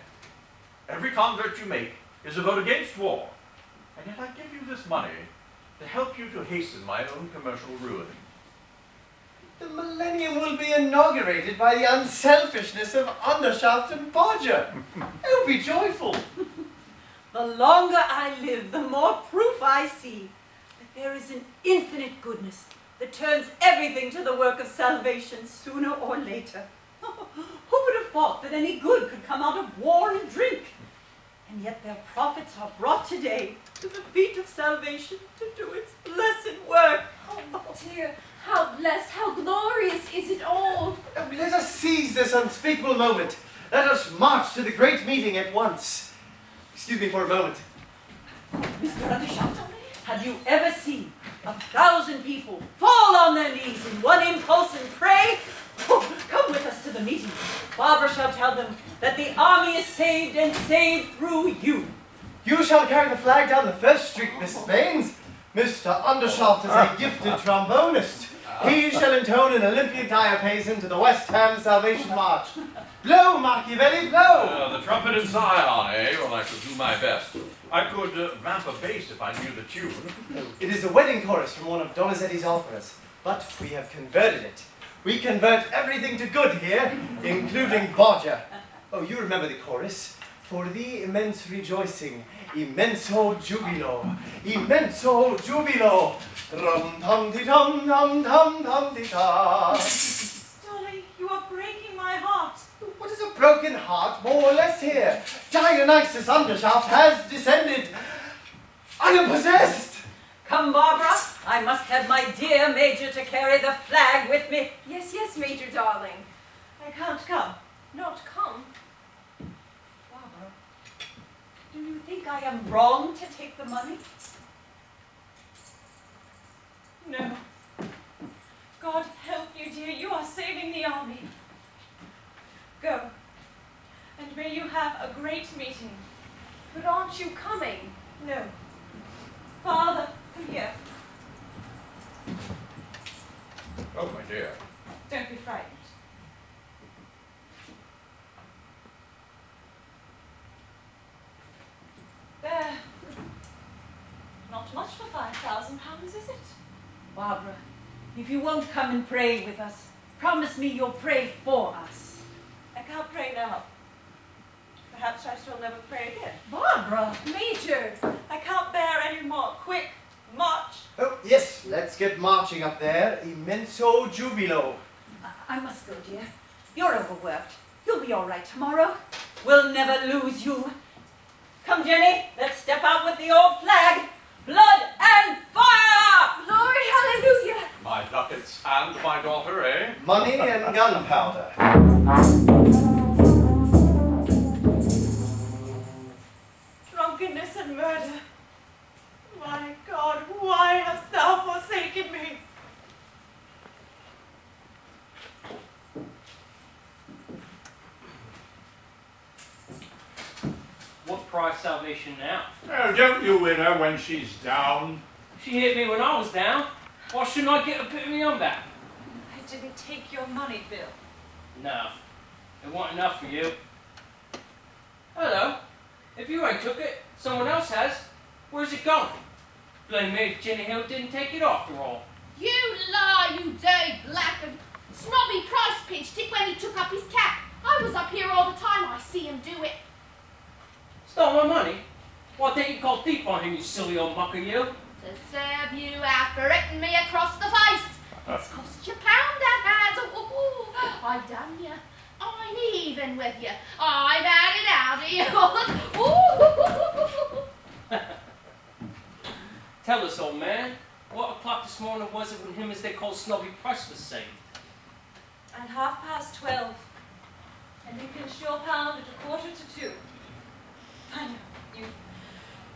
Every convert you make is a vote against war, and yet I give you this money to help you to hasten my own commercial ruin. The millennium will be inaugurated by the unselfishness of Undershaft and Bodger. Oh, be joyful. The longer I live, the more proof I see that there is an infinite goodness that turns everything to the work of salvation sooner or later. Who would have thought that any good could come out of war and drink? And yet their prophets are brought today to the feet of salvation to do its blessed work. Oh dear, how blessed, how glorious is it all. Oh, let us seize this unspeakable moment. Let us march to the great meeting at once. Excuse me for a moment. Mr. Undershaft, have you ever seen 1,000 people fall on their knees in one impulse and pray? Oh, come with us to the meeting. Barbara shall tell them that the army is saved and saved through you. You shall carry the flag down the first street, Mrs. Baines. Mr. Undershaft is a gifted trombonist. He shall intone an Olympian diapason to the West Ham Salvation March. Blow, Machiavelli, blow! The trumpet and scion, eh? Well, I shall do my best. I could vamp a bass if I knew the tune. It is a wedding chorus from one of Donizetti's operas, but we have converted it. We convert everything to good here, including Bodger. Oh, you remember the chorus? For thee immense rejoicing, immenso jubilo, immenso jubilo. Rum-tum-ti-tum-tum-tum-tum-ti-ta. Dolly, you are breaking my heart. What is a broken heart, more or less here? Dionysus Undershaft has descended. I am possessed. Come, Barbara. I must have my dear Major to carry the flag with me. Yes, yes, Major darling. I can't come. Not come? Barbara, do you think I am wrong to take the money? No. God help you, dear. You are saving the army. Go. And may you have a great meeting. But aren't you coming? No. Father, come here. Oh, my dear. Don't be frightened. There. Not much for £5,000, is it? Barbara, if you won't come and pray with us, promise me you'll pray for us. I can't pray now. Perhaps I shall never pray again. Barbara! Major! I can't bear any more. Quick, march! Oh, yes, let's get marching up there. Immenso jubilo. I must go, dear. You're overworked. You'll be all right tomorrow. We'll never lose you. Come, Jenny, let's step out with the old flag. Blood and fire! Glory, hallelujah! My ducats and my daughter, eh? Money and gunpowder. Drunkenness and murder. My God, why hast thou forsaken me? What price salvation now? Oh, don't you win her when she's down? She hit me when I was down. Why shouldn't I get a bit of me on back? I didn't take your money, Bill. No. It wasn't enough for you. Hello. If you ain't took it, someone else has. Where's it going? Blame me if Jenny Hill didn't take it after all. You lie, you dirty blackguard. Snobby Price pitched it when he took up his cap. I was up here all the time. I see him do it. Stole my money? Why don't you call thief on him, you silly old mucker, you? To serve you out for hitting me across the face. It's cost you £1, that has. Ooh, I done you. I'm even with you. I've had it out of you. Tell us, old man, what o'clock this morning was it when him as they call Snobby Price was saved? At 12:30. And you pinched your pound at 1:45. I know.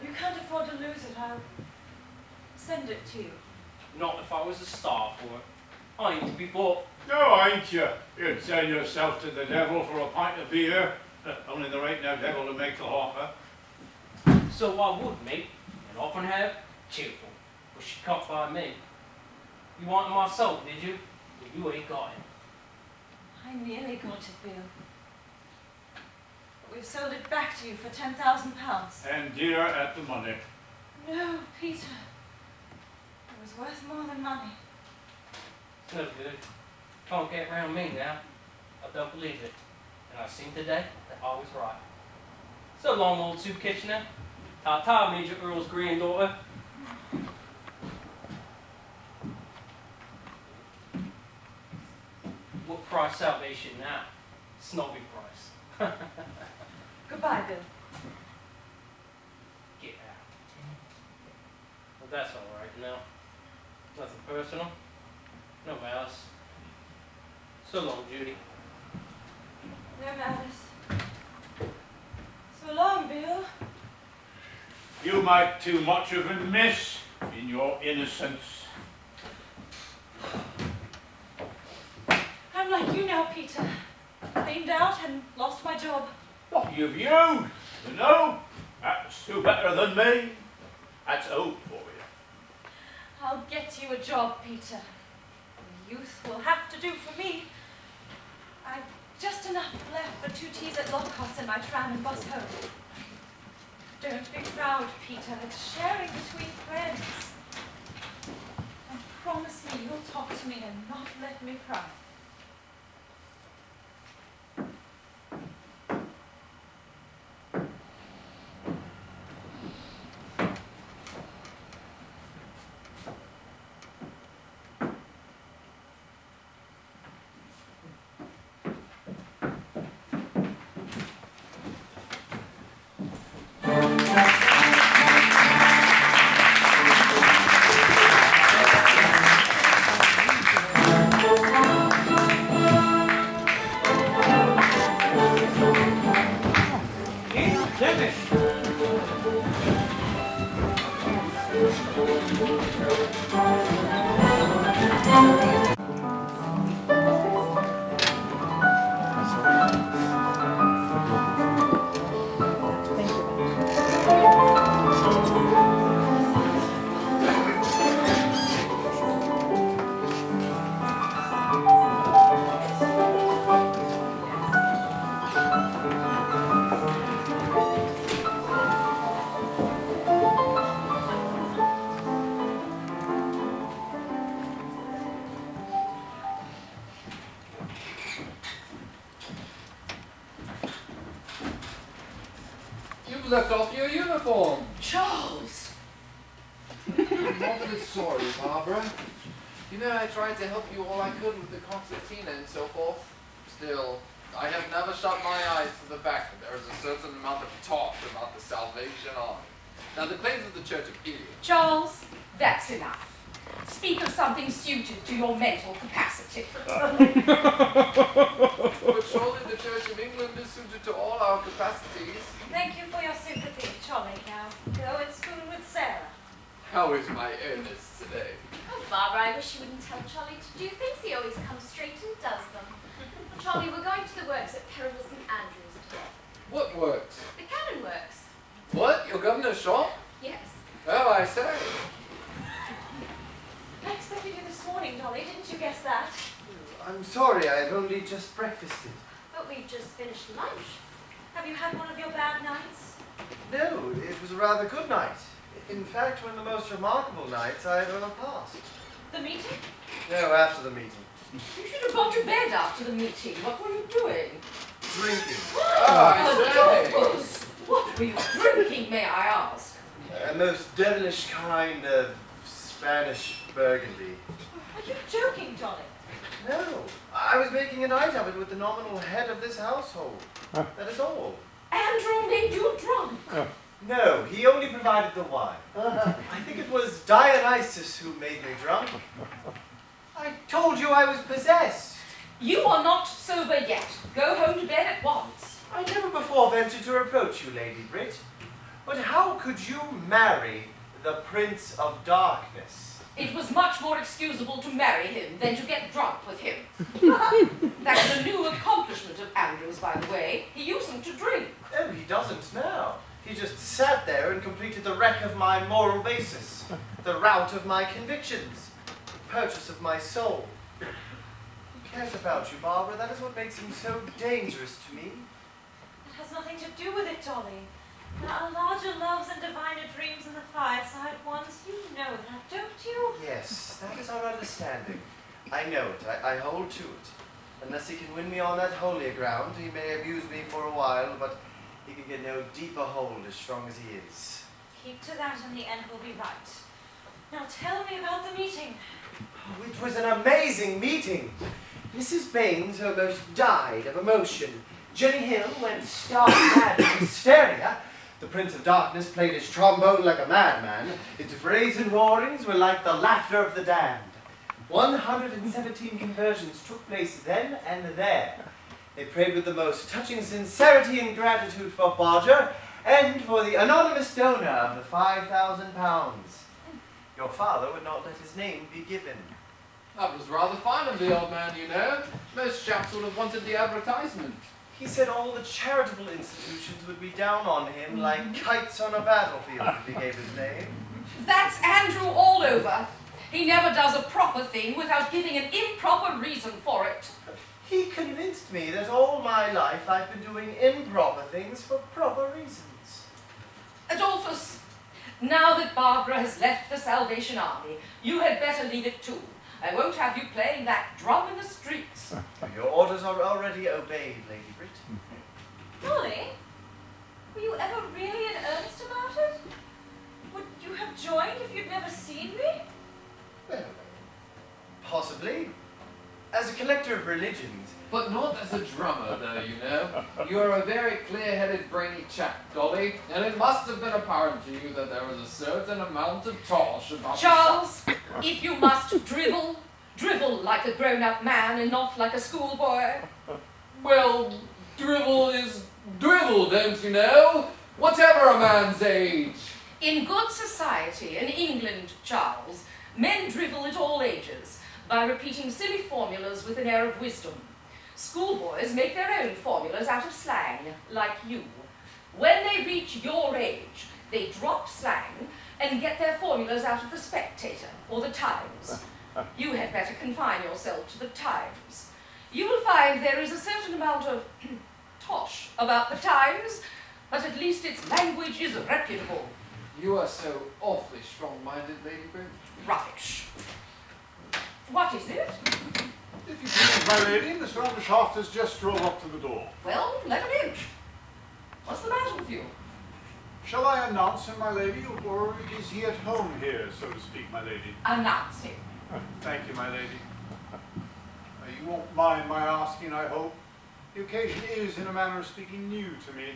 You can't afford to lose it. I'll send it to you. Not if I was a star for it. I ain't to be bought. No, ain't you? You'd sell yourself to the devil for a pint of beer. Only there ain't no devil to make the offer. So I would, mate, and often have, cheerful. But she can't buy me. You wanted my soul, did you? Well, you ain't got it. I nearly got it, Bill. But we've sold it back to you for £10,000. And dear at the money. No, Peter. It was worth more than money. It's no good. Can't get round me now. I don't believe it. And I seen today that I was right. So long, old Sue Kitchener. Ta-ta, Major Earl's granddaughter. What price salvation now? Snobby price. Goodbye, Bill. Get out. Well, that's all right now. Nothing personal. No malice. So long, Judy. No malice. So long, Bill. You make too much of a mess in your innocence. I'm like you now, Peter. Cleaned out and lost my job. What you've you? You know, that's too better than me. That's old for you. I'll get you a job, Peter. The youth will have to do for me. I've just enough left for 2 teas at Lockhart's and my tram and bus home. Don't be proud, Peter. It's sharing between friends. And promise me you'll talk to me and not let me cry. You've left off your uniform. Charles! I'm awfully sorry, Barbara. You know, I tried to help you all I could with the concertina and so forth. Still, I have never shut my eyes to the fact that there is a certain amount of talk about the Salvation Army. Now, the claims of the Church of England. Charles, that's enough. Speak of something suited to your mental capacity. But surely the Church of England is suited to all our capacities. Thank you for your sympathy, Charlie. Now, go and spoon with Sarah. How is my Ernest today? Oh, Barbara, I wish you wouldn't tell Charlie to do things. He always comes straight and does them. Charlie, we're going to the works at Perilous St. Andrews today. What works? The cannon works. What? Your governor's shop? Yes. Oh, I say. I expected you this morning, Dolly. Didn't you guess that? I'm sorry, I've only just breakfasted. But we've just finished lunch. Have you had one of your bad nights? No, it was a rather good night. In fact, one of the most remarkable nights I've ever passed. The meeting? No, after the meeting. You should have gone to bed after the meeting. What were you doing? Drinking. Adolphus! What were you drinking, may I ask? A most devilish kind of Spanish burgundy. Are you joking, Dolly? No, I was making a night of it with the nominal head of this household. That is all. Andrew made you drunk. No, he only provided the wine. I think it was Dionysus who made me drunk. I told you I was possessed. You are not sober yet. Go home to bed at once. I never before ventured to reproach you, Lady Brit. But how could you marry the Prince of Darkness? It was much more excusable to marry him than to get drunk with him. That's a new accomplishment of Andrew's, by the way. He usedn't to drink. Oh, he doesn't now. He just sat there and completed the wreck of my moral basis, the rout of my convictions, the purchase of my soul. He cares about you, Barbara. That is what makes him so dangerous to me. That has nothing to do with it, Dolly. There are larger loves and diviner dreams in the fireside ones. You know that, don't you? Yes, that is our understanding. I know it. I hold to it. Unless he can win me on that holier ground, he may abuse me for a while, but he can get no deeper hold as strong as he is. Keep to that and the end will be right. Now tell me about the meeting. Oh, it was an amazing meeting. Mrs. Baines almost died of emotion. Jenny Hill went stark mad with hysteria. The Prince of Darkness played his trombone like a madman. Its brazen roarings were like the laughter of the damned. 117 conversions took place then and there. They prayed with the most touching sincerity and gratitude for Bodger and for the anonymous donor of the £5,000. Your father would not let his name be given. That was rather fine of the old man, you know. Most chaps would have wanted the advertisement. He said all the charitable institutions would be down on him like kites on a battlefield if he gave his name. That's Andrew all over. He never does a proper thing without giving an improper reason for it. He convinced me that all my life I've been doing improper things for proper reasons. Adolphus, now that Barbara has left the Salvation Army, you had better leave it too. I won't have you playing that drum in the streets. Your orders are already obeyed, Lady Brit. Dolly, were you ever really in earnest about it? Would you have joined if you'd never seen me? Well, possibly. As a collector of religions. But not as a drummer, though, you know. You're a very clear-headed, brainy chap, Dolly, and it must have been apparent to you that there was a certain amount of tosh about Charles, if you must drivel, drivel like a grown-up man and not like a schoolboy. Well, drivel is drivel, don't you know? Whatever a man's age. In good society, in England, Charles, men drivel at all ages by repeating silly formulas with an air of wisdom. Schoolboys make their own formulas out of slang, like you. When they reach your age, they drop slang and get their formulas out of the Spectator or the Times. You had better confine yourself to the Times. You will find there is a certain amount of tosh about the Times, but at least its language is reputable. You are so awfully strong-minded, Lady Brit. Rubbish. What is it? If you please, my lady, Mr. Undershaft has just drove up to the door. Well, let him in. What's the matter with you? Shall I announce him, my lady, or is he at home here, so to speak, my lady? Announce him. Thank you, my lady. You won't mind my asking, I hope. The occasion is, in a manner of speaking, new to me.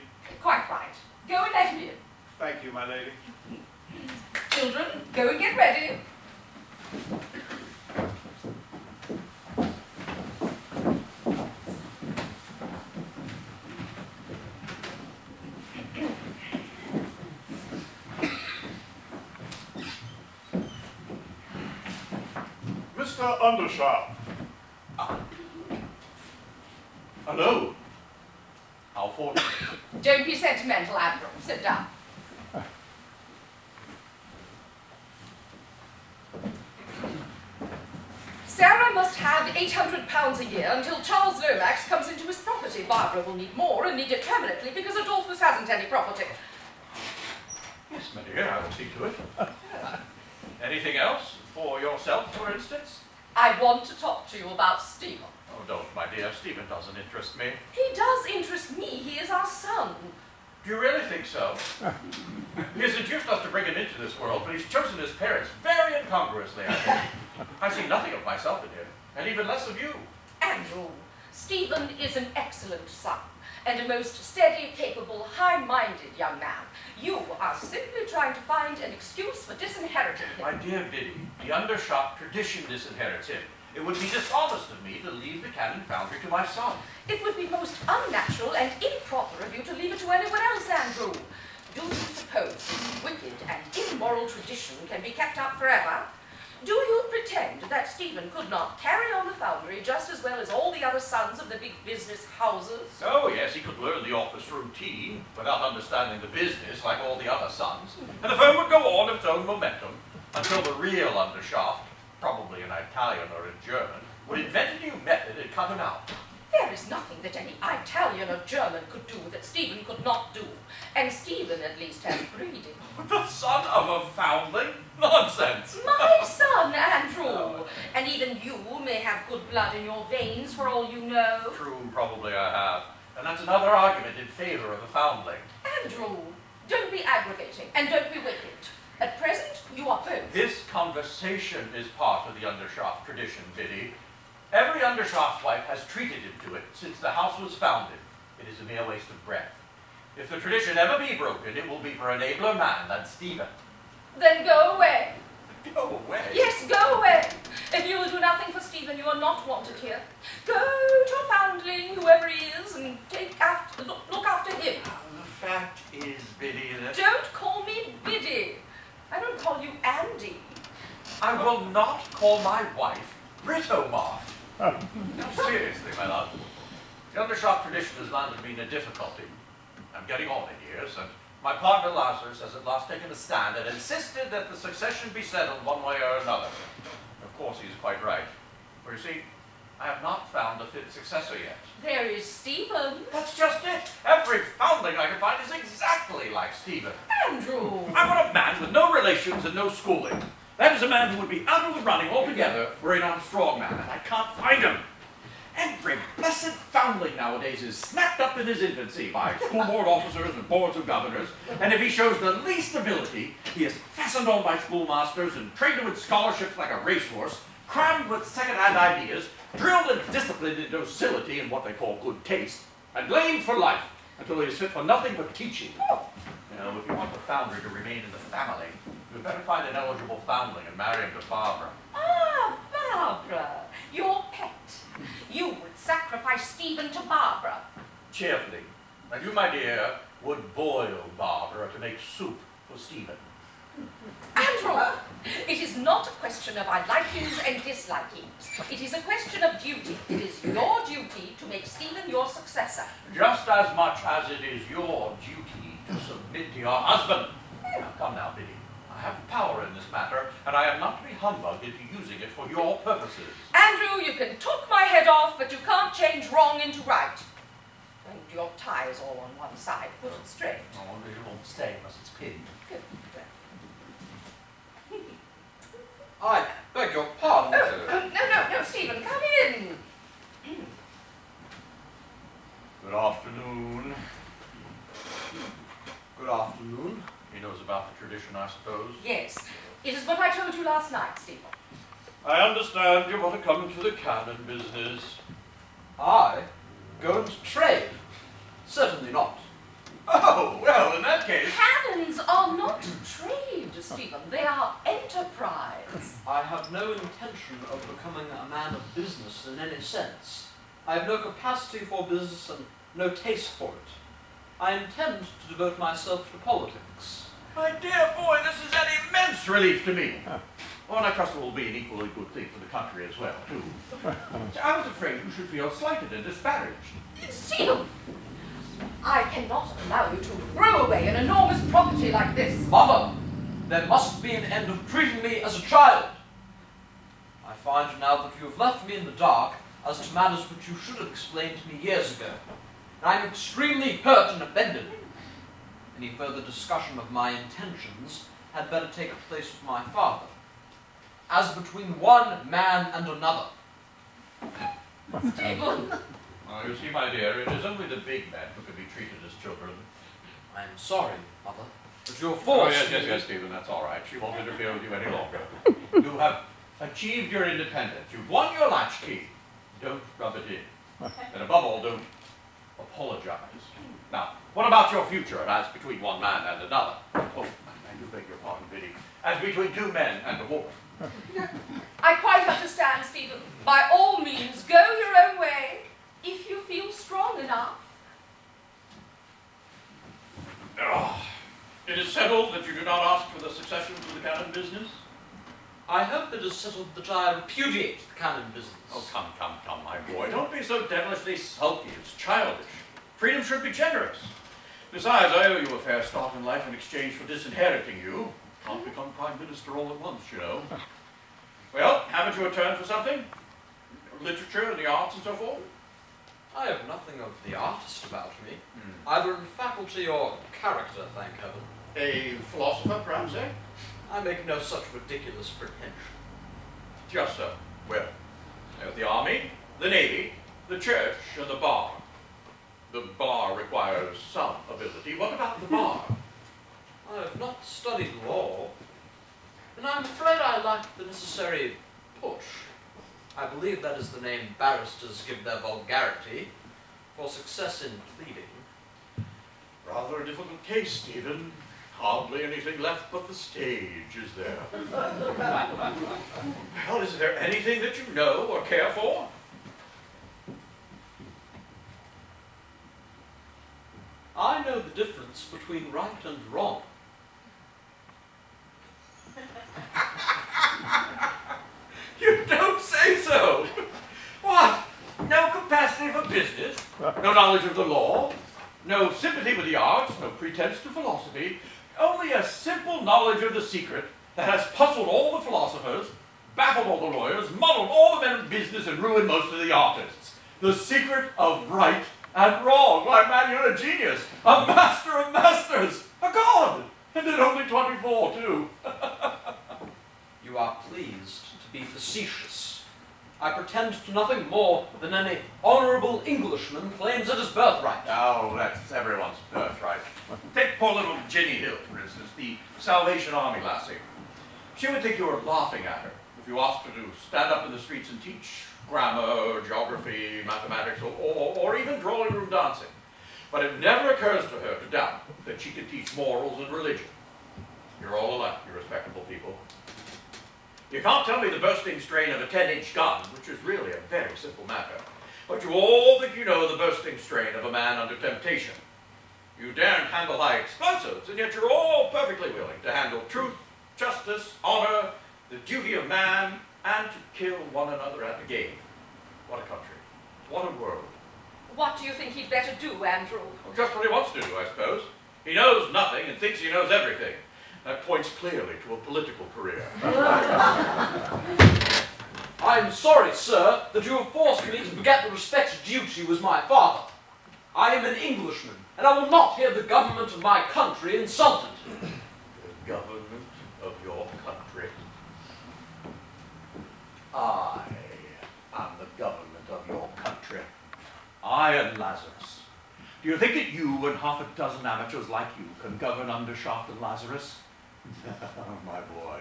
Quite right. Go and let him in. Thank you, my lady. Children, go and get ready. Mr. Undershaft. Hello. How fortunate. Don't be sentimental, Andrew. Sit down. Sarah must have £800 a year until Charles Lomax comes into his property. Barbara will need more and need it permanently because Adolphus hasn't any property. Yes, my dear, I will see to it. Anything else? For yourself, for instance? I want to talk to you about Stephen. Oh, don't, my dear. Stephen doesn't interest me. He does interest me. He is our son. Do you really think so? He has induced us to bring him into this world, but he's chosen his parents very incongruously, I think. I see nothing of myself in him, and even less of you. Andrew, Stephen is an excellent son, and a most steady, capable, high-minded young man. You are simply trying to find an excuse for disinheriting him. My dear Biddy, the Undershaft tradition disinherits him. It would be dishonest of me to leave the cannon foundry to my son. It would be most unnatural and improper of you to leave it to anyone else, Andrew. Do you suppose this wicked and immoral tradition can be kept up forever? Do you pretend that Stephen could not carry on the foundry just as well as all the other sons of the big business houses? Oh, yes, he could learn the office routine without understanding the business like all the other sons. And the firm would go on of its own momentum until the real Undershaft, probably an Italian or a German, would invent a new method and cut him out. There is nothing that any Italian or German could do that Stephen could not do. And Stephen at least has breeding. The son of a foundling? Nonsense! My son, Andrew! And even you may have good blood in your veins for all you know. True, probably I have. And that's another argument in favor of the foundling. Andrew, don't be aggravating and don't be wicked. At present, you are both. This conversation is part of the Undershaft tradition, Biddy. Every Undershaft's wife has treated him to it since the house was founded. It is a mere waste of breath. If the tradition ever be broken, it will be for an abler man than Stephen. Then go away. Go away? Yes, go away. If you will do nothing for Stephen, you are not wanted here. Go to a foundling, whoever he is, and look after him. The fact is, Biddy, that... Don't call me Biddy. I don't call you Andy. I will not call my wife Britomart. No, seriously, my love. The Undershaft tradition has landed me in a difficulty. I'm getting on in years, and my partner Lazarus has at last taken a stand and insisted that the succession be settled one way or another. Of course, he's quite right. For you see, I have not found a fit successor yet. There is Stephen. That's just it. Every foundling I can find is exactly like Stephen. Andrew! I want a man with no relations and no schooling. That is a man who would be out of the running altogether were he not a strong man, and I can't find him. Every blessed foundling nowadays is snapped up in his infancy by school board officers and boards of governors, and if he shows the least ability, he is fastened on by schoolmasters and trained with scholarships like a racehorse, crammed with second-hand ideas, drilled and disciplined in docility and what they call good taste, and blamed for life until he is fit for nothing but teaching. Now, if you want the foundry to remain in the family, you'd better find an eligible foundling and marry him to Barbara. Ah, Barbara, your pet. You would sacrifice Stephen to Barbara. Cheerfully. And you, my dear, would boil Barbara to make soup for Stephen. Andrew, it is not a question of our likings and dislikings. It is a question of duty. It is your duty to make Stephen your successor. Just as much as it is your duty to submit to your husband. Now, come now, Biddy. I have power in this matter, and I am not to be humbugged into using it for your purposes. Andrew, you can talk my head off, but you can't change wrong into right. And your tie is all on one side. Put it straight. Oh, it won't stay unless it's pinned. Good. I beg your pardon, sir. No, Stephen, come in. Good afternoon. Good afternoon. afternoon. He knows about the tradition, I suppose. Yes. It is what I told you last night, Stephen. I understand you want to come into the cannon business. I? Go and trade? Certainly not. Oh, well, in that case... Cannons are not trade, Stephen. They are enterprise. I have no intention of becoming a man of business in any sense. I have no capacity for business and no taste for it. I intend to devote myself to politics. My dear boy, this is an immense relief to me. Oh, and I trust it will be an equally good thing for the country as well, too. I was afraid you should feel slighted and disparaged. Stephen! I cannot allow you to throw away an enormous property like this. Mother, there must be an end of treating me as a child. I find now that you have left me in the dark as to matters which you should have explained to me years ago. And I am extremely hurt and offended. Any further discussion of my intentions had better take place with my father, as between one man and another. Stephen! Oh, you see, my dear, it is only the big men who can be treated as children. I am sorry, Mother, but you're forced. Oh, yes, Stephen, that's all right. She won't interfere with you any longer. You have achieved your independence. You've won your latchkey. Don't rub it in. And above all, don't apologize. Now, what about your future as between one man and another? Oh, I do beg your pardon, Biddy. As between two men and a woman. I quite understand, Stephen. By all means, go your own way, if you feel strong enough. Oh, it is settled that you do not ask for the succession to the cannon business? I hope it is settled that I repudiate the cannon business. Oh, come, my boy. Don't be so devilishly sulky. It's childish. Freedom should be generous. Besides, I owe you a fair start in life in exchange for disinheriting you. Can't become Prime Minister all at once, you know. Well, haven't you a turn for something? Literature and the arts and so forth? I have nothing of the artist about me, either in faculty or character, thank heaven. A philosopher, perhaps, eh? I make no such ridiculous pretension. Just so. Well, there's the army, the navy, the church, and the bar. The bar requires some ability. What about the bar? I have not studied law, and I'm afraid I lack the necessary push. I believe that is the name barristers give their vulgarity for success in pleading. Rather a difficult case, Stephen. Hardly anything left but the stage, is there? Well, is there anything that you know or care for? I know the difference between right and wrong. You don't say so! What? No capacity for business? No knowledge of the law? No sympathy with the arts? No pretense to philosophy? Only a simple knowledge of the secret that has puzzled all the philosophers, baffled all the lawyers, muddled all the men of business, and ruined most of the artists. The secret of right and wrong. Why, man, you're a genius. A master of masters. A god. And at only 24, too. You are pleased to be facetious. I pretend to nothing more than any honourable Englishman claims it as birthright. Oh, that's everyone's birthright. Take poor little Jenny Hill, for instance, the Salvation Army lassie. She would think you were laughing at her if you asked her to stand up in the streets and teach grammar, geography, mathematics, or even drawing room dancing. But it never occurs to her to doubt that she can teach morals and religion. You're all alike, you respectable people. You can't tell me the bursting strain of a 10-inch gun, which is really a very simple matter. But you all think you know the bursting strain of a man under temptation. You daren't handle high explosives, and yet you're all perfectly willing to handle truth, justice, honor, the duty of man, and to kill one another at the game. What a country. What a world. What do you think he'd better do, Andrew? Well, just what he wants to do, I suppose. He knows nothing and thinks he knows everything. That points clearly to a political career. I am sorry, sir, that you have forced me to forget the respect due to you as my father. I am an Englishman, and I will not hear the government of my country insulted. The government of your country. I am the government of your country. I am Lazarus. Do you think it you and when half a dozen amateurs like you can govern Undershaft and Lazarus? Oh, my boy.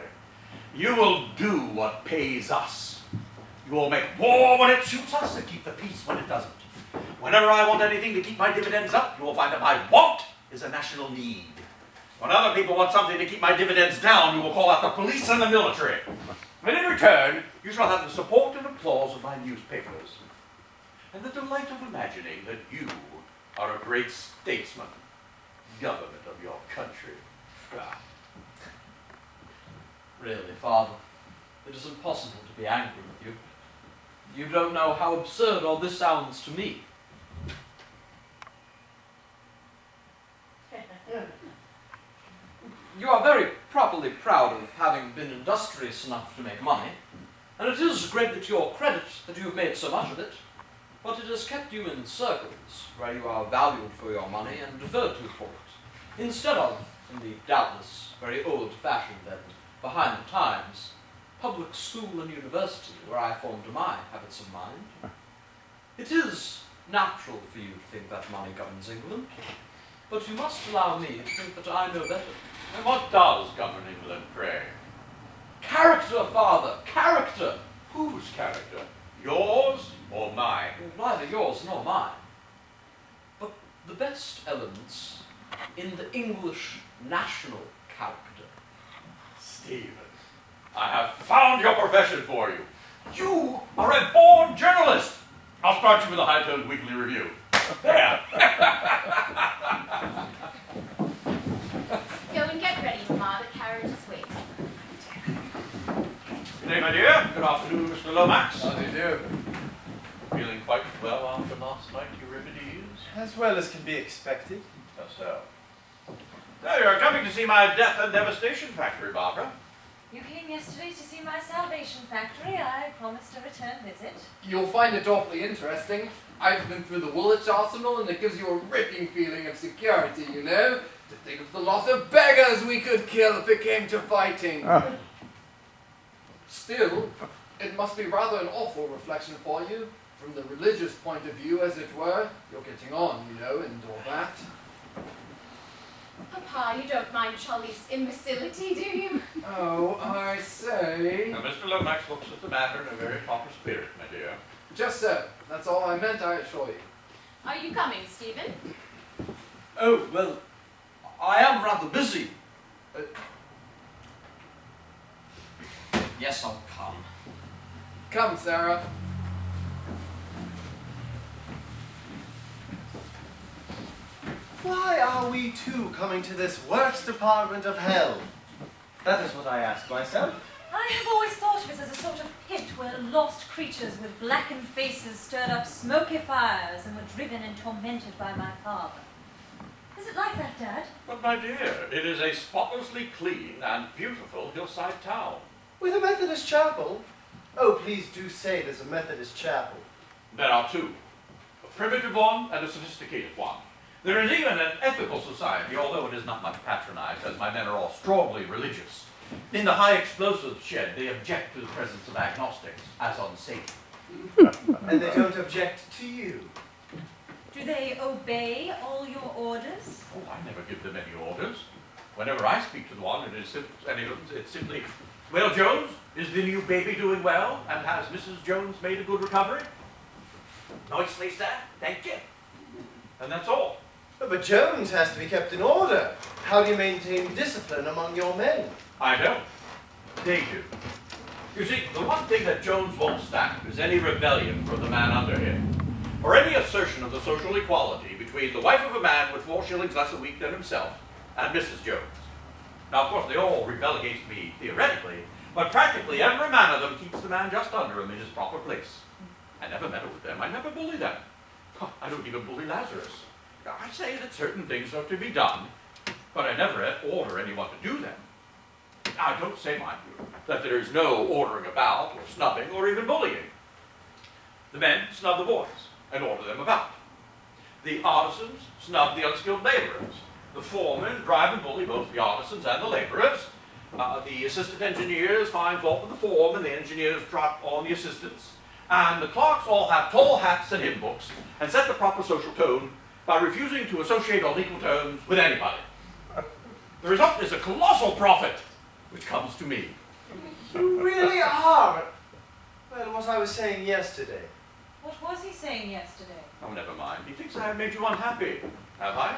You will do what pays us. You will make war when it suits us and keep the peace when it doesn't. Whenever I want anything to keep my dividends up, you will find that my want is a national need. When other people want something to keep my dividends down, you will call out the police and the military. And in return, you shall have the support and applause of my newspapers, and the delight of imagining that you are a great statesman, government of your country. Ah. Really, Father, it is impossible to be angry with you. You don't know how absurd all this sounds to me. You are very properly proud of having been industrious enough to make money, and it is greatly to your credit that you have made so much of it, but it has kept you in circles where you are valued for your money and deferred to for it, instead of, in the doubtless very old-fashioned and behind the times, public school and university where I formed my habits of mind. It is natural for you to think that money governs England, but you must allow me to think that I know better. And what does govern England, pray? Character, Father, character! Whose character? Yours or mine? Well, neither yours nor mine. But the best elements in the English national character. Stephen, I have found your profession for you. You are a born journalist. I'll start you with a high-toned weekly review. There. Go and get ready, Mamma. The carriage is waiting. Good day, my dear. Good afternoon, Mr. Lomax. How do you do? Feeling quite well after last night, Euripides? As well as can be expected. Just so. So you're coming to see my death and devastation factory, Barbara. You came yesterday to see my salvation factory. I promised a return visit. You'll find it awfully interesting. I've been through the Woolwich arsenal, and it gives you a ripping feeling of security, you know? To think of the lot of beggars we could kill if it came to fighting. Still, it must be rather an awful reflection for you, from the religious point of view, as it were. You're getting on, you know, and all that. Papa, you don't mind Charlie's imbecility, do you? Oh, I say. Now, Mr. Lomax looks at the matter in a very proper spirit, my dear. Just so. That's all I meant, I assure you. Are you coming, Stephen? Oh, well, I am rather busy. Yes, I'll come. Come, Sarah. Why are we two coming to this worst department of hell? That is what I ask myself. I have always thought of it as a sort of pit where lost creatures with blackened faces stirred up smoky fires and were driven and tormented by my father. Is it like that, Dad? But, my dear, it is a spotlessly clean and beautiful hillside town. With a Methodist chapel? Oh, please do say there's a Methodist chapel. There are two. A primitive one and a sophisticated one. There is even an ethical society, although it is not much patronized, as my men are all strongly religious. In the high explosives shed, they object to the presence of agnostics as unsafe. And they don't object to you. Do they obey all your orders? Oh, I never give them any orders. Whenever I speak to one, it's simply, well, Jones, is the new baby doing well? And has Mrs. Jones made a good recovery? Nicely, sir. Thank you. And that's all. But Jones has to be kept in order. How do you maintain discipline among your men? I don't. They do. You see, the one thing that Jones won't stand is any rebellion from the man under him, or any assertion of the social equality between the wife of a man with 4 shillings less a week than himself and Mrs. Jones. Now, of course, they all rebel against me theoretically, but practically every man of them keeps the man just under him in his proper place. I never meddle with them. I never bully them. I don't even bully Lazarus. I say that certain things are to be done, but I never order anyone to do them. I don't say, mind you, that there is no ordering about, or snubbing, or even bullying. The men snub the boys and order them about. The artisans snub the unskilled laborers. The foremen drive and bully both the artisans and the laborers. The assistant engineers find fault with the foremen, the engineers drop on the assistants. And the clerks all have tall hats and hymn books and set the proper social tone by refusing to associate on equal terms with anybody. The result is a colossal profit, which comes to me. You really are. Well, what I was saying yesterday. What was he saying yesterday? Oh, never mind. He thinks I have made you unhappy. Have I?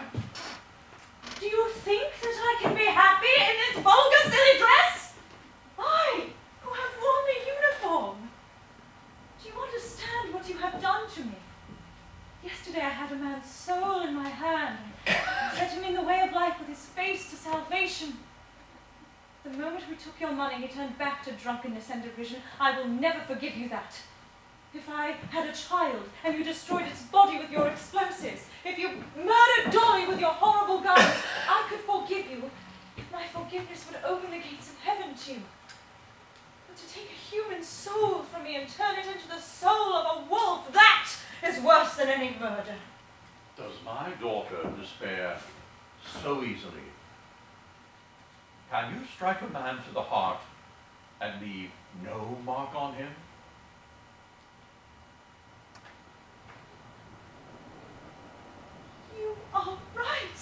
Do you think that I can be happy in this vulgar, silly dress? I, who have worn the uniform. Do you understand what you have done to me? Yesterday I had a man's soul in my hand, set him in the way of life with his face to salvation. The moment we took your money, he turned back to drunkenness and derision. I will never forgive you that. If I had a child and you destroyed its body with your explosives, if you murdered Dolly with your horrible guns, I could forgive you if my forgiveness would open the gates of heaven to you. But to take a human soul from me and turn it into the soul of a wolf, that is worse than any murder. Does my daughter despair so easily? Can you strike a man to the heart and leave no mark on him? You are right.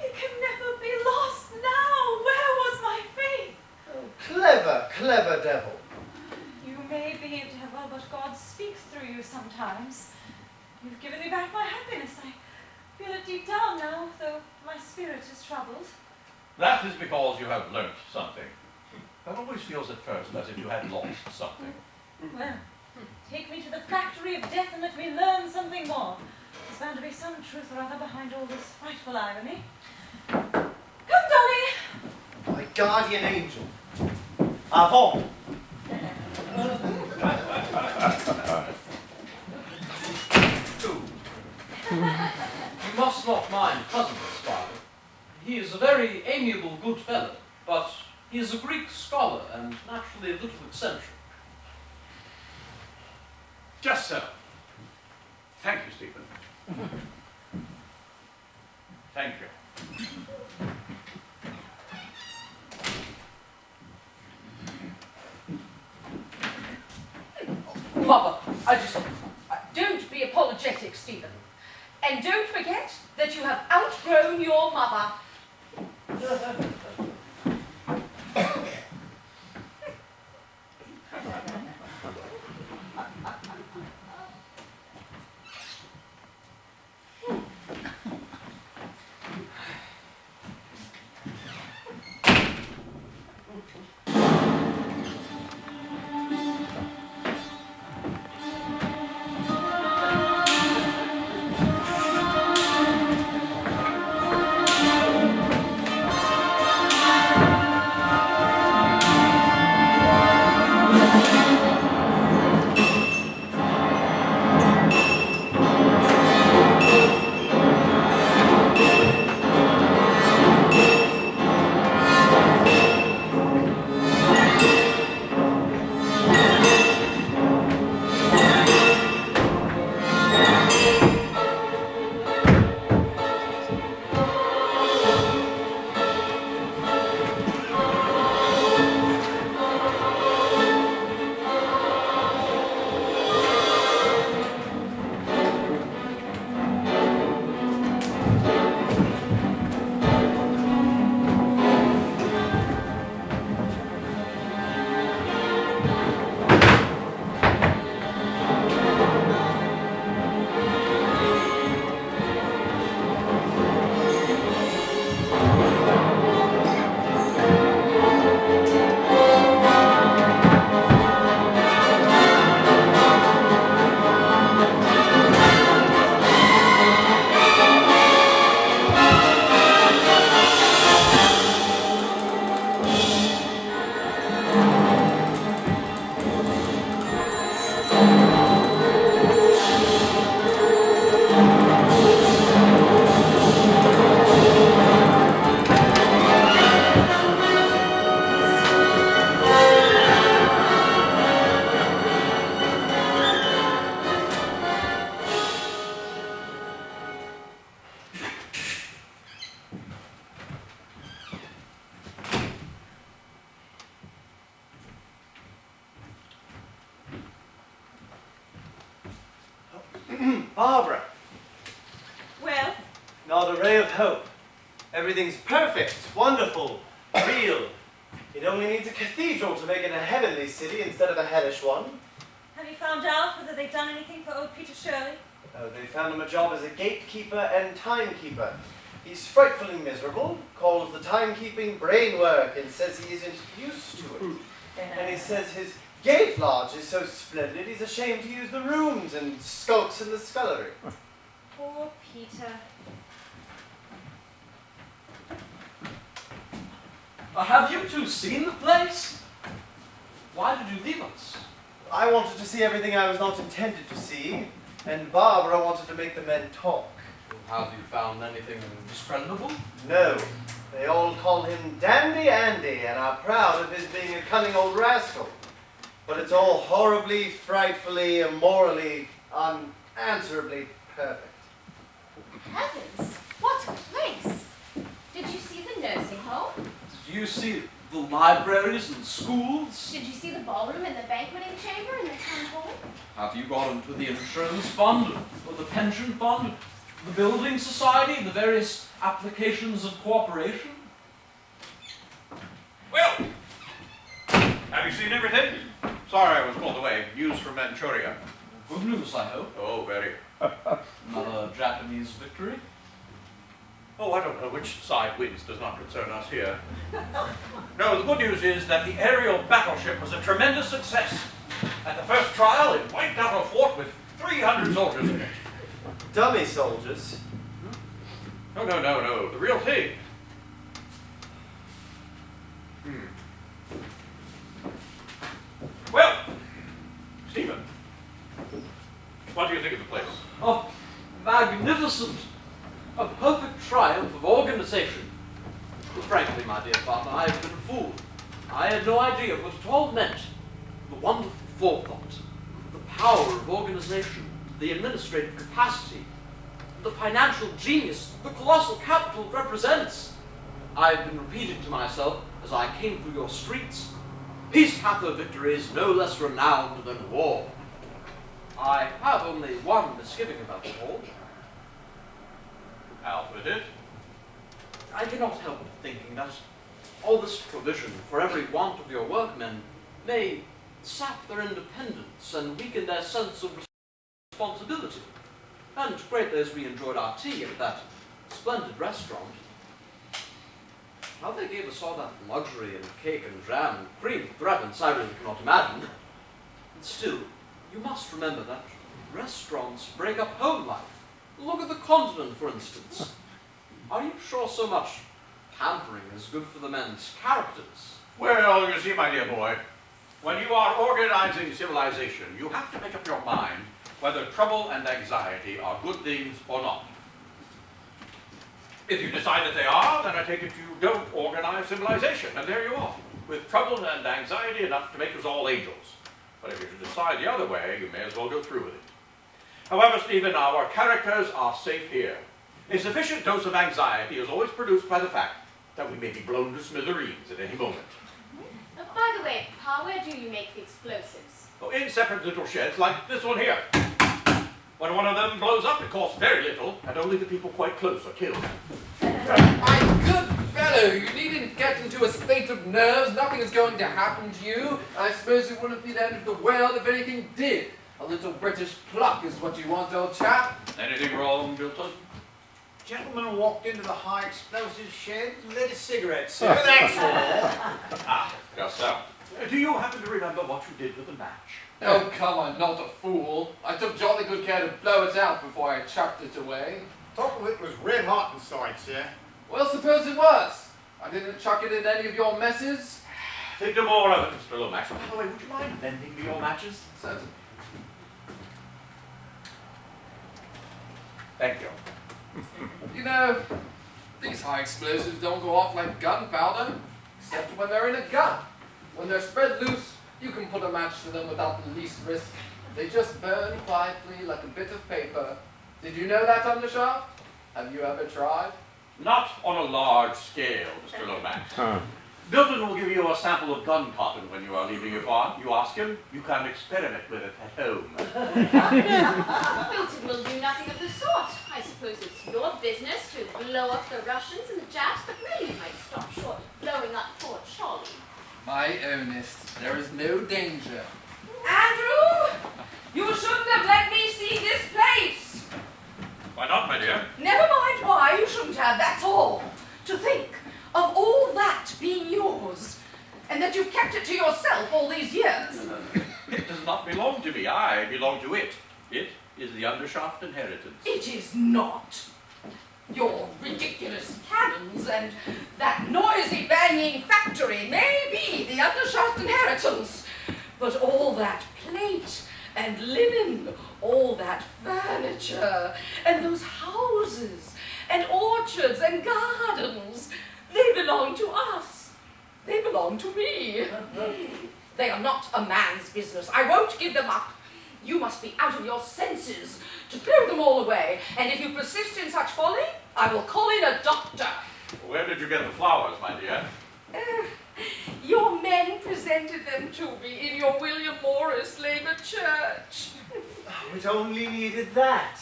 It can never be lost now. Where was my faith? Oh, clever, clever devil. You may be a devil, but God speaks through you sometimes. You've given me back my happiness. I feel it deep down now, though my spirit is troubled. That is because you have learnt something. That always feels at first as if you had lost something. Well, take me to the factory of death and let me learn something more. There's bound to be some truth or other behind all this frightful irony. Come, Dolly! My guardian angel. Avant. You must not mind Cusins, father. He is a very amiable, good fellow, but he is a Greek scholar and naturally a little eccentric. Just so. Thank you, Stephen. Thank you. Mother, don't be apologetic, Stephen. And don't forget that you have outgrown your mother. but a ray of hope. Everything's perfect, wonderful, real. It only needs a cathedral to make it a heavenly city instead of a hellish one. Have you found out whether they've done anything for old Peter Shirley? They found him a job as a gatekeeper and timekeeper. He's frightfully miserable, calls the timekeeping brain work, and says he isn't used to it. And he says his gate lodge is so splendid he's ashamed to use the rooms and skulks in the scullery. Poor Peter. Have you two seen the place? Why did you leave us? I wanted to see everything I was not intended to see, and Barbara wanted to make the men talk. Have you found anything discreditable? No. They all call him Dandy Andy and are proud of his being a cunning old rascal. But it's all horribly, frightfully, immorally, unanswerably perfect. Heavens, what a place! Did you see the nursing home? Did you see the libraries and schools? Did you see the ballroom and the banqueting chamber and the town hall? Have you got into the insurance fund, or the pension fund, the building society, the various applications of cooperation? Well, have you seen everything? Sorry I was called away. News from Manchuria. Good news, I hope. Oh, very. Another Japanese victory? Oh, I don't know which side wins, does not concern us here. No, the good news is that the aerial battleship was a tremendous success. At the first trial, it wiped out a fort with 300 soldiers in it. Dummy soldiers? No, the real thing. Well, Stephen, what do you think of the place? Oh, magnificent! A perfect triumph of organization. But frankly, my dear father, I have been fooled. I had no idea what it all meant. The wonderful forethought, the power of organization, the administrative capacity, the financial genius, the colossal capital it represents. I have been repeating to myself as I came through your streets, peace hath her victories no less renowned than war. I have only one misgiving about it all. Out with it. I cannot help thinking that all this provision for every want of your workmen may sap their independence and weaken their sense of responsibility. And greatly as we enjoyed our tea at that splendid restaurant, how they gave us all that luxury and cake and jam and cream of threepence I really cannot imagine. And still, you must remember that restaurants break up home life. Look at the continent, for instance. Are you sure so much pampering is good for the men's characters? Well, you see, my dear boy, when you are organizing civilization, you have to make up your mind whether trouble and anxiety are good things or not. If you decide that they are, then I take it you don't organize civilization, and there you are, with trouble and anxiety enough to make us all angels. But if you decide the other way, you may as well go through with it. However, Stephen, our characters are safe here. A sufficient dose of anxiety is always produced by the fact that we may be blown to smithereens at any moment. By the way, Pa, where do you make the explosives? Oh, in separate little sheds like this one here. When one of them blows up, it costs very little, and only the people quite close are killed. My good fellow, you needn't get into a state of nerves. Nothing is going to happen to you. I suppose it wouldn't be the end of the world if anything did. A little British pluck is what you want, old chap. Anything wrong, Milton? Gentleman walked into the high explosive shed and lit a cigarette, sir. That's all. Ah, just so. Do you happen to remember what you did with the match? Oh, come on, not a fool. I took jolly good care to blow it out before I chucked it away. Top of it was red hot inside, sir. Well, suppose it was. I didn't chuck it in any of your messes. Think no more of it, Mr. Lomax. By the way, would you mind lending me your matches? Certainly. Thank you. You know, these high explosives don't go off like gunpowder, except when they're in a gun. When they're spread loose, you can put a match to them without the least risk. They just burn quietly like a bit of paper. Did you know that, Undershaft? Have you ever tried? Not on a large scale, Mr. Lomax. Milton will give you a sample of gun cotton when you are leaving your farm. You ask him, you can experiment with it at home. Milton will do nothing of the sort. I suppose it's your business to blow up the Russians and the Japs, but really you might stop short of blowing up Fort Charlie. My ownest, there is no danger. Andrew! You shouldn't have let me see this place! Why not, my dear? Never mind why, you shouldn't have, that's all. To think of all that being yours, and that you've kept it to yourself all these years. It does not belong to me. I belong to it. It is the Undershaft inheritance. It is not. Your ridiculous cannons and that noisy banging factory may be the Undershaft inheritance, but all that plate and linen, all that furniture, and those houses and orchards and gardens, they belong to us. They belong to me. They are not a man's business. I won't give them up. You must be out of your senses to throw them all away, and if you persist in such folly, I will call in a doctor. Where did you get the flowers, my dear? Your men presented them to me in your William Morris Labour Church. Oh, it only needed that.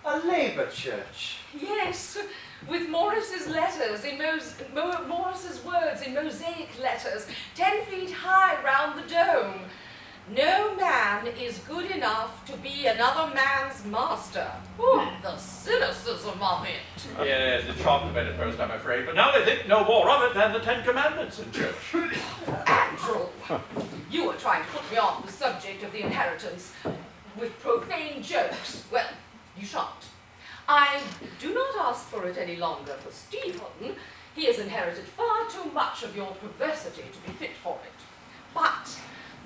A Labour church. Yes, with Morris's letters in Morris's words in mosaic letters, 10 feet high round the dome. No man is good enough to be another man's master. Oh, the cynicism of it. Yes, it shocked them at first, I'm afraid, but now they think no more of it than the 10 Commandments in church. Andrew, you were trying to put me off the subject of the inheritance with profane jokes. Well, you shan't. I do not ask for it any longer for Stephen. He has inherited far too much of your perversity to be fit for it. But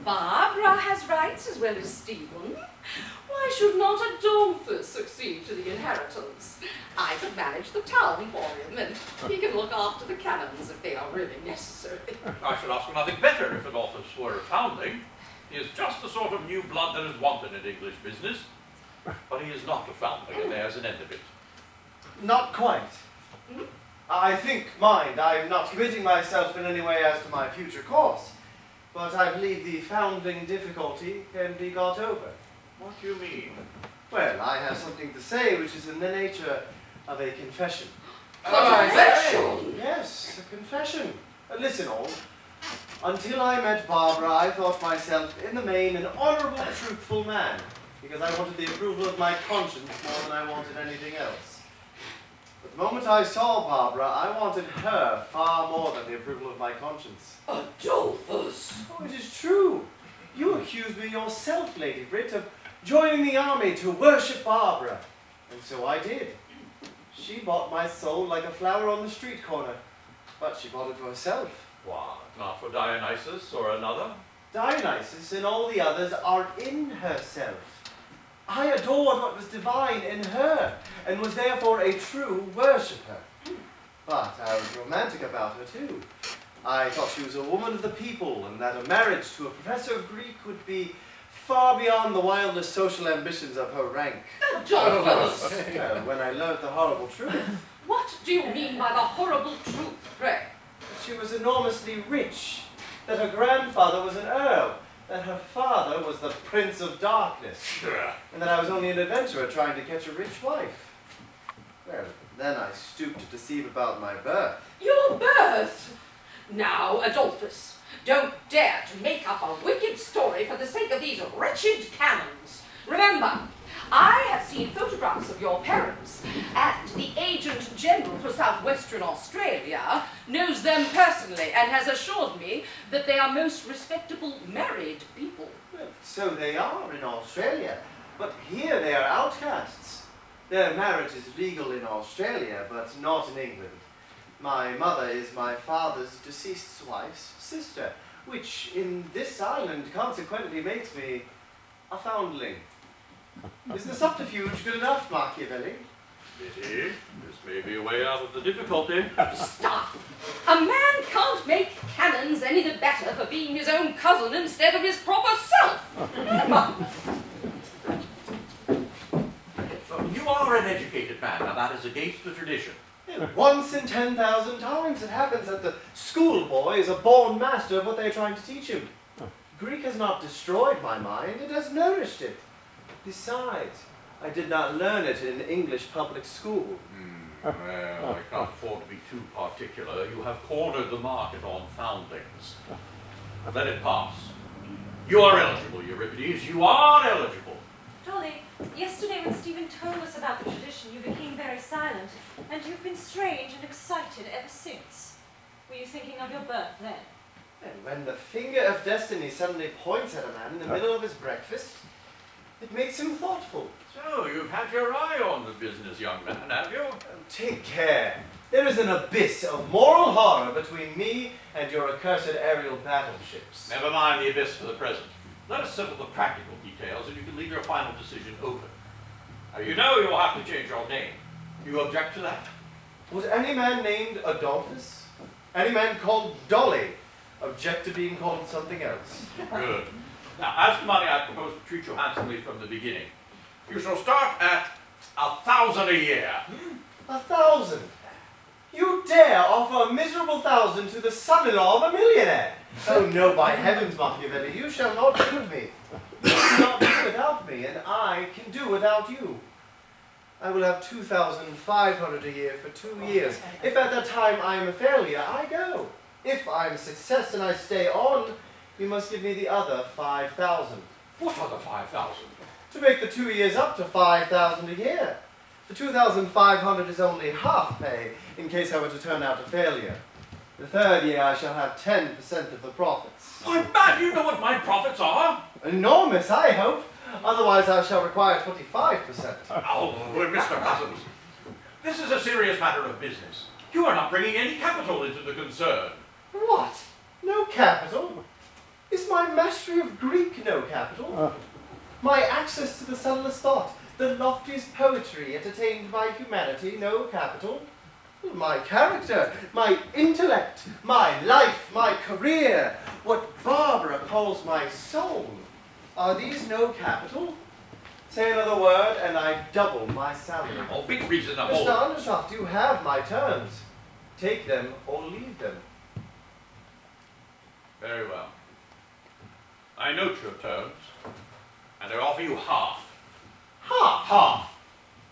Barbara has rights as well as Stephen. Why should not Adolphus succeed to the inheritance? I could manage the town for him, and he can look after the cannons if they are really necessary. I should ask for nothing better if Adolphus were a foundling. He is just the sort of new blood that is wanted in English business. But he is not a foundling, and there's an end of it. Not quite. I think, mind, I'm not committing myself in any way as to my future course, but I believe the foundling difficulty can be got over. What do you mean? Well, I have something to say which is in the nature of a confession. Confession? Yes, a confession. Listen, all. Until I met Barbara, I thought myself, in the main, an honourable, truthful man, because I wanted the approval of my conscience more than I wanted anything else. But the moment I saw Barbara, I wanted her far more than the approval of my conscience. Adolphus! Oh, it is true. You accused me yourself, Lady Brit, of joining the army to worship Barbara. And so I did. She bought my soul like a flower on the street corner, but she bought it for herself. What, not for Dionysus or another? Dionysus and all the others are in herself. I adored what was divine in her, and was therefore a true worshipper. But I was romantic about her too. I thought she was a woman of the people, and that a marriage to a professor of Greek would be far beyond the wildest social ambitions of her rank. Adolphus! Well, when I learned the horrible truth, What do you mean by the horrible truth, pray? she was enormously rich, that her grandfather was an earl, that her father was the Prince of Darkness, and that I was only an adventurer trying to catch a rich wife. Well, then I stooped to deceive about my birth. Your birth? Now, Adolphus, don't dare to make up a wicked story for the sake of these wretched cannons. Remember, I have seen photographs of your parents, and the Agent General for Southwestern Australia knows them personally and has assured me that they are most respectable married people. Well, so they are in Australia, but here they are outcasts. Their marriage is legal in Australia, but not in England. My mother is my father's deceased wife's sister, which in this island consequently makes me a foundling. Is the subterfuge good enough, Machiavelli? Pity. This may be a way out of the difficulty. Stop! A man can't make cannons any the better for being his own cousin instead of his proper self. You are an educated man, now that is against the tradition. Once in 10,000 times it happens that the schoolboy is a born master of what they are trying to teach him. Greek has not destroyed my mind, it has nourished it. Besides, I did not learn it in English public school. Well, I can't afford to be too particular. You have cornered the market on foundlings. Let it pass. You are eligible, Euripides. You are eligible. Dolly, yesterday when Stephen told us about the tradition, you became very silent, and you've been strange and excited ever since. Were you thinking of your birth then? And when the finger of destiny suddenly points at a man in the middle of his breakfast, it makes him thoughtful. So, you've had your eye on the business, young man, have you? Take care. There is an abyss of moral horror between me and your accursed aerial battleships. Never mind the abyss for the present. Let us settle the practical details, and you can leave your final decision open. Now, you know you'll have to change your name. Do you object to that? Would any man named Adolphus, any man called Dolly, object to being called something else? Good. Now, as to money, I propose to treat you handsomely from the beginning. You shall start at 1,000 a year. 1,000? You dare offer a miserable 1,000 to the son-in-law of a millionaire? Oh no, by heavens, Machiavelli, you shall not shoot me. You cannot do without me, and I can do without you. I will have 2,500 a year for 2 years. If at that time I am a failure, I go. If I am a success and I stay on, you must give me the other 5,000. What other 5,000? To make the 2 years up to 5,000 a year. The 2,500 is only half pay in case I were to turn out a failure. The third year I shall have 10% of the profits. Why, man, you know what my profits are? Enormous, I hope. Otherwise I shall require 25%. Oh, Mr. Cusins, this is a serious matter of business. You are not bringing any capital into the concern. What? No capital? Is my mastery of Greek no capital? My access to the subtlest thought, the loftiest poetry entertained by humanity, no capital? My character, my intellect, my life, my career, what Barbara calls my soul, are these no capital? Say another word and I double my salary. Oh, big reasonable. Mr. Undershaft, you have my terms. Take them or leave them. Very well. I note your terms, and I offer you half. Half? Half?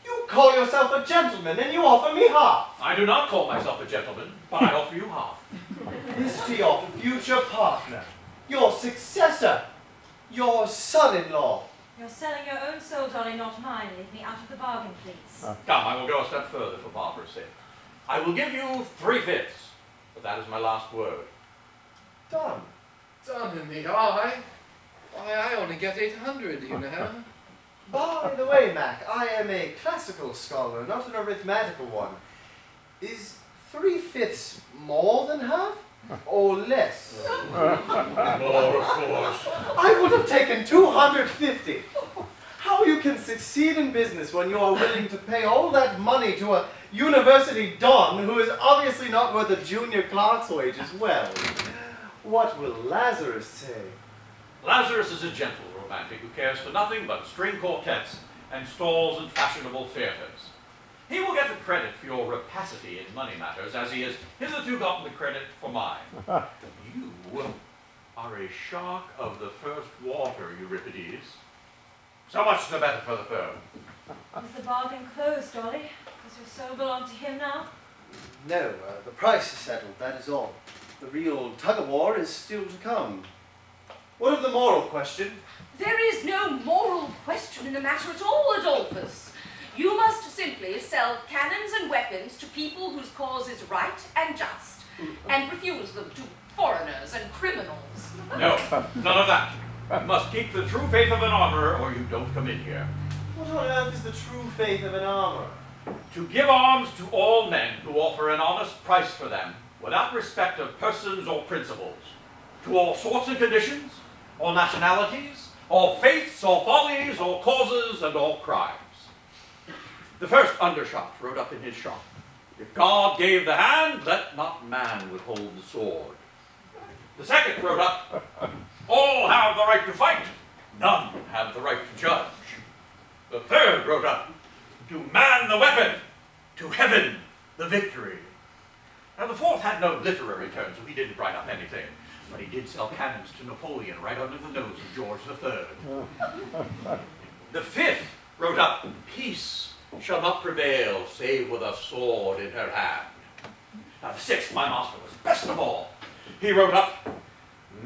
You call yourself a gentleman and you offer me half. I do not call myself a gentleman, but I offer you half. This to your future partner, your successor, your son-in-law. You're selling your own soul, Dolly, not mine. Leave me out of the bargain, please. Come, I will go a step further for Barbara's sake. I will give you 3/5, but that is my last word. Done. Done in the eye? Why, I only get 800, you know. By the way, Mac, I am a classical scholar, not an arithmetical one. Is 3/5 more than half? Or less? More, of course. I would have taken 250. How you can succeed in business when you are willing to pay all that money to a university don who is obviously not worth a junior clerk's wage as well. What will Lazarus say? Lazarus is a gentle romantic who cares for nothing but string quartets and stalls in fashionable theatres. He will get the credit for your rapacity in money matters, as he has hitherto gotten the credit for mine. You are a shark of the first water, Euripides. So much the better for the firm. Is the bargain closed, Dolly? Does your soul belong to him now? No, the price is settled, that is all. The real tug-of-war is still to come. What of the moral question? There is no moral question in the matter at all, Adolphus. You must simply sell cannons and weapons to people whose cause is right and just, and refuse them to foreigners and criminals. No, none of that. You must keep the true faith of an armorer, or you don't come in here. What on earth is the true faith of an armorer? To give arms to all men who offer an honest price for them, without respect of persons or principles, to all sorts and conditions, all nationalities, all faiths, all follies, all causes, and all crimes. The first Undershaft wrote up in his shop, "If God gave the hand, let not man withhold the sword." The second wrote up, "All have the right to fight, none have the right to judge." The third wrote up, "To man the weapon, to heaven the victory. Now, the fourth had no literary turn, so he didn't write up anything. But he did sell cannons to Napoleon right under the nose of George III. The fifth wrote up, peace shall not prevail save with a sword in her hand. Now, the sixth, my master, was best of all. He wrote up,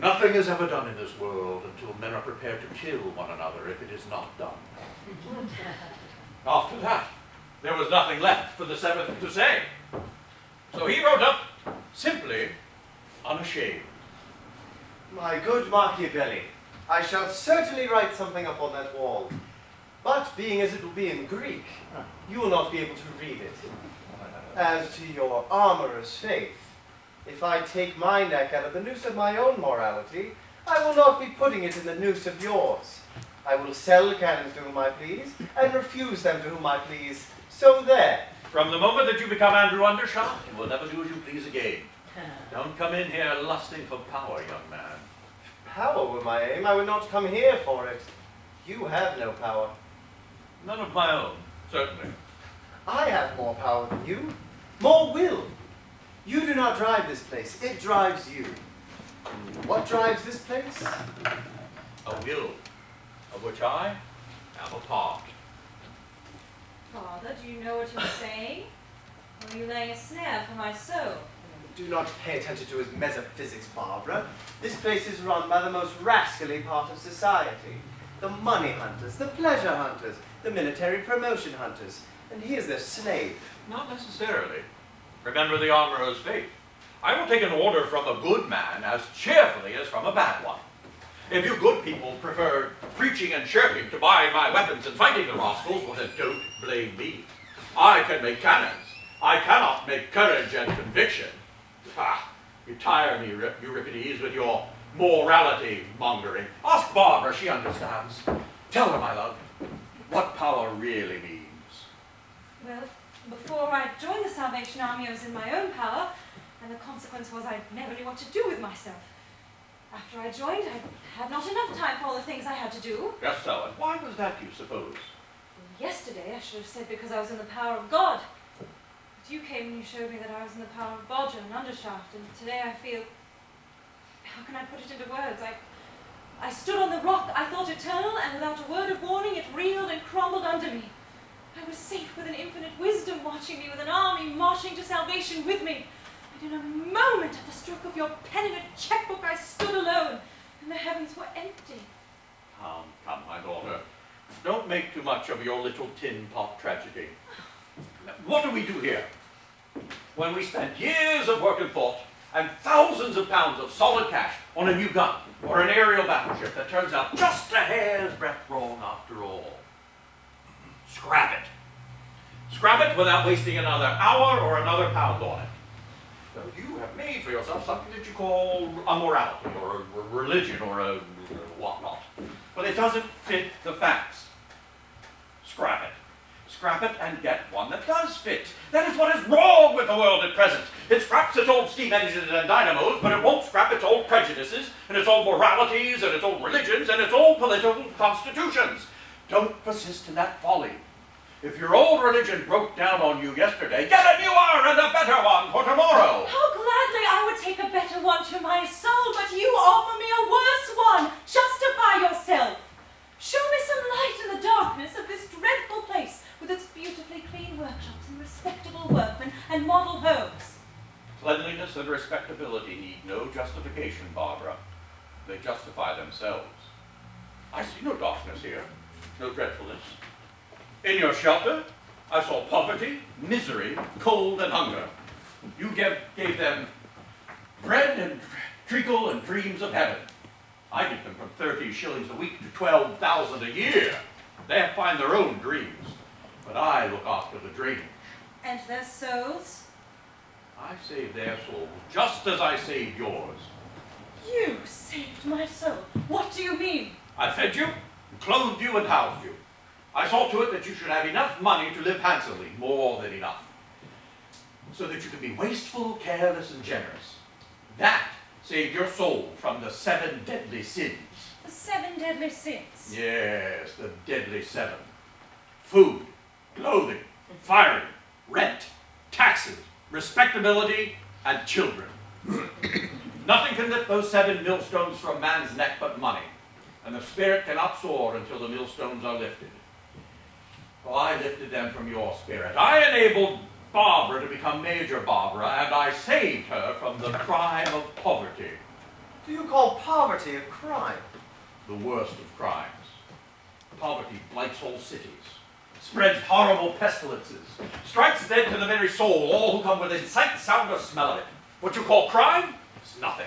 nothing is ever done in this world until men are prepared to kill one another if it is not done. After that, there was nothing left for the seventh to say. So he wrote up, simply, unashamed. My good Machiavelli, I shall certainly write something up on that wall. But being as it will be in Greek, you will not be able to read it. As to your armorer's faith, if I take my neck out of the noose of my own morality, I will not be putting it in the noose of yours. I will sell cannons to whom I please, and refuse them to whom I please. So there. From the moment that you become Andrew Undershaft, you will never do as you please again. Don't come in here lusting for power, young man. If power were my aim, I would not come here for it. You have no power. None of my own, certainly. I have more power than you. More will. You do not drive this place. It drives you. What drives this place? A will, of which I am a part. Father, do you know what you're saying? Or are you laying a snare for my soul? Do not pay attention to his metaphysics, Barbara. This place is run by the most rascally part of society. The money hunters, the pleasure hunters, the military promotion hunters. And he is their slave. Not necessarily. Remember the armorer's fate. I will take an order from a good man as cheerfully as from a bad one. If you good people prefer preaching and shirking to buying my weapons and fighting the rascals, well then don't blame me. I can make cannons. I cannot make courage and conviction. Ha! You tire me, Euripides, with your morality mongering. Ask Barbara, she understands. Tell her, my love, what power really means. Well, before I joined the Salvation Army, I was in my own power, and the consequence was I never knew what to do with myself. After I joined, I had not enough time for all the things I had to do. Just so. And why was that, you suppose? Yesterday, I should have said because I was in the power of God. But you came and you showed me that I was in the power of Bodger and Undershaft, and today I feel... How can I put it into words? I stood on the rock I thought eternal, and without a word of warning, it reeled and crumbled under me. I was safe with an infinite wisdom watching me, with an army marching to salvation with me. And in a moment, at the stroke of your pen in a checkbook, I stood alone, and the heavens were empty. Come, my daughter. Don't make too much of your little tin pot tragedy. What do we do here? When we spent years of work and thought, and thousands of pounds of solid cash on a new gun, or an aerial battleship that turns out just a hair's breadth wrong after all. Scrap it. Scrap it without wasting another hour or another pound on it. So you have made for yourself something that you call a morality, or a religion, or a whatnot. But it doesn't fit the facts. Scrap it. Scrap it and get one that does fit. That is what is wrong with the world at present. It scraps its old steam engines and dynamos, but it won't scrap its old prejudices, and its old moralities, and its old religions, and its old political constitutions. Don't persist in that folly. If your old religion broke down on you yesterday, get a newer and a better one for tomorrow. How gladly I would take a better one to my soul, but you offer me a worse one. Justify yourself. Show me some light in the darkness of this dreadful place, with its beautifully clean workshops and respectable workmen and model homes. Cleanliness and respectability need no justification, Barbara. They justify themselves. I see no darkness here, no dreadfulness. In your shelter, I saw poverty, misery, cold, and hunger. You gave them bread and treacle and dreams of heaven. I get them from 30 shillings a week to 12,000 a year. They have to find their own dreams, but I look after the drainage. And their souls? I saved their souls just as I saved yours. You saved my soul. What do you mean? I fed you, clothed you, and housed you. I saw to it that you should have enough money to live handsomely, more than enough, so that you could be wasteful, careless, and generous. That saved your soul from the 7 deadly sins. The 7 deadly sins? Yes, the deadly 7. Food, clothing, firing, rent, taxes, respectability, and children. Nothing can lift those 7 millstones from man's neck but money, and the spirit cannot soar until the millstones are lifted. Well, I lifted them from your spirit. I enabled Barbara to become Major Barbara, and I saved her from the crime of poverty. Do you call poverty a crime? The worst of crimes. Poverty blights whole cities, spreads horrible pestilences, strikes dead to the very soul all who come within sight, sound, or smell of it. What you call crime? It's nothing.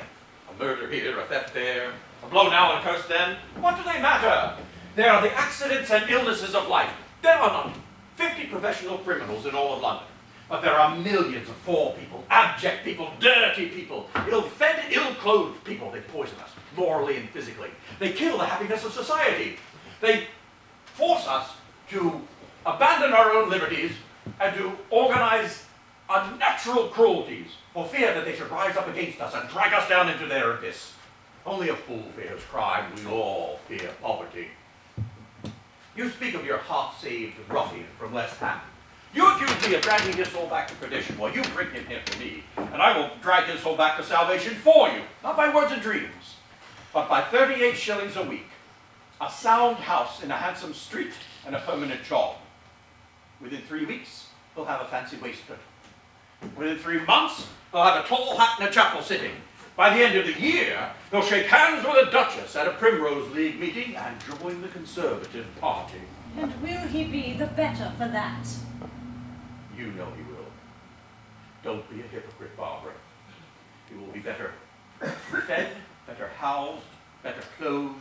A murder here, a theft there, a blow now and a curse then. What do they matter? They are the accidents and illnesses of life. There are not 50 professional criminals in all of London, but there are millions of poor people, abject people, dirty people, ill-fed, ill-clothed people. They poison us, morally and physically. They kill the happiness of society. They force us to abandon our own liberties and to organize unnatural cruelties for fear that they should rise up against us and drag us down into their abyss. Only a fool fears crime. We all fear poverty. You speak of your half-saved ruffian from West Ham. You accuse me of dragging his soul back to perdition. Well, you bring him here to me, and I will drag his soul back to salvation for you, not by words and dreams, but by 38 shillings a week, a sound house in a handsome street, and a permanent job. Within 3 weeks, he'll have a fancy waistcoat. Within 3 months, he'll have a tall hat and a chapel sitting. By the end of the year, he'll shake hands with a duchess at a Primrose League meeting and join the Conservative Party. And will he be the better for that? You know he will. Don't be a hypocrite, Barbara. He will be better fed, better housed, better clothed,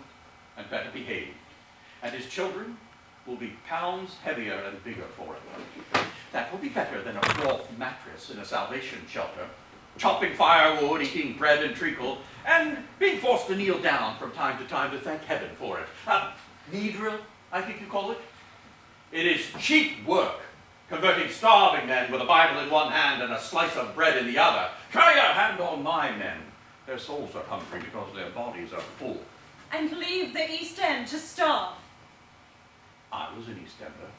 and better behaved. And his children will be pounds heavier and bigger for it. That will be better than a cloth mattress in a salvation shelter, chopping firewood, eating bread and treacle, and being forced to kneel down from time to thank heaven for it. Needrill, I think you call it. It is cheap work, converting starving men with a Bible in one hand and a slice of bread in the other. Try your hand on my men. Their souls are hungry because their bodies are full. And leave the East End to starve. I was an East Ender.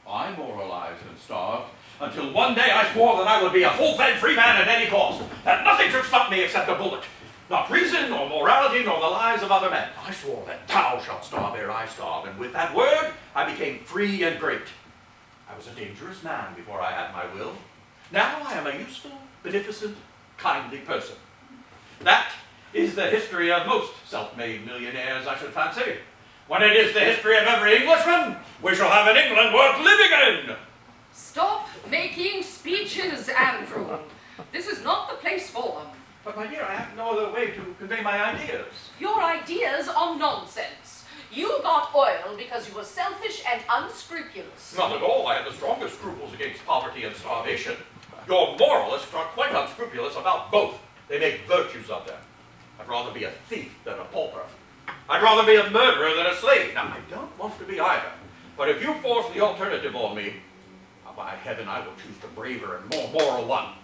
I moralized and starved, until one day I swore that I would be a full-fed free man at any cost, that nothing should stop me except a bullet. Not reason, nor morality, nor the lives of other men. I swore that thou shalt starve ere I starve, and with that word I became free and great. I was a dangerous man before I had my will. Now I am a useful, beneficent, kindly person. That is the history of most self-made millionaires, I should fancy. When it is the history of every Englishman, we shall have an England worth living in. Stop making speeches, Andrew. This is not the place for them. But my dear, I have no other way to convey my ideas. Your ideas are nonsense. You got oil because you were selfish and unscrupulous. Not at all. I have the strongest scruples against poverty and starvation. Your moralists are quite unscrupulous about both. They make virtues of them. I'd rather be a thief than a pauper. I'd rather be a murderer than a slave. Now, I don't want to be either. But if you force the alternative on me, by heaven, I will choose the braver and more moral one.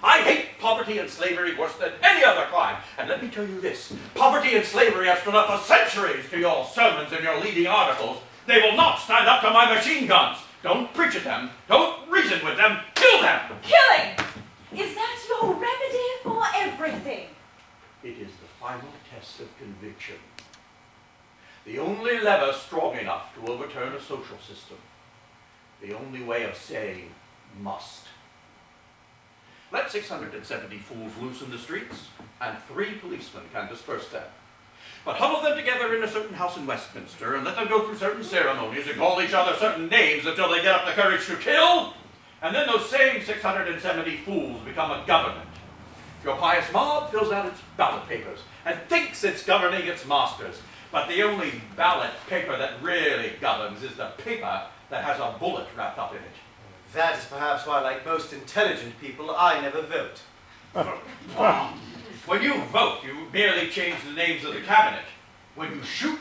I hate poverty and slavery worse than any other crime. And let me tell you this, poverty and slavery have stood up for centuries to your sermons and your leading articles. They will not stand up to my machine guns. Don't preach at them. Don't reason with them. Kill them. Killing! Is that your remedy for everything? It is the final test of conviction. The only lever strong enough to overturn a social system. The only way of saying must. Let 670 fools loose in the streets, and 3 policemen can disperse them. But huddle them together in a certain house in Westminster, and let them go through certain ceremonies and call each other certain names until they get up the courage to kill, and then those same 670 fools become a government. Your pious mob fills out its ballot papers and thinks it's governing its masters. But the only ballot paper that really governs is the paper that has a bullet wrapped up in it. That is perhaps why, like most intelligent people, I never vote. When you vote, you merely change the names of the cabinet. When you shoot,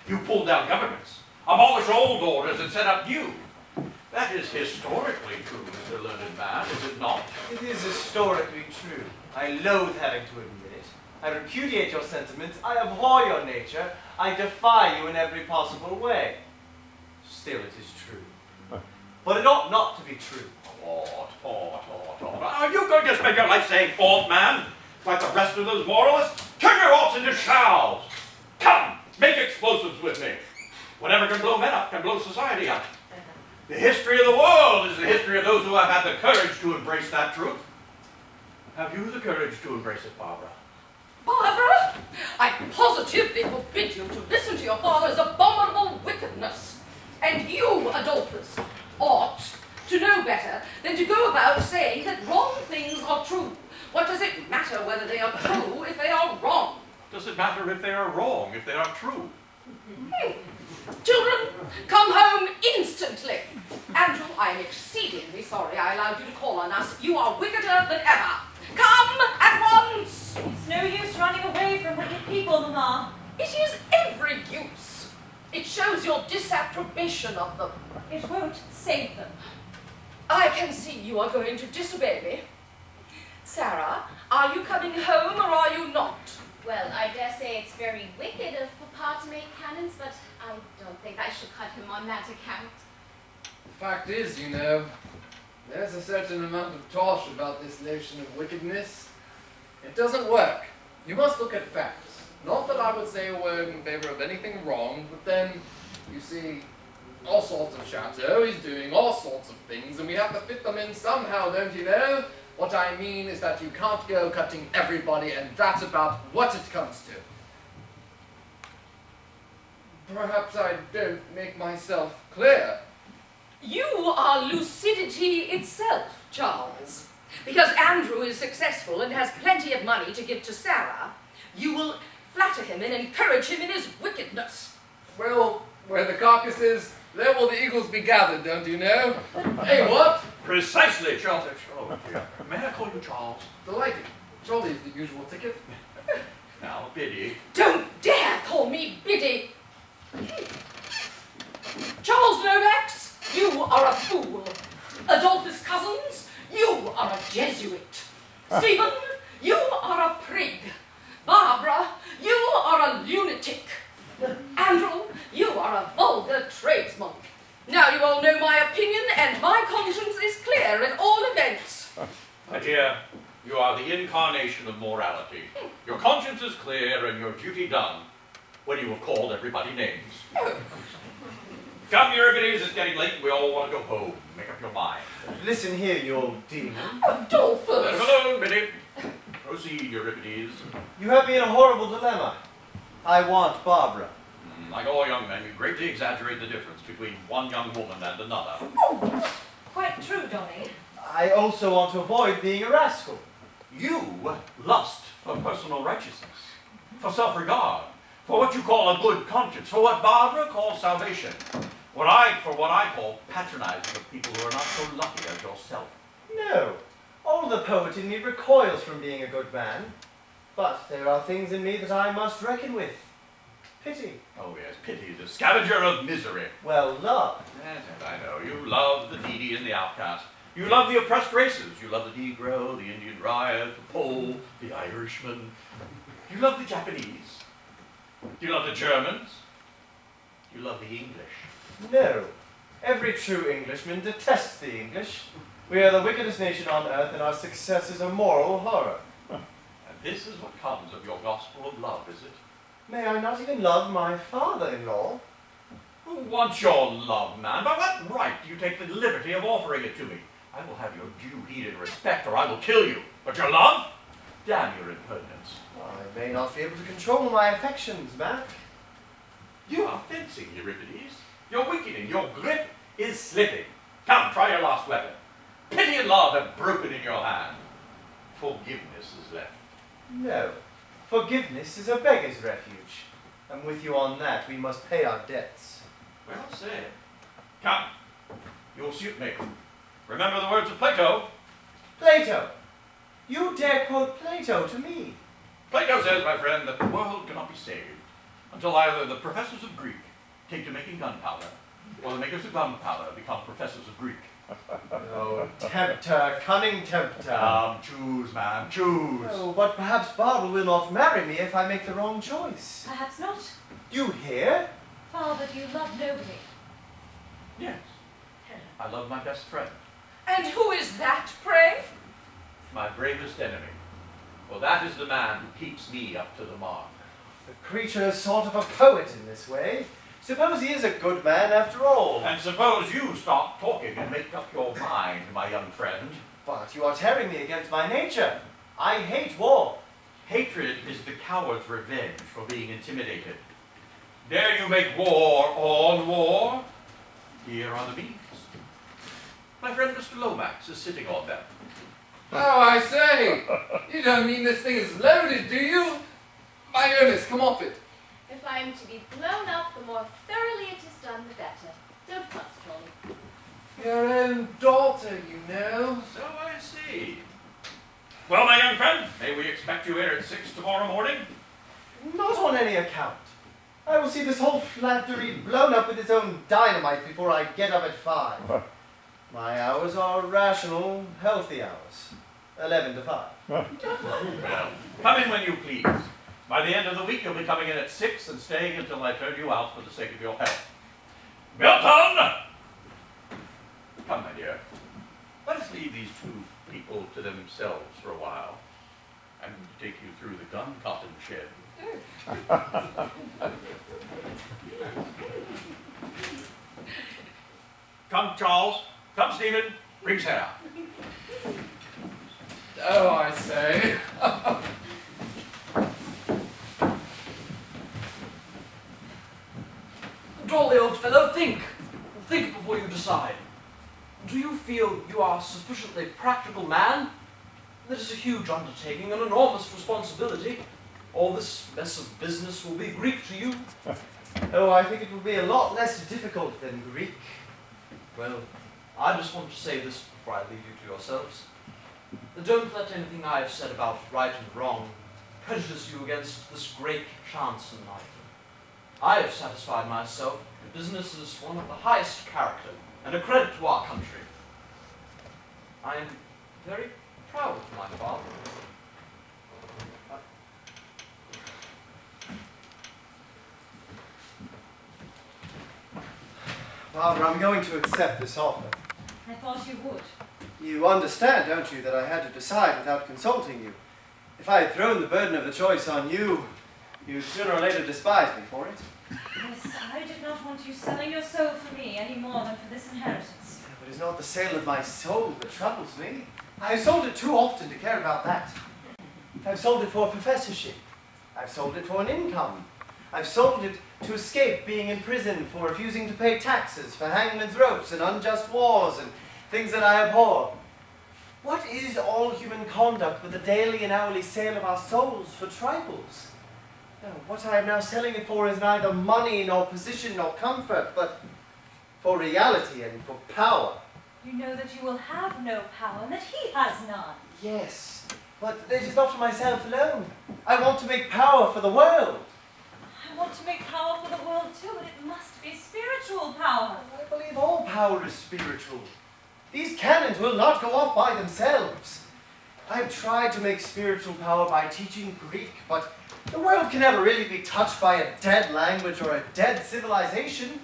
you pull down governments, abolish old orders and set up new. That is historically true, Mr. Learned Man, is it not? It is historically true. I loathe having to admit it. I repudiate your sentiments. I abhor your nature. I defy you in every possible way. Still, it is true. but it ought not to be true. Ought. Are you going to spend your life saying ought, man? Like the rest of those moralists? Turn your oughts into shalls! Come, make explosives with me. Whatever can blow men up can blow society up. The history of the world is the history of those who have had the courage to embrace that truth. Have you the courage to embrace it, Barbara? Barbara, I positively forbid you to listen to your father's abominable wickedness. And you, Adolphus, ought to know better than to go about saying that wrong things are true. What does it matter whether they are true if they are wrong? Does it matter if they are wrong, if they are true? Children, come home instantly. Andrew, I am exceedingly sorry I allowed you to call on us. You are wickeder than ever. Come at once! It's no use running away from wicked people, Mamma. It is every use. It shows your disapprobation of them. It won't save them. I can see you are going to disobey me. Sarah, are you coming home or are you not? Well, I dare say it's very wicked of Papa to make cannons, but I don't think I should cut him on that account. The fact is, you know, there's a certain amount of tosh about this notion of wickedness. It doesn't work. You must look at facts. Not that I would say a word in favor of anything wrong, but then, you see, all sorts of chateau, he's doing all sorts of things, and we have to fit them in somehow, don't you know? What I mean is that you can't go cutting everybody, and that's about what it comes to. Perhaps I don't make myself clear. You are lucidity itself, Charles. Because Andrew is successful and has plenty of money to give to Sarah, you will flatter him and encourage him in his wickedness. Well, where the carcass is, there will the eagles be gathered, don't you know? Hey, what? Precisely, Charles. Oh, dear. May I call you Charles? Delighted. Jolly is the usual ticket. Now, Biddy. Don't dare call me Biddy. Charles Lomax, you are a fool. Adolphus Cusins, you are a Jesuit. Stephen, you are a prig. Barbara, you are a lunatic. Andrew, you are a vulgar tradesman. Now you all know my opinion, and my conscience is clear at all events. My dear, you are the incarnation of morality. Your conscience is clear and your duty done when you have called everybody names. Come, Euripides, it's getting late. We all want to go home. Make up your mind. Listen here, you old demon. Adolphus! Let him alone, Biddy. Proceed, Euripides. You have me in a horrible dilemma. I want Barbara. Like all young men, you greatly exaggerate the difference between one young woman and another. Quite true, Donny. I also want to avoid being a rascal. You lust for personal righteousness, for self-regard, for what you call a good conscience, for what Barbara calls salvation, for what I call patronizing of people who are not so lucky as yourself. No. All the poet in me recoils from being a good man. But there are things in me that I must reckon with. Pity. Oh yes, pity, the scavenger of misery. Well, love. Yes, I know. You love the needy and the outcast. You love the oppressed races. You love the Negro, the Indian riot, the Pole, the Irishman. You love the Japanese. You love the Germans. You love the English. No. Every true Englishman detests the English. We are the wickedest nation on earth, and our success is a moral horror. And this is what comes of your gospel of love, is it? May I not even love my father-in-law? Who wants your love, man? By what right do you take the liberty of offering it to me? I will have your due heed and respect, or I will kill you. But your love? Damn your impertinence. I may not be able to control my affections, Mac. You are fencing, Euripides. You're weakening. Your grip is slipping. Come, try your last weapon. Pity and love have broken in your hand. Forgiveness is left. No. Forgiveness is a beggar's refuge. And with you on that, we must pay our debts. Well said. Come, you'll suit me. Remember the words of Plato. Plato! You dare quote Plato to me? Plato says, my friend, that the world cannot be saved until either the professors of Greek take to making gunpowder, or the makers of gunpowder become professors of Greek. Oh, tempter, cunning tempter. Choose, man, choose. Oh, but perhaps Barbara will not marry me if I make the wrong choice. Perhaps not. You hear? Father, do you love nobody? Yes. I love my best friend, And who is that, pray? my bravest enemy. For that is the man who keeps me up to the mark. The creature is sort of a poet in this way. Suppose he is a good man after all. And suppose you stop talking and make up your mind, my young friend. But you are tearing me against my nature. I hate war. Hatred is the coward's revenge for being intimidated. Dare you make war on war? Here are the beans. My friend Mr. Lomax is sitting on them. Oh, I say! You don't mean this thing is loaded, do you? My Ernest, come off it. If I am to be blown up, the more thoroughly it is done, the better. Don't fuss, Charlie. Your own daughter, you know. So I see. Well, my young friend, may we expect you here at 6 tomorrow morning? Not on any account. I will see this whole flattery blown up with its own dynamite before I get up at 5. My hours are rational, healthy hours. 11 to 5. Well, come in when you please. By the end of the week, you'll be coming in at 6 and staying until I turn you out for the sake of your health. Milton! Come, my dear. Let us leave these two people to themselves for a while. I'm going to take you through the gun cotton shed. Come, Charles. Come, Stephen. Bring Sarah. Oh, I say. Jolly old fellow, think. Think before you decide. Do you feel you are a sufficiently practical man? That is a huge undertaking, an enormous responsibility. All this mess of business will be Greek to you. Oh, I think it will be a lot less difficult than Greek. Well, I just want to say this before I leave you to yourselves. Don't let anything I have said about right and wrong prejudice you against this great chance in life. I have satisfied myself that business is one of the highest character and a credit to our country. I am very proud of my father. Barbara, I'm going to accept this offer. I thought you would. You understand, don't you, that I had to decide without consulting you. If I had thrown the burden of the choice on you, you'd sooner or later despise me for it. Yes, I did not want you selling your soul for me any more than for this inheritance. But it's not the sale of my soul that troubles me. I've sold it too often to care about that. I've sold it for a professorship. I've sold it for an income. I've sold it to escape being in prison for refusing to pay taxes, for hangman's ropes and unjust wars and things that I abhor. What is all human conduct but the daily and hourly sale of our souls for trifles? No, what I am now selling it for is neither money nor position nor comfort, but for reality and for power. You know that you will have no power and that he has none. Yes, but it is not for myself alone. I want to make power for the world. I want to make power for the world too, but it must be spiritual power. I believe all power is spiritual. These cannons will not go off by themselves. I have tried to make spiritual power by teaching Greek, but the world can never really be touched by a dead language or a dead civilization.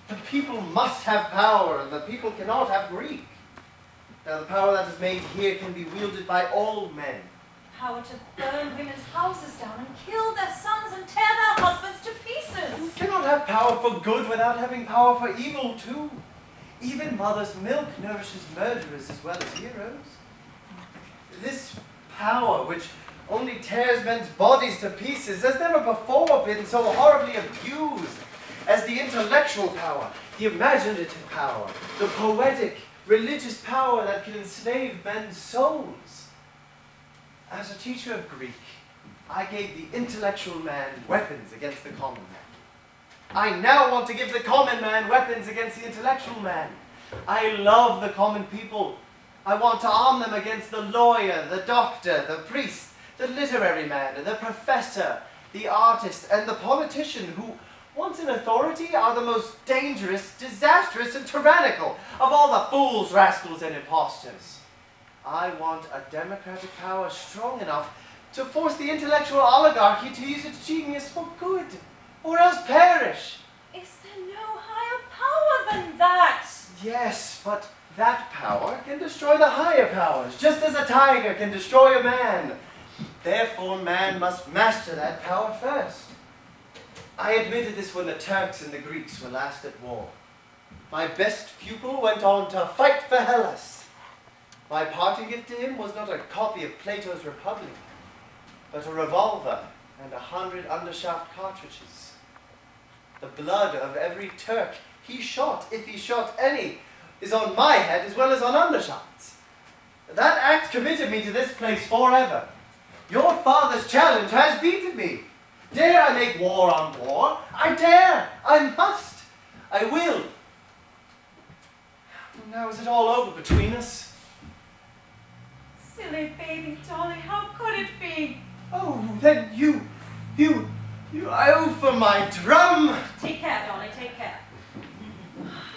The people must have power, and the people cannot have Greek. Now, the power that is made here can be wielded by all men. Power to burn women's houses down and kill their sons and tear their husbands to pieces. You cannot have power for good without having power for evil, too. Even mother's milk nourishes murderers as well as heroes. This power, which only tears men's bodies to pieces, has never before been so horribly abused as the intellectual power, the imaginative power, the poetic, religious power that can enslave men's souls. As a teacher of Greek, I gave the intellectual man weapons against the common man. I now want to give the common man weapons against the intellectual man. I love the common people. I want to arm them against the lawyer, the doctor, the priest, the literary man, the professor, the artist, and the politician who, once in authority, are the most dangerous, disastrous, and tyrannical of all the fools, rascals, and impostors. I want a democratic power strong enough to force the intellectual oligarchy to use its genius for good, or else perish. Is there no higher power than that? Yes, but that power can destroy the higher powers, just as a tiger can destroy a man. Therefore, man must master that power first. I admitted this when the Turks and the Greeks were last at war. My best pupil went on to fight for Hellas. My parting gift to him was not a copy of Plato's Republic, but a revolver and 100 Undershaft cartridges. The blood of every Turk he shot, if he shot any, is on my head as well as on Undershaft's. That act committed me to this place forever. Your father's challenge has beaten me. Dare I make war on war? I dare! I must! I will! Now is it all over between us? Silly baby Dolly, how could it be? Oh, then I owe for my drum! Take care, Dolly, take care.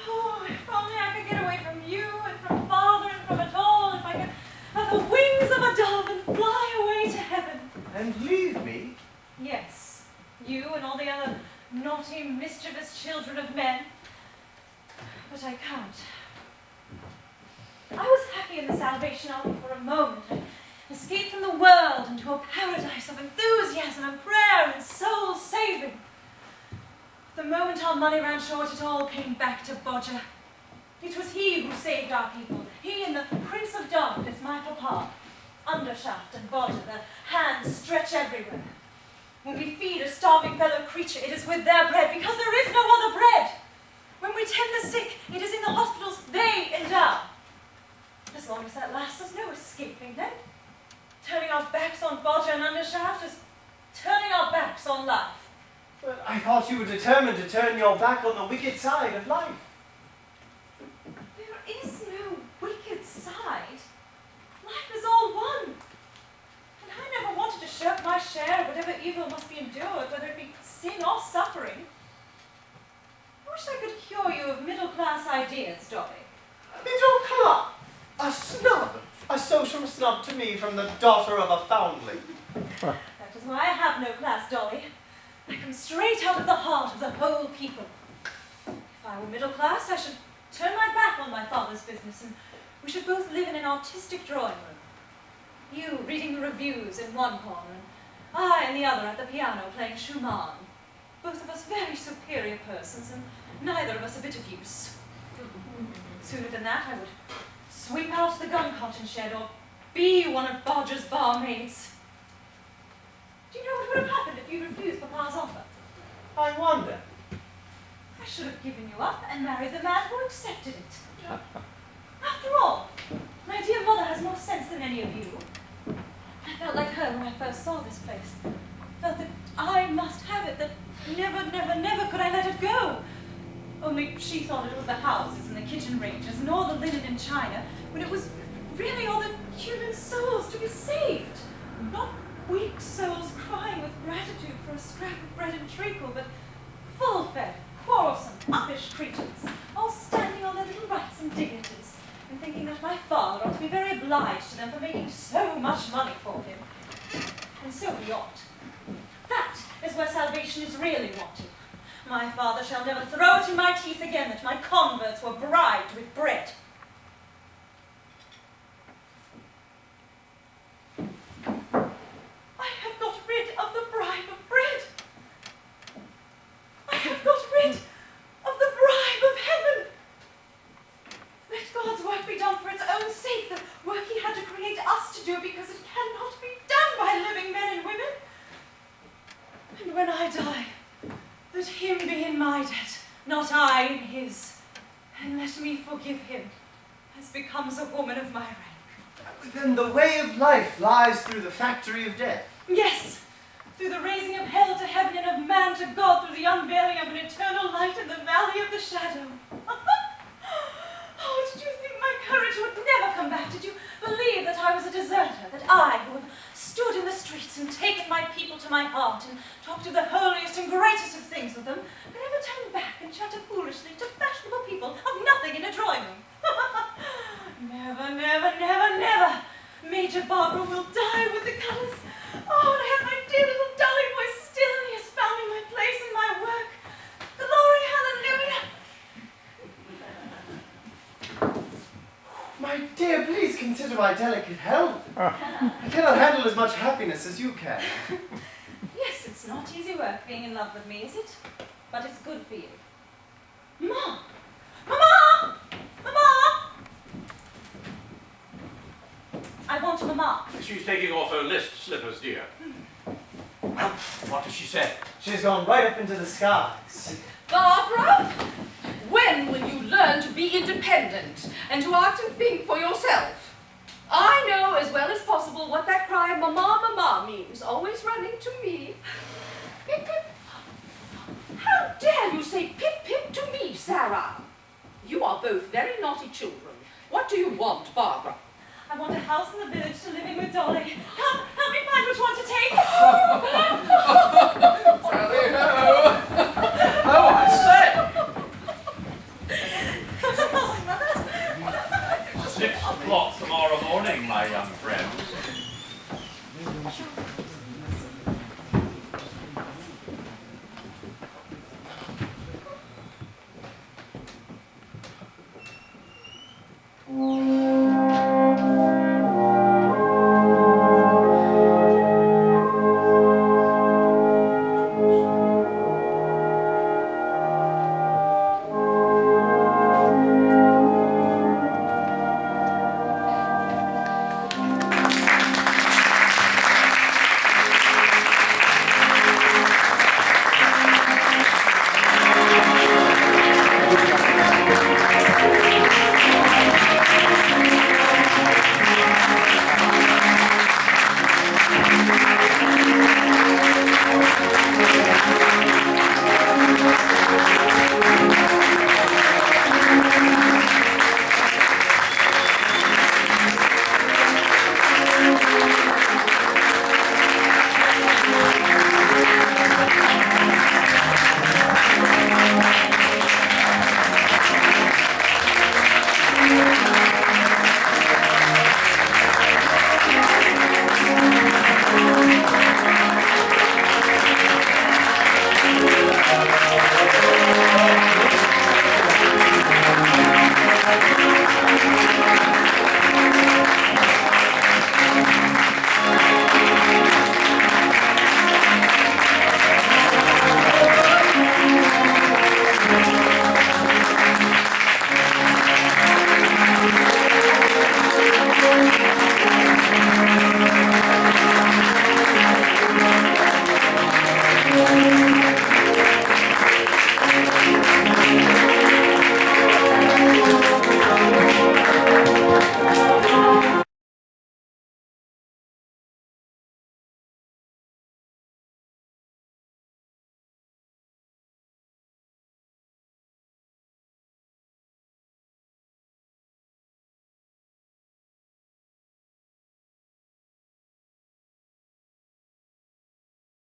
Oh, if only I could get away from you and from father and from it all, if I could have the wings of a dove and fly away to heaven. And leave me? Yes, you and all the other naughty, mischievous children of men. But I can't. I was happy in the Salvation Army for a moment. I escaped from the world into a paradise of enthusiasm and prayer and soul saving. The moment our money ran short, it all came back to Bodger. It was he who saved our people. He and the Prince of Darkness, my papa. Undershaft and Bodger, their hands stretch everywhere. When we feed a starving fellow creature, it is with their bread, because there is no other bread. When we tend the sick, it is in the hospitals they endow. As long as that lasts, there's no escaping them. Turning our backs on Bodger and Undershaft is turning our backs on life. But I thought you were determined to turn your back on the wicked side of life. There is no wicked side. Life is all one. And I never wanted to shirk my share of whatever evil must be endured, whether it be sin or suffering. I wish I could cure you of middle-class ideas, Dolly. Middle-class? A snub? A social snub to me from the daughter of a foundling. That is why I have no class, Dolly. I come straight out of the heart of the whole people. If I were middle class, I should turn my back on my father's business, and we should both live in an artistic drawing room. You reading the reviews in one corner, and I in the other at the piano playing Schumann. Both of us very superior persons, and neither of us a bit of use. Sooner than that, I would sweep out the gun cotton shed, or be one of Bodger's barmaids. Do you know what would have happened if you refused Papa's offer? I wonder. I should have given you up and married the man who accepted it. After all, my dear mother has more sense than any of you. I felt like her when I first saw this place. Felt that I must have it, that never, never, never could I let it go. Only she thought it was the houses and the kitchen ranges and all the linen and china, when it was really all the human souls to be saved. Not weak souls crying with gratitude for a scrap of bread and treacle, but full-fed, quarrelsome, uppish creatures, all standing on their little rights and dignities, and thinking that my father ought to be very obliged to them for making so much money for him. And so he ought. That is where salvation is really wanted. My father shall never throw it in my teeth again that my converts were bribed with bread. I have got rid of the bribe of bread. I have got rid of the bribe of heaven. Let God's work be done for its own sake, the work he had to create us to do, because it cannot be done by living men and women. And when I die, let him be in my debt, not I in his. And let me forgive him, as becomes a woman of my rank. Then the way of life lies through the factory of death. Yes, through the raising of hell to heaven and of man to God, through the unveiling of an eternal light in the valley of the shadow. Oh, did you think my courage would never come back? Did you believe that I was a deserter, that I, who have stood in the streets and taken my people to my heart and talked of the holiest and greatest of things with them, could ever turn back and chatter foolishly to fashionable people of nothing in a drawing room? Never, never, never, never. Major Barbara will die with the colours. Oh, and I have my dear little Dolly boy still, and he has found me my place in my work. Glory, hallelujah. my delicate health. I cannot handle as much happiness as you can. Yes, it's not easy work being in love with me, is it? But it's good for you. Mama! Mama! Mama! I want Mama. She's taking off her list slippers, dear. Well, what does she say? She's gone right up into the skies. Barbara, when will you learn to be independent and to act and think for yourself? I know as well as possible what that cry "Mama, Mama" means, always running to me. Pip, pip. How dare you say pip, pip to me, Sarah? You are both very naughty children. What do you want, Barbara? I want a house in the village to live in with Dolly. Come, help me find which one to take.